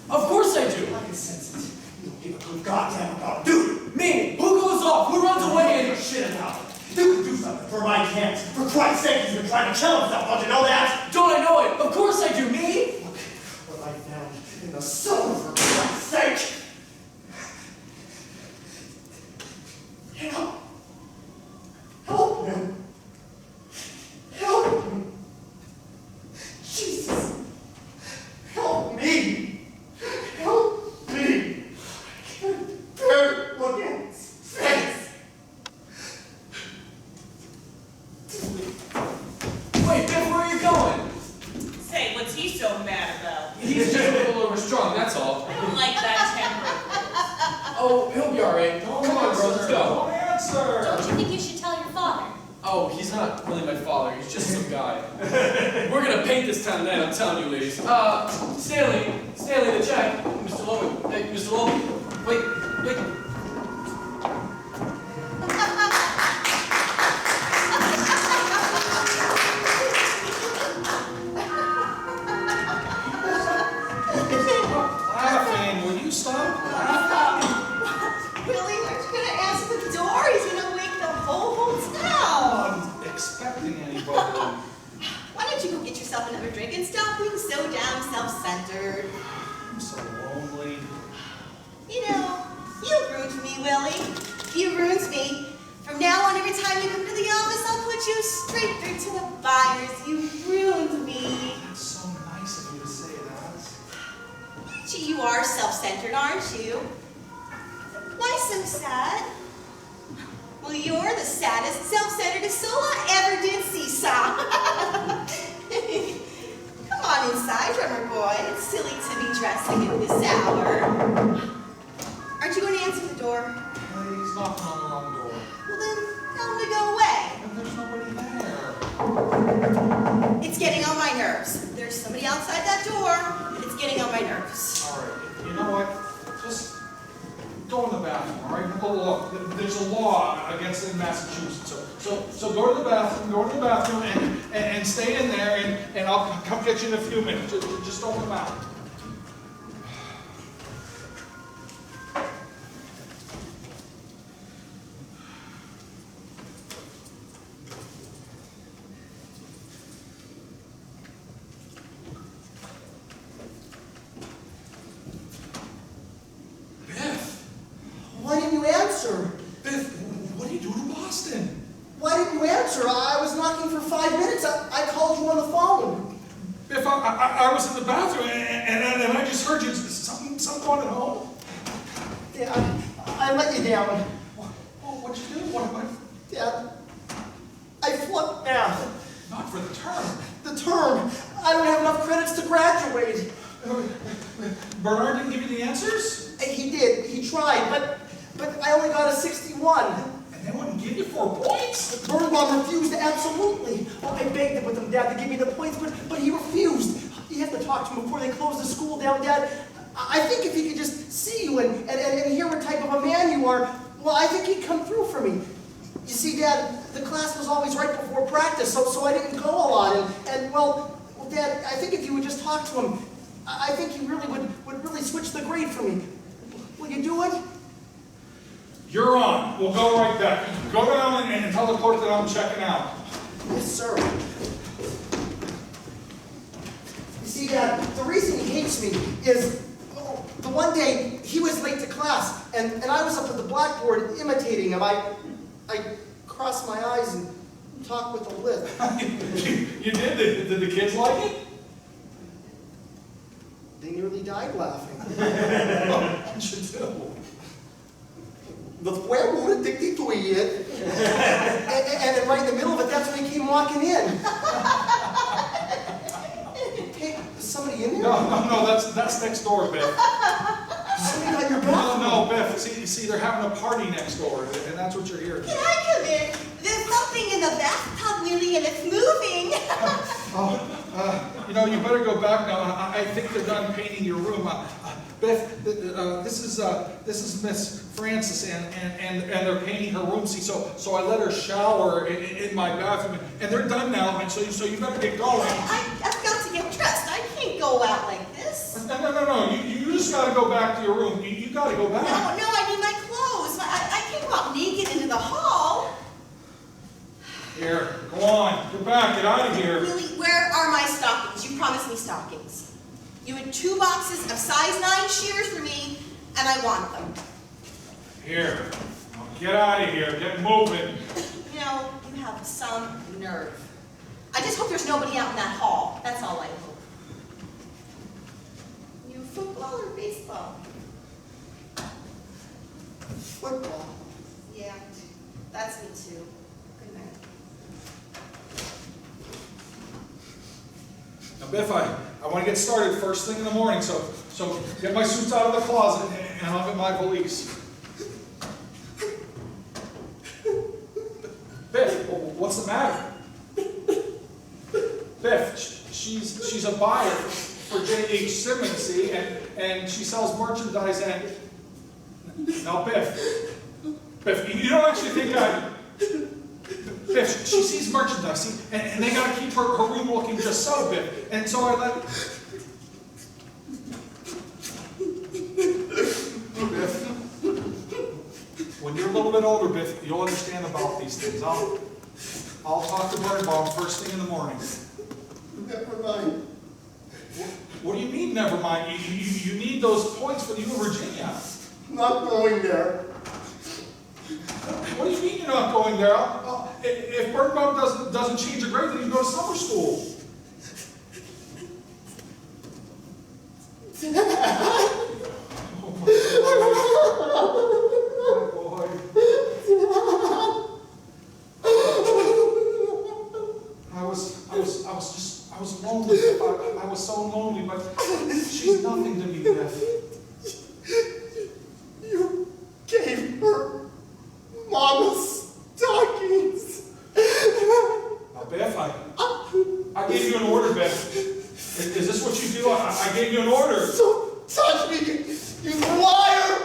Of course I do. I can sense it. You don't give a good goddamn about it, do you? Me? Who goes off? Who runs away? Give a shit about it. You can do something for my camp. For Christ's sake, he's been trying to kill himself. Don't you know that? Don't I know it? Of course I do. Me? Look what I found in the cellar, for Christ's sake. Help. Help him. Help him. Jesus. Help me. Help me. I can't bear to look at his face. Wait, Biff, where are you going? Say, what's he so mad about? He's just a little overstrung, that's all. I don't like that temper. Oh, he'll be alright. Come on, girls, let's go. Don't answer. Don't you think you should tell your father? Oh, he's not really my father, he's just some guy. We're gonna paint this town tonight, I'm telling you, ladies. Stanley, the check. Mr. Logan, hey, Mr. Logan, wait. Laughing, will you stop laughing? Billy, aren't you gonna answer the door? He's gonna wake the whole hotel. I'm expecting anybody. Why don't you go get yourself another drink and stop being so damn self-centered? I'm so lonely. You know, you ruined me, Willie. You ruined me. From now on, every time you come to the office, I'll put you straight through to the buyers. You ruined me. That's so nice of you to say that. Gee, you are self-centered, aren't you? Why so sad? Well, you're the saddest, self-centeredest soul I ever did see, Sam. Come on inside, drummer boy. It's silly to be dressing at this hour. Aren't you going to answer the door? He's knocking on the wrong door. Well then, tell him to go away. And there's nobody there. It's getting on my nerves. There's somebody outside that door. It's getting on my nerves. All right, you know what? Just go in the bathroom, all right? Look, there's a law against it in Massachusetts. So go to the bathroom, and stay in there, and I'll come get you in a few minutes. Just don't come out. Why didn't you answer? Biff, what are you doing in Boston? Why didn't you answer? I was knocking for 5 minutes. I called you on the phone. Biff, I was in the bathroom, and I just heard you. Something going at home? Dad, I let you down. What'd you do? What? Dad, I flunked math. Not for the term. The term. I don't have enough credits to graduate. Bernard didn't give you the answers? He did. He tried, but I only got a 61. And they wouldn't give you 4 points? Birnbaum refused, absolutely. Oh, I begged him with him, Dad, to give me the points, but he refused. You have to talk to him before they close the school down, Dad. I think if he could just see you and hear what type of a man you are, well, I think he'd come through for me. You see, Dad, the class was always right before practice, so I didn't go a lot. Well, Dad, I think if you would just talk to him, I think he really would really switch the grade for me. Will you do it? You're on. We'll go right back. Go down and tell the clerk that I'm checking out. Yes, sir. You see, Dad, the reason he hates me is the one day he was late to class, and I was up at the blackboard imitating him. I crossed my eyes and talked with a lisp. You did? Did the kids like it? They nearly died laughing. What'd you do? The fue muy addicted to it. And then right in the middle of it, that's when he came walking in. Hey, is somebody in there? No, that's next door, Biff. Somebody got your bathroom. No, Biff. See, they're having a party next door, and that's what you're hearing. Can I come in? There's something in the bathtub, Willie, and it's moving. You better go back now. I think they're done painting your room. Beth, this is Miss Francis, and they're painting her room. See, so I let her shower in my bathroom, and they're done now. And so you better get going. I've got to get dressed. I can't go out like this. No. You just got to go back to your room. You got to go back. No, I need my clothes. I can't go out naked into the hall. Here, go on. Get back. Get out of here. Willie, where are my stockings? You promised me stockings. You had 2 boxes of size 9 shears for me, and I want them. Here. Now get out of here. Get moving. You know, you have some nerve. I just hope there's nobody out in that hall. That's all I hope. You football or baseball? Football. Yeah, that's me too. Good night. Now, Biff, I want to get started first thing in the morning, so get my suits out of the closet and I'll get my valise. Biff, what's the matter? Biff, she's a buyer for J.H. Simmons, see, and she sells merchandise and... Now, Biff, you don't actually think Biff, she sees merchandise, see, and they gotta keep her room looking just so, Biff. And so I let... Biff, when you're a little bit older, Biff, you'll understand about these things. I'll talk to Birnbaum first thing in the morning. Never mind. What do you mean, never mind? You need those points for the U of Virginia. I'm not going there. What do you mean you're not going there? If Birnbaum doesn't change your grade, then you go to summer school. I was lonely. I was so lonely, but she's nothing to me, Beth. You gave her Mama's stockings. Now, Beth, I gave you an order, Beth. Is this what you do? I gave you an order. Don't touch me, you liar!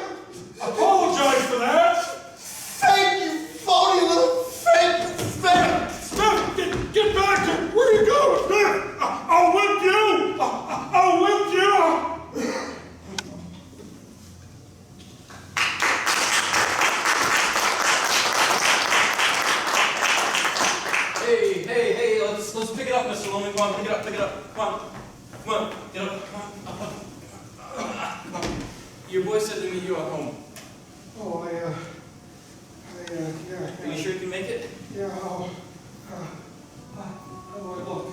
Apologize for that. Thank you, phony little fake Smith! Smith, get back to where you going, Smith? I'll whip you. I'll whip you. Hey, let's pick it up, Mr. Loman. Come on, pick it up. Come on, get up. Come on. Your boy said to meet you at home. Oh, yeah. Are you sure you can make it? Yeah, how do I look?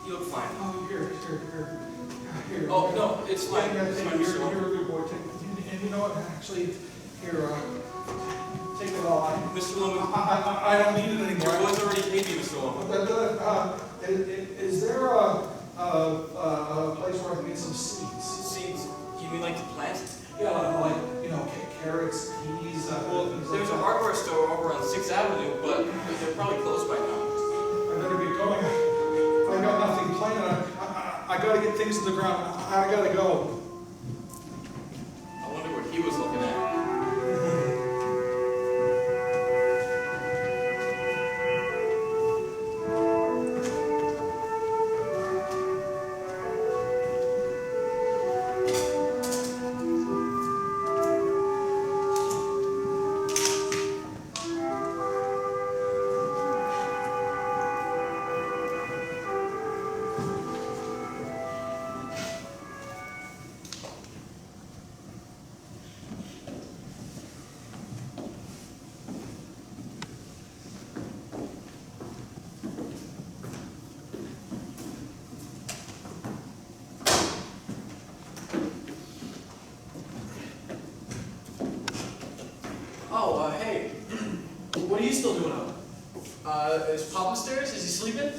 You look fine. Oh, here. Oh, no, it's fine. Yeah, It's fine, you're Mr. a Loman. good boy. And you know what? Actually, here, take it all. Mr. Loman. I don't need it anymore. Your boy's already paid you, Mr. Loman. Is there a place where I can get some seeds? Seeds? You mean like to plant? Yeah, like carrots, peas. Well, there's a hardware store over on 6th Avenue, but they're probably closed by now. I better get going. I got nothing planned. I gotta get things in the ground. I gotta go. I wonder what he was looking at. Oh, hey. What are you still doing up? Is Pop upstairs? Is he sleeping?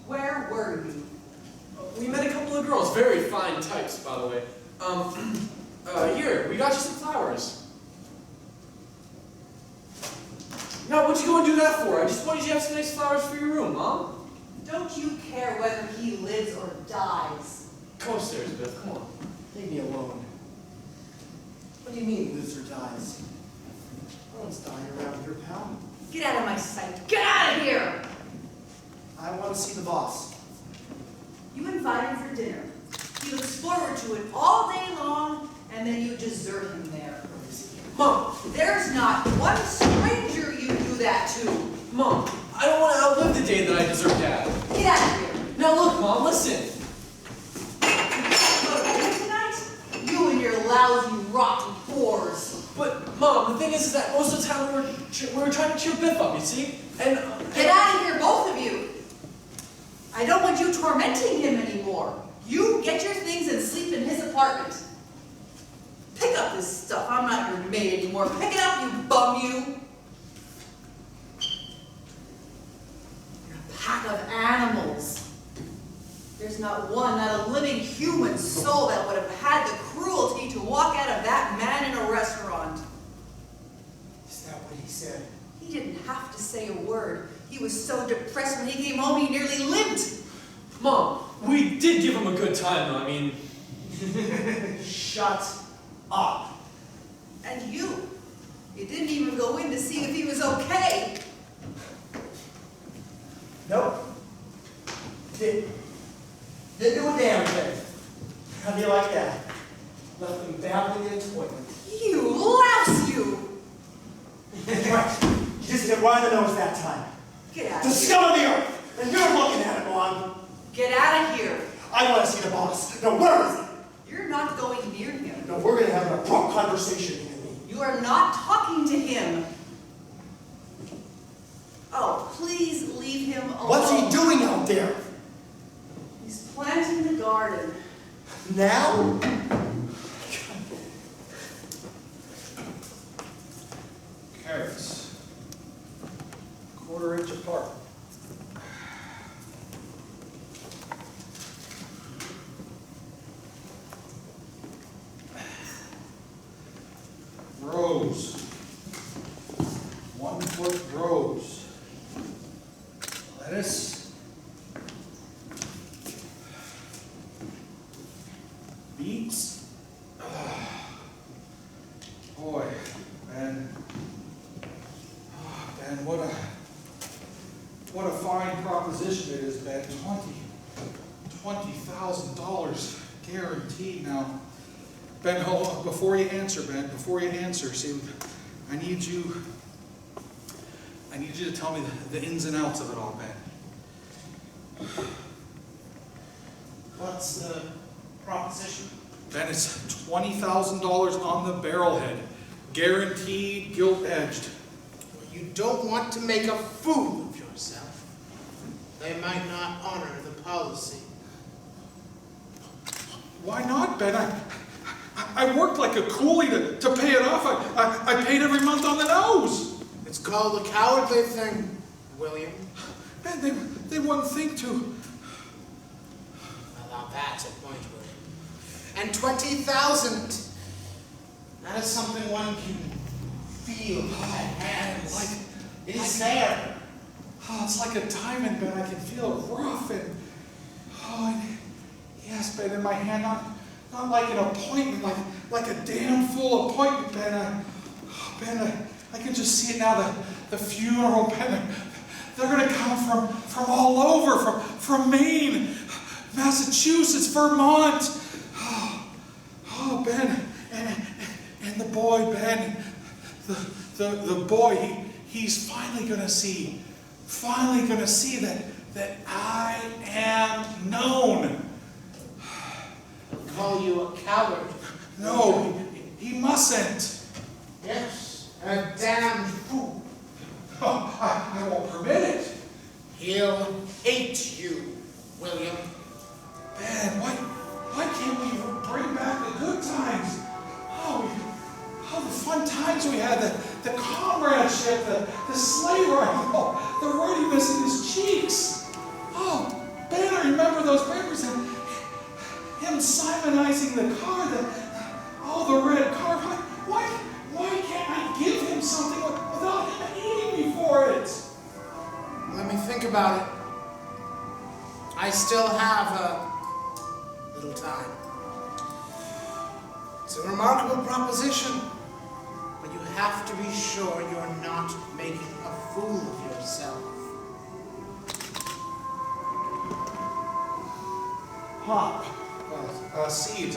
Where were you? We met a couple of girls, very fine types, by the way. Here, we got you some flowers. Now, what'd you go and do that for? I just wanted you to have some nice flowers for your room, Mom. Don't you care whether he lives or dies? Come upstairs, Beth, come on. Leave me alone. What do you mean, lives or dies? No one's dying around here, pal. Get out of my sight. Get out of here! I want to see the boss. You invite him for dinner. He looks forward to it all day long, and then you desert him there. Mom! There's not one stranger you do that to. Mom, I don't want to outlive the day that I desert Dad. Get out of here. Now look, Mom, listen. You go to dinner tonight? You and your lousy, rotten whores. But, Mom, the thing is that most of the time we were trying to cheer Biff up, you see? And Get out of here, both of you. I don't want you tormenting him anymore. You get your things and sleep in his apartment. Pick up this stuff. I'm not your maid anymore. Pick it up, you bum, you. You're a pack of animals. There's not one, not a living human soul that would have had the cruelty to walk out of that man in a restaurant. Is that what he said? He didn't have to say a word. He was so depressed when he came home he nearly limped. Mom, we did give him a good time, though. I mean... Shut up. And you didn't even go in to see if he was okay. Nope. Didn't do a damn thing. How do you like that? Left him babbling in the toilet. You louse, you! That's right. You just hit right in the nose that time. Get out The of here. scum of the earth! And you're looking at it, Mom. Get out of here. I want to see the boss. No, where is he? You're not going near him. No, we're going to have an abrupt conversation, you and me. You are not talking to him. Oh, please leave him alone. What's he doing out there? He's planting the garden. Now? Carrots. 1/4 inch apart. Rows. 1 foot rows. Lettuce. Beets. Boy, Ben, what a fine proposition it is, Ben. $20,000 guaranteed. Now, Ben, hold on. Before you answer, Ben, see, I need you to tell me the ins and outs of it all, Ben. What's the proposition? Ben, it's $20,000 on the barrelhead. Guaranteed, gilt-edged. You don't want to make a fool of yourself. They might not honor the policy. Why not, Ben? I worked like a coolie to pay it off. I paid every month on the nose. It's called a cowardly thing, William. Ben, they wouldn't think to. Well, now that's a point, William. And 20,000. That is something one can feel with my hands. It's there. Oh, it's like a diamond, Ben. I can feel it rough and yes, Ben, in my hand, not like an appointment, like a damn full appointment, Ben. I can just see it now. The funeral, Ben. They're going to come from all over, from Maine, Massachusetts, Vermont. Oh, Ben, and the boy, Ben, the boy, he's finally going to see that I am known. Call you a coward. No, he mustn't. Yes, a damned fool. Oh, I won't permit it. He'll hate you, William. Ben, why can't we bring back the good times? Oh, the fun times we had, the comradeship, the sleigh riding, the ruddiness in his cheeks. Oh, Ben, I remember those papers and him Simonizing the car, the red car. Why can't I give him something without him hating me for it? Let me think about it. I still have a little time. It's a remarkable proposition, but you have to be sure you're not making a fool of yourself. Hop. Seeds.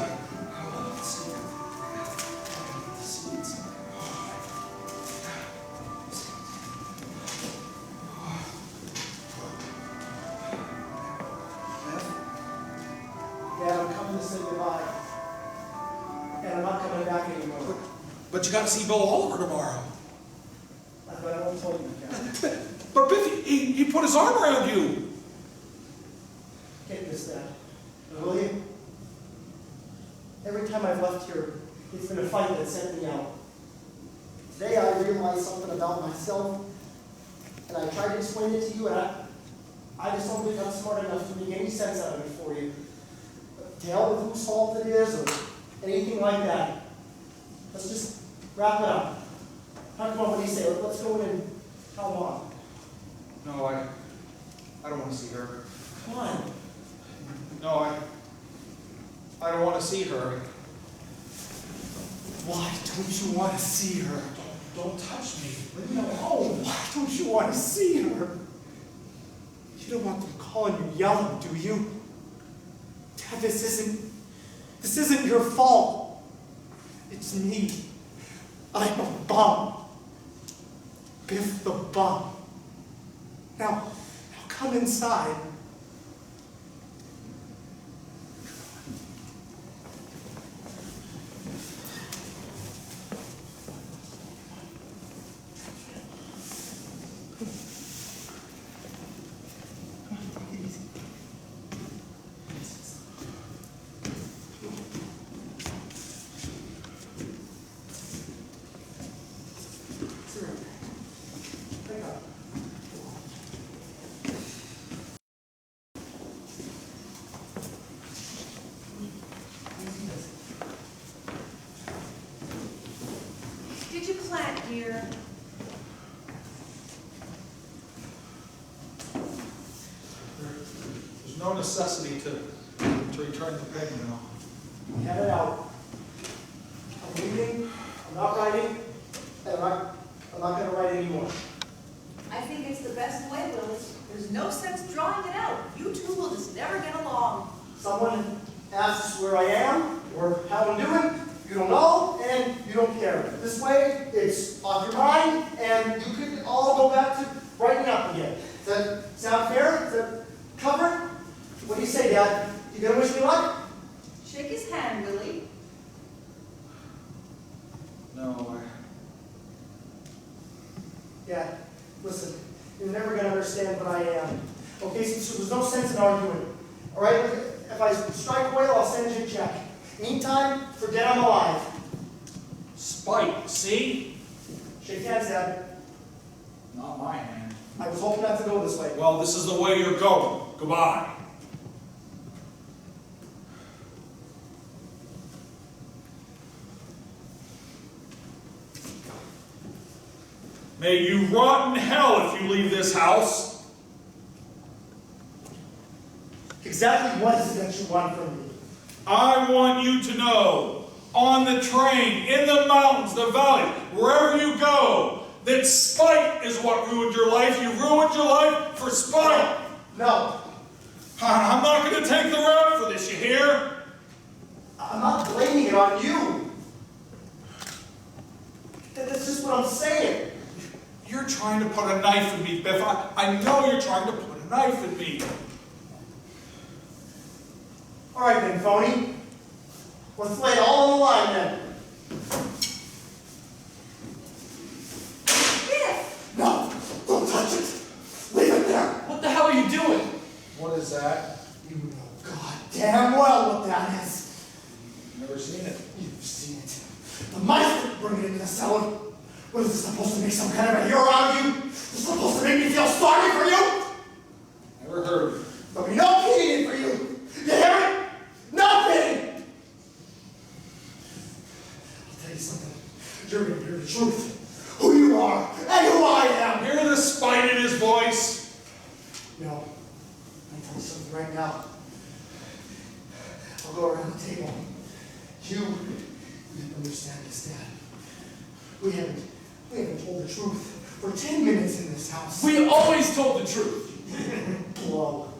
Seeds. Dad, I'm coming to say goodbye. And I'm not coming back anymore. But you got to see Bill Oliver tomorrow. But I won't tell you, Dad. But Biff, he put his arm around you. Can't miss that. Will you? Every time I've left here, it's been a fight that sent me out. Today I realized something about myself, and I tried to explain it to you, and I just don't think I'm smart enough to make any sense out of it for you. To hell with whose fault it is, or anything like that. Let's just wrap it up. Come on, what do you say? Let's go in and tell Mom. No, I don't want to see her. Come on. No, I don't want to see her. Why don't you want to see her? Don't touch me. No, why don't you want to see her? You don't want them calling you yellow, do you? Dad, this isn't your fault. It's me. I'm a bum. Biff the bum. Now come inside. Did you plant here? There's no necessity to return the peg now. Get it out. I'm leaving. I'm not writing. And I'm not going to write anymore. I think it's the best way, Willie. There's no sense drawing it out. You two will just never get along. Someone asks where I am or how I'm doing, you don't know, and you don't care. This way, it's off your mind, and you could all go back to writing up again. Does that sound fair? Does that cover? What do you say, Dad? You gonna wish me luck? Shake his hand, Willie. No, Yeah, listen, you're never gonna understand what I am. Okay, so there's no sense in arguing. All right, if I strike oil, I'll send you a check. Meantime, forget I'm alive. spite, see? Shake hands, Dad. Not my hand. I was hoping not to go this way. Well, this is the way you're going. Goodbye. May you rot in hell if you leave this house. Exactly what is it that you want from me? I want you to know, on the train, in the mountains, the valley, wherever you go, that spite is what ruined your life. You ruined your life for spite. No. I'm not going to take the rap for this, you hear? I'm not blaming it on you. That's just what I'm saying. You're trying to put a knife in me, Biff. I know you're trying to put a knife in me. All right then, phony. Let's lay it all on the line then. No, don't touch it. Leave it there. What the hell are you doing? What is that? You know goddamn well what that is. Never seen it. You've seen it. The mice that bring it into the cellar. What is this supposed to make some kind of a hero out of you? Is this supposed to make me feel sorry for you? Never heard of it. There'll be no pity in for you. You hear it? No pity! I'll tell you something. You're going to hear the truth. Who you are and who I am. Hear the spite in his voice? No. I'll tell you something right now. I'll go around the table. You didn't understand this, Dad. We haven't told the truth for 10 minutes in this house. We always told the truth. Blow.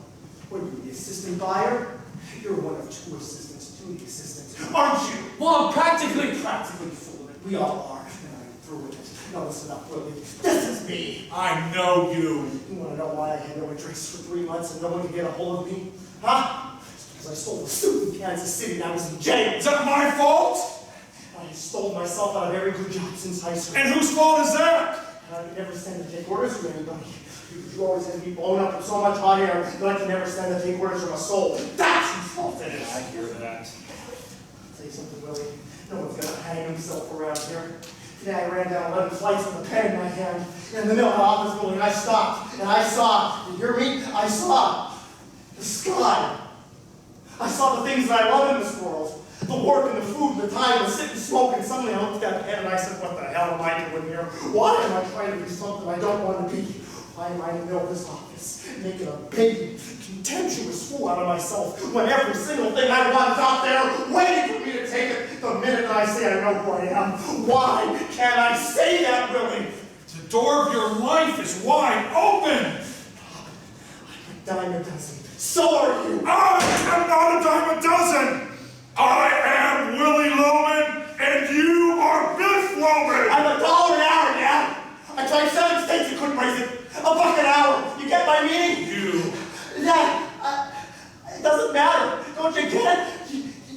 What are you, the assistant buyer? You're one of two assistants to the assistants, aren't you? Well, I'm practically full of it. We all are. And I'm through with it. No, listen up, Willie. This is me. I know you. You want to know why I had no address for 3 months and no one could get a hold of me? Huh? It's because I stole a suit in Kansas City and I was in jail. Is that my fault? I stole myself out of every good job since high school. And whose fault is that? And I could never stand to take orders from anybody. You always had me blown up with so much hot air that I could never stand to take orders from a soul. That's whose fault it is. I hear that. I'll tell you something, Willie. No one's gonna hang himself around here. Today I ran down 11 flights with a pen in my hand. And in the middle of the office building, I stopped. And I saw, you hear me? I saw the sky. I saw the things that I love in this world. The work and the food and the time to sit and smoke. And suddenly I looked at that pen and I said, what the hell am I doing here? Why am I trying to be something I don't want to be? time I'm in this office, making a big, contemptuous fool out of myself, when every single thing I want is out there waiting for me to take it the minute that I say I know who I am. Why can't I say that, Willie? The door of your life is wide open! I'm a dime a dozen. So are you. I am not a dime a dozen! I am Willie Loman, and you are Biff Loman! I'm $1 an hour, Dad. I tried 7 states and couldn't raise it. $1 an hour. You get my meaning? You. Dad, it doesn't matter. Don't you get it?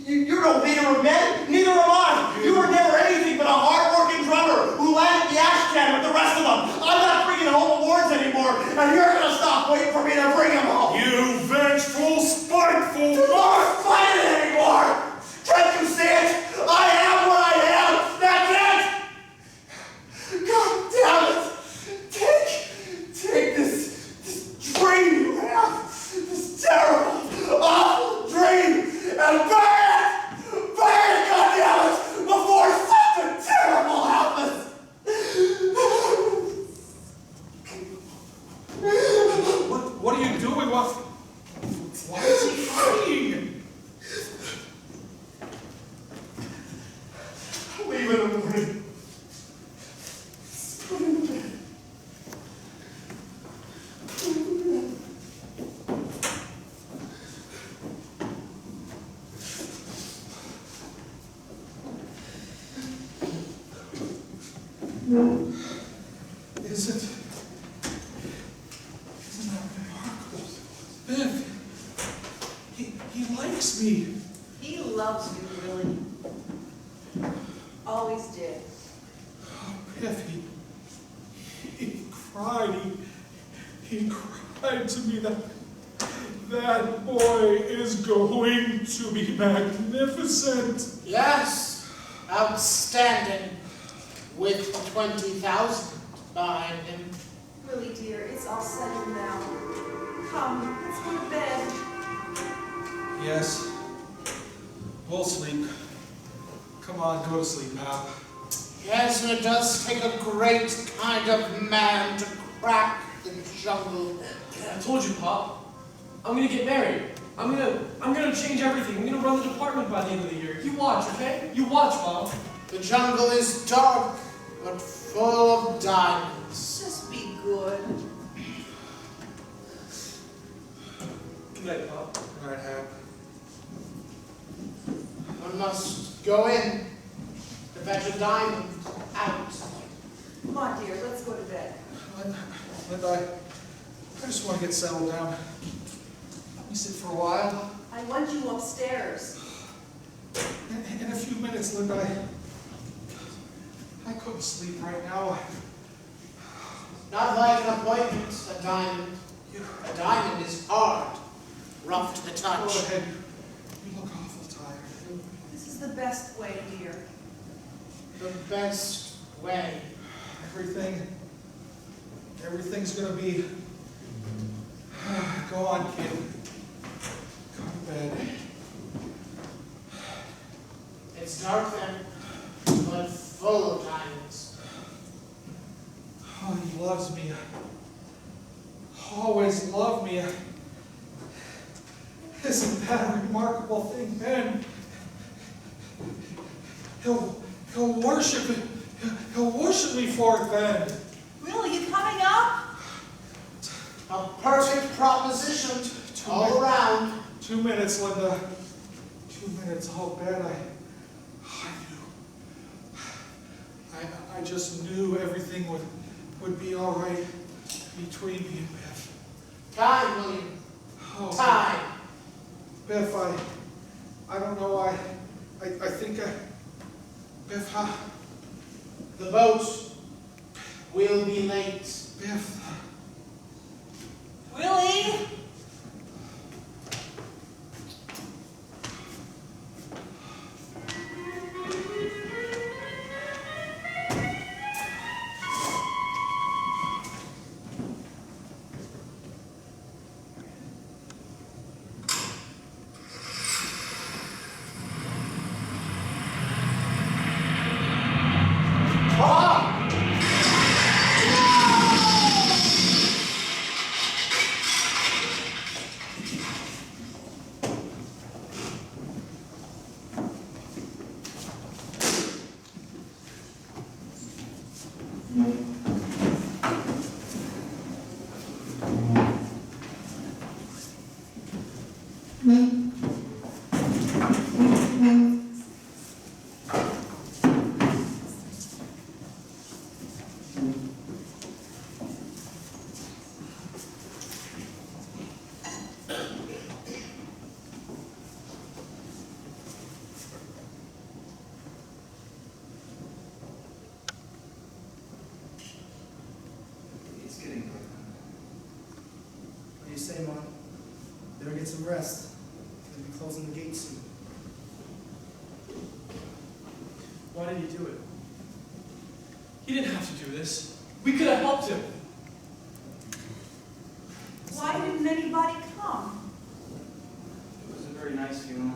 You're no leader of men. Neither am I. You were never anything but a hard-working drummer who landed the ash can with the rest of them. I'm not bringing home awards anymore, and you're going to stop waiting for me to bring them home. You vengeful, spiteful Don't fight it anymore. Can't you see it? I am what I am. That's it. God damn it. Take this dream you have. This terrible, awful dream, and burn it. Burn it, goddammit, before something terrible happens. What are you doing? Why is he crying? Leave in the morning. Put him to bed. Isn't that remarkable? Biff, he likes me. He loves you, Willie. Always did. Oh, Biff, he cried. He cried to me that boy is going to be magnificent. Yes, outstanding, with 20,000 behind him. Willie, dear, it's all settled now. Come, let's go to bed. Yes. We'll sleep. Come on, go to sleep, pal. Yes, and it does take a great kind of man to crack the jungle. I told you, Pop. I'm gonna get married. I'm gonna change everything. I'm gonna run the department by the end of the year. You watch, okay? You watch, Mom. The jungle is dark, but full of diamonds. Just be good. Good night, Pop. All right, Hap. One must go in to fetch a diamond out. Come on, dear, let's go to bed. Linda, I just want to get settled down. Let me sit for a while. I want you upstairs. In a few minutes, Linda. I couldn't sleep right now. Not like an appointment, a diamond. A diamond is hard, rough to the touch. Go ahead. You look awful tired. This is the best way, dear. The best way. Everything's gonna be... Go on, kid. Go to bed. It's dark then, but full of diamonds. Oh, he loves me. Always loved me. Isn't that a remarkable thing, Ben? He'll worship it. He'll worship me for it, Ben. Will, you coming up? A perfect proposition all around. 2 minutes, Linda. 2 minutes. Oh, Ben, I knew. I just knew everything would be all right between me and Biff. Time, William. Oh, Time. Biff, I don't know. I think Biff, The boat will be late. Biff. Willie! It's getting dark. What do you say, Mom? Better get some rest. We'll be closing the gate soon. Why did he do it? He didn't have to do this. We could have helped him. Why didn't anybody come? It was a very nice funeral.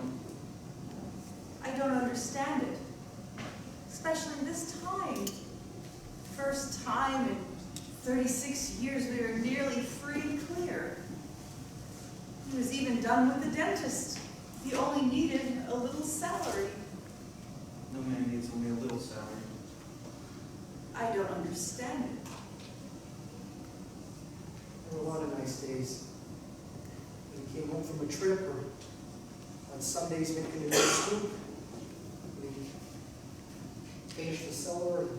I don't understand it. Especially this time. First time in 36 years we were nearly free and clear. He was even done with the dentist. He only needed a little salary. No man needs only a little salary. I don't understand it. There were a lot of nice days. When he came home from a trip, or on Sundays making a new soup. We finished the cellar and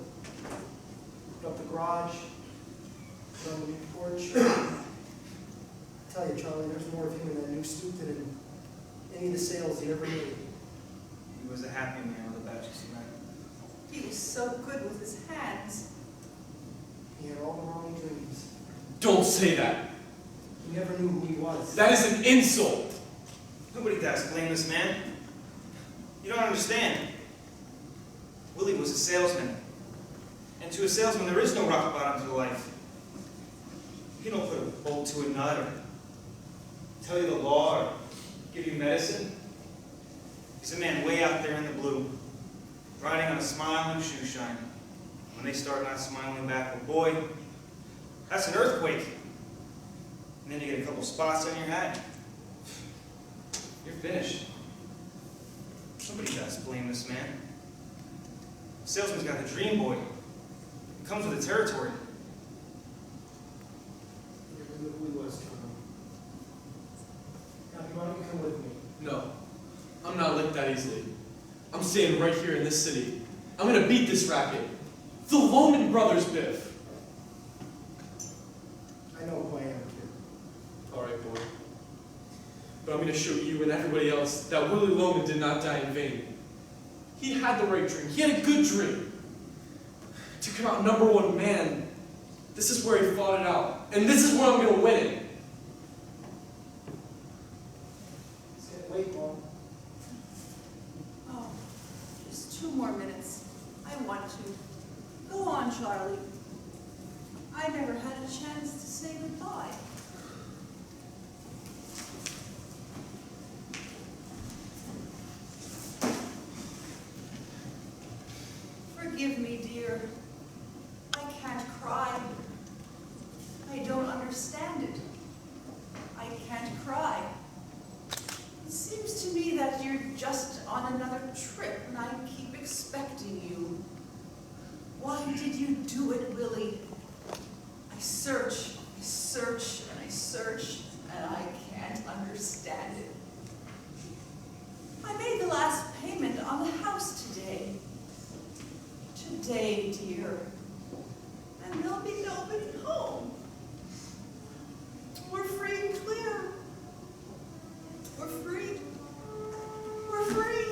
put up the garage, put on the new porch. I tell you, Charlie, there's more of him in that new soup than in any of the sales he ever made. He was a happy man with a bachelor's degree. He was so good with his hands. He had all the wrong dreams. Don't say that. He never knew who he was. That is an insult. Nobody does blame this man. You don't understand. Willie was a salesman. And to a salesman, there is no rock bottom to life. He don't put a bolt to a nut or tell you the law or give you medicine. He's a man way out there in the blue, riding on a smile and a shoe shine. When they start not smiling back, well, boy, that's an earthquake. And then you get a couple spots on your hat. You're finished. Somebody does blame this man. The salesman's got the dream, boy. It comes with the territory. He never knew who he was, Charlie. Now, why don't you come with me? No, I'm not licked that easily. I'm staying right here in this city. I'm gonna beat this racket. The Loman Brothers, Biff. I know who I am, kid. All right, boy. But I'm gonna show you and everybody else that Willie Loman did not die in vain. He had the right dream. He had a good dream. To come out #1 man. This is where he fought it out. And this is where I'm gonna win it. It's getting late, Mom. Oh, just 2 more minutes. I want to. Go on, Charlie. I never had a chance to say goodbye. Forgive me, dear. I can't cry. I don't understand it. I can't cry. It seems to me that you're just on another trip and I keep expecting you. Why did you do it, Willie? I search, and I search, and I can't understand it. I made the last payment on the house today. Today, dear. And there'll be nobody home. We're free and clear. We're free. We're free.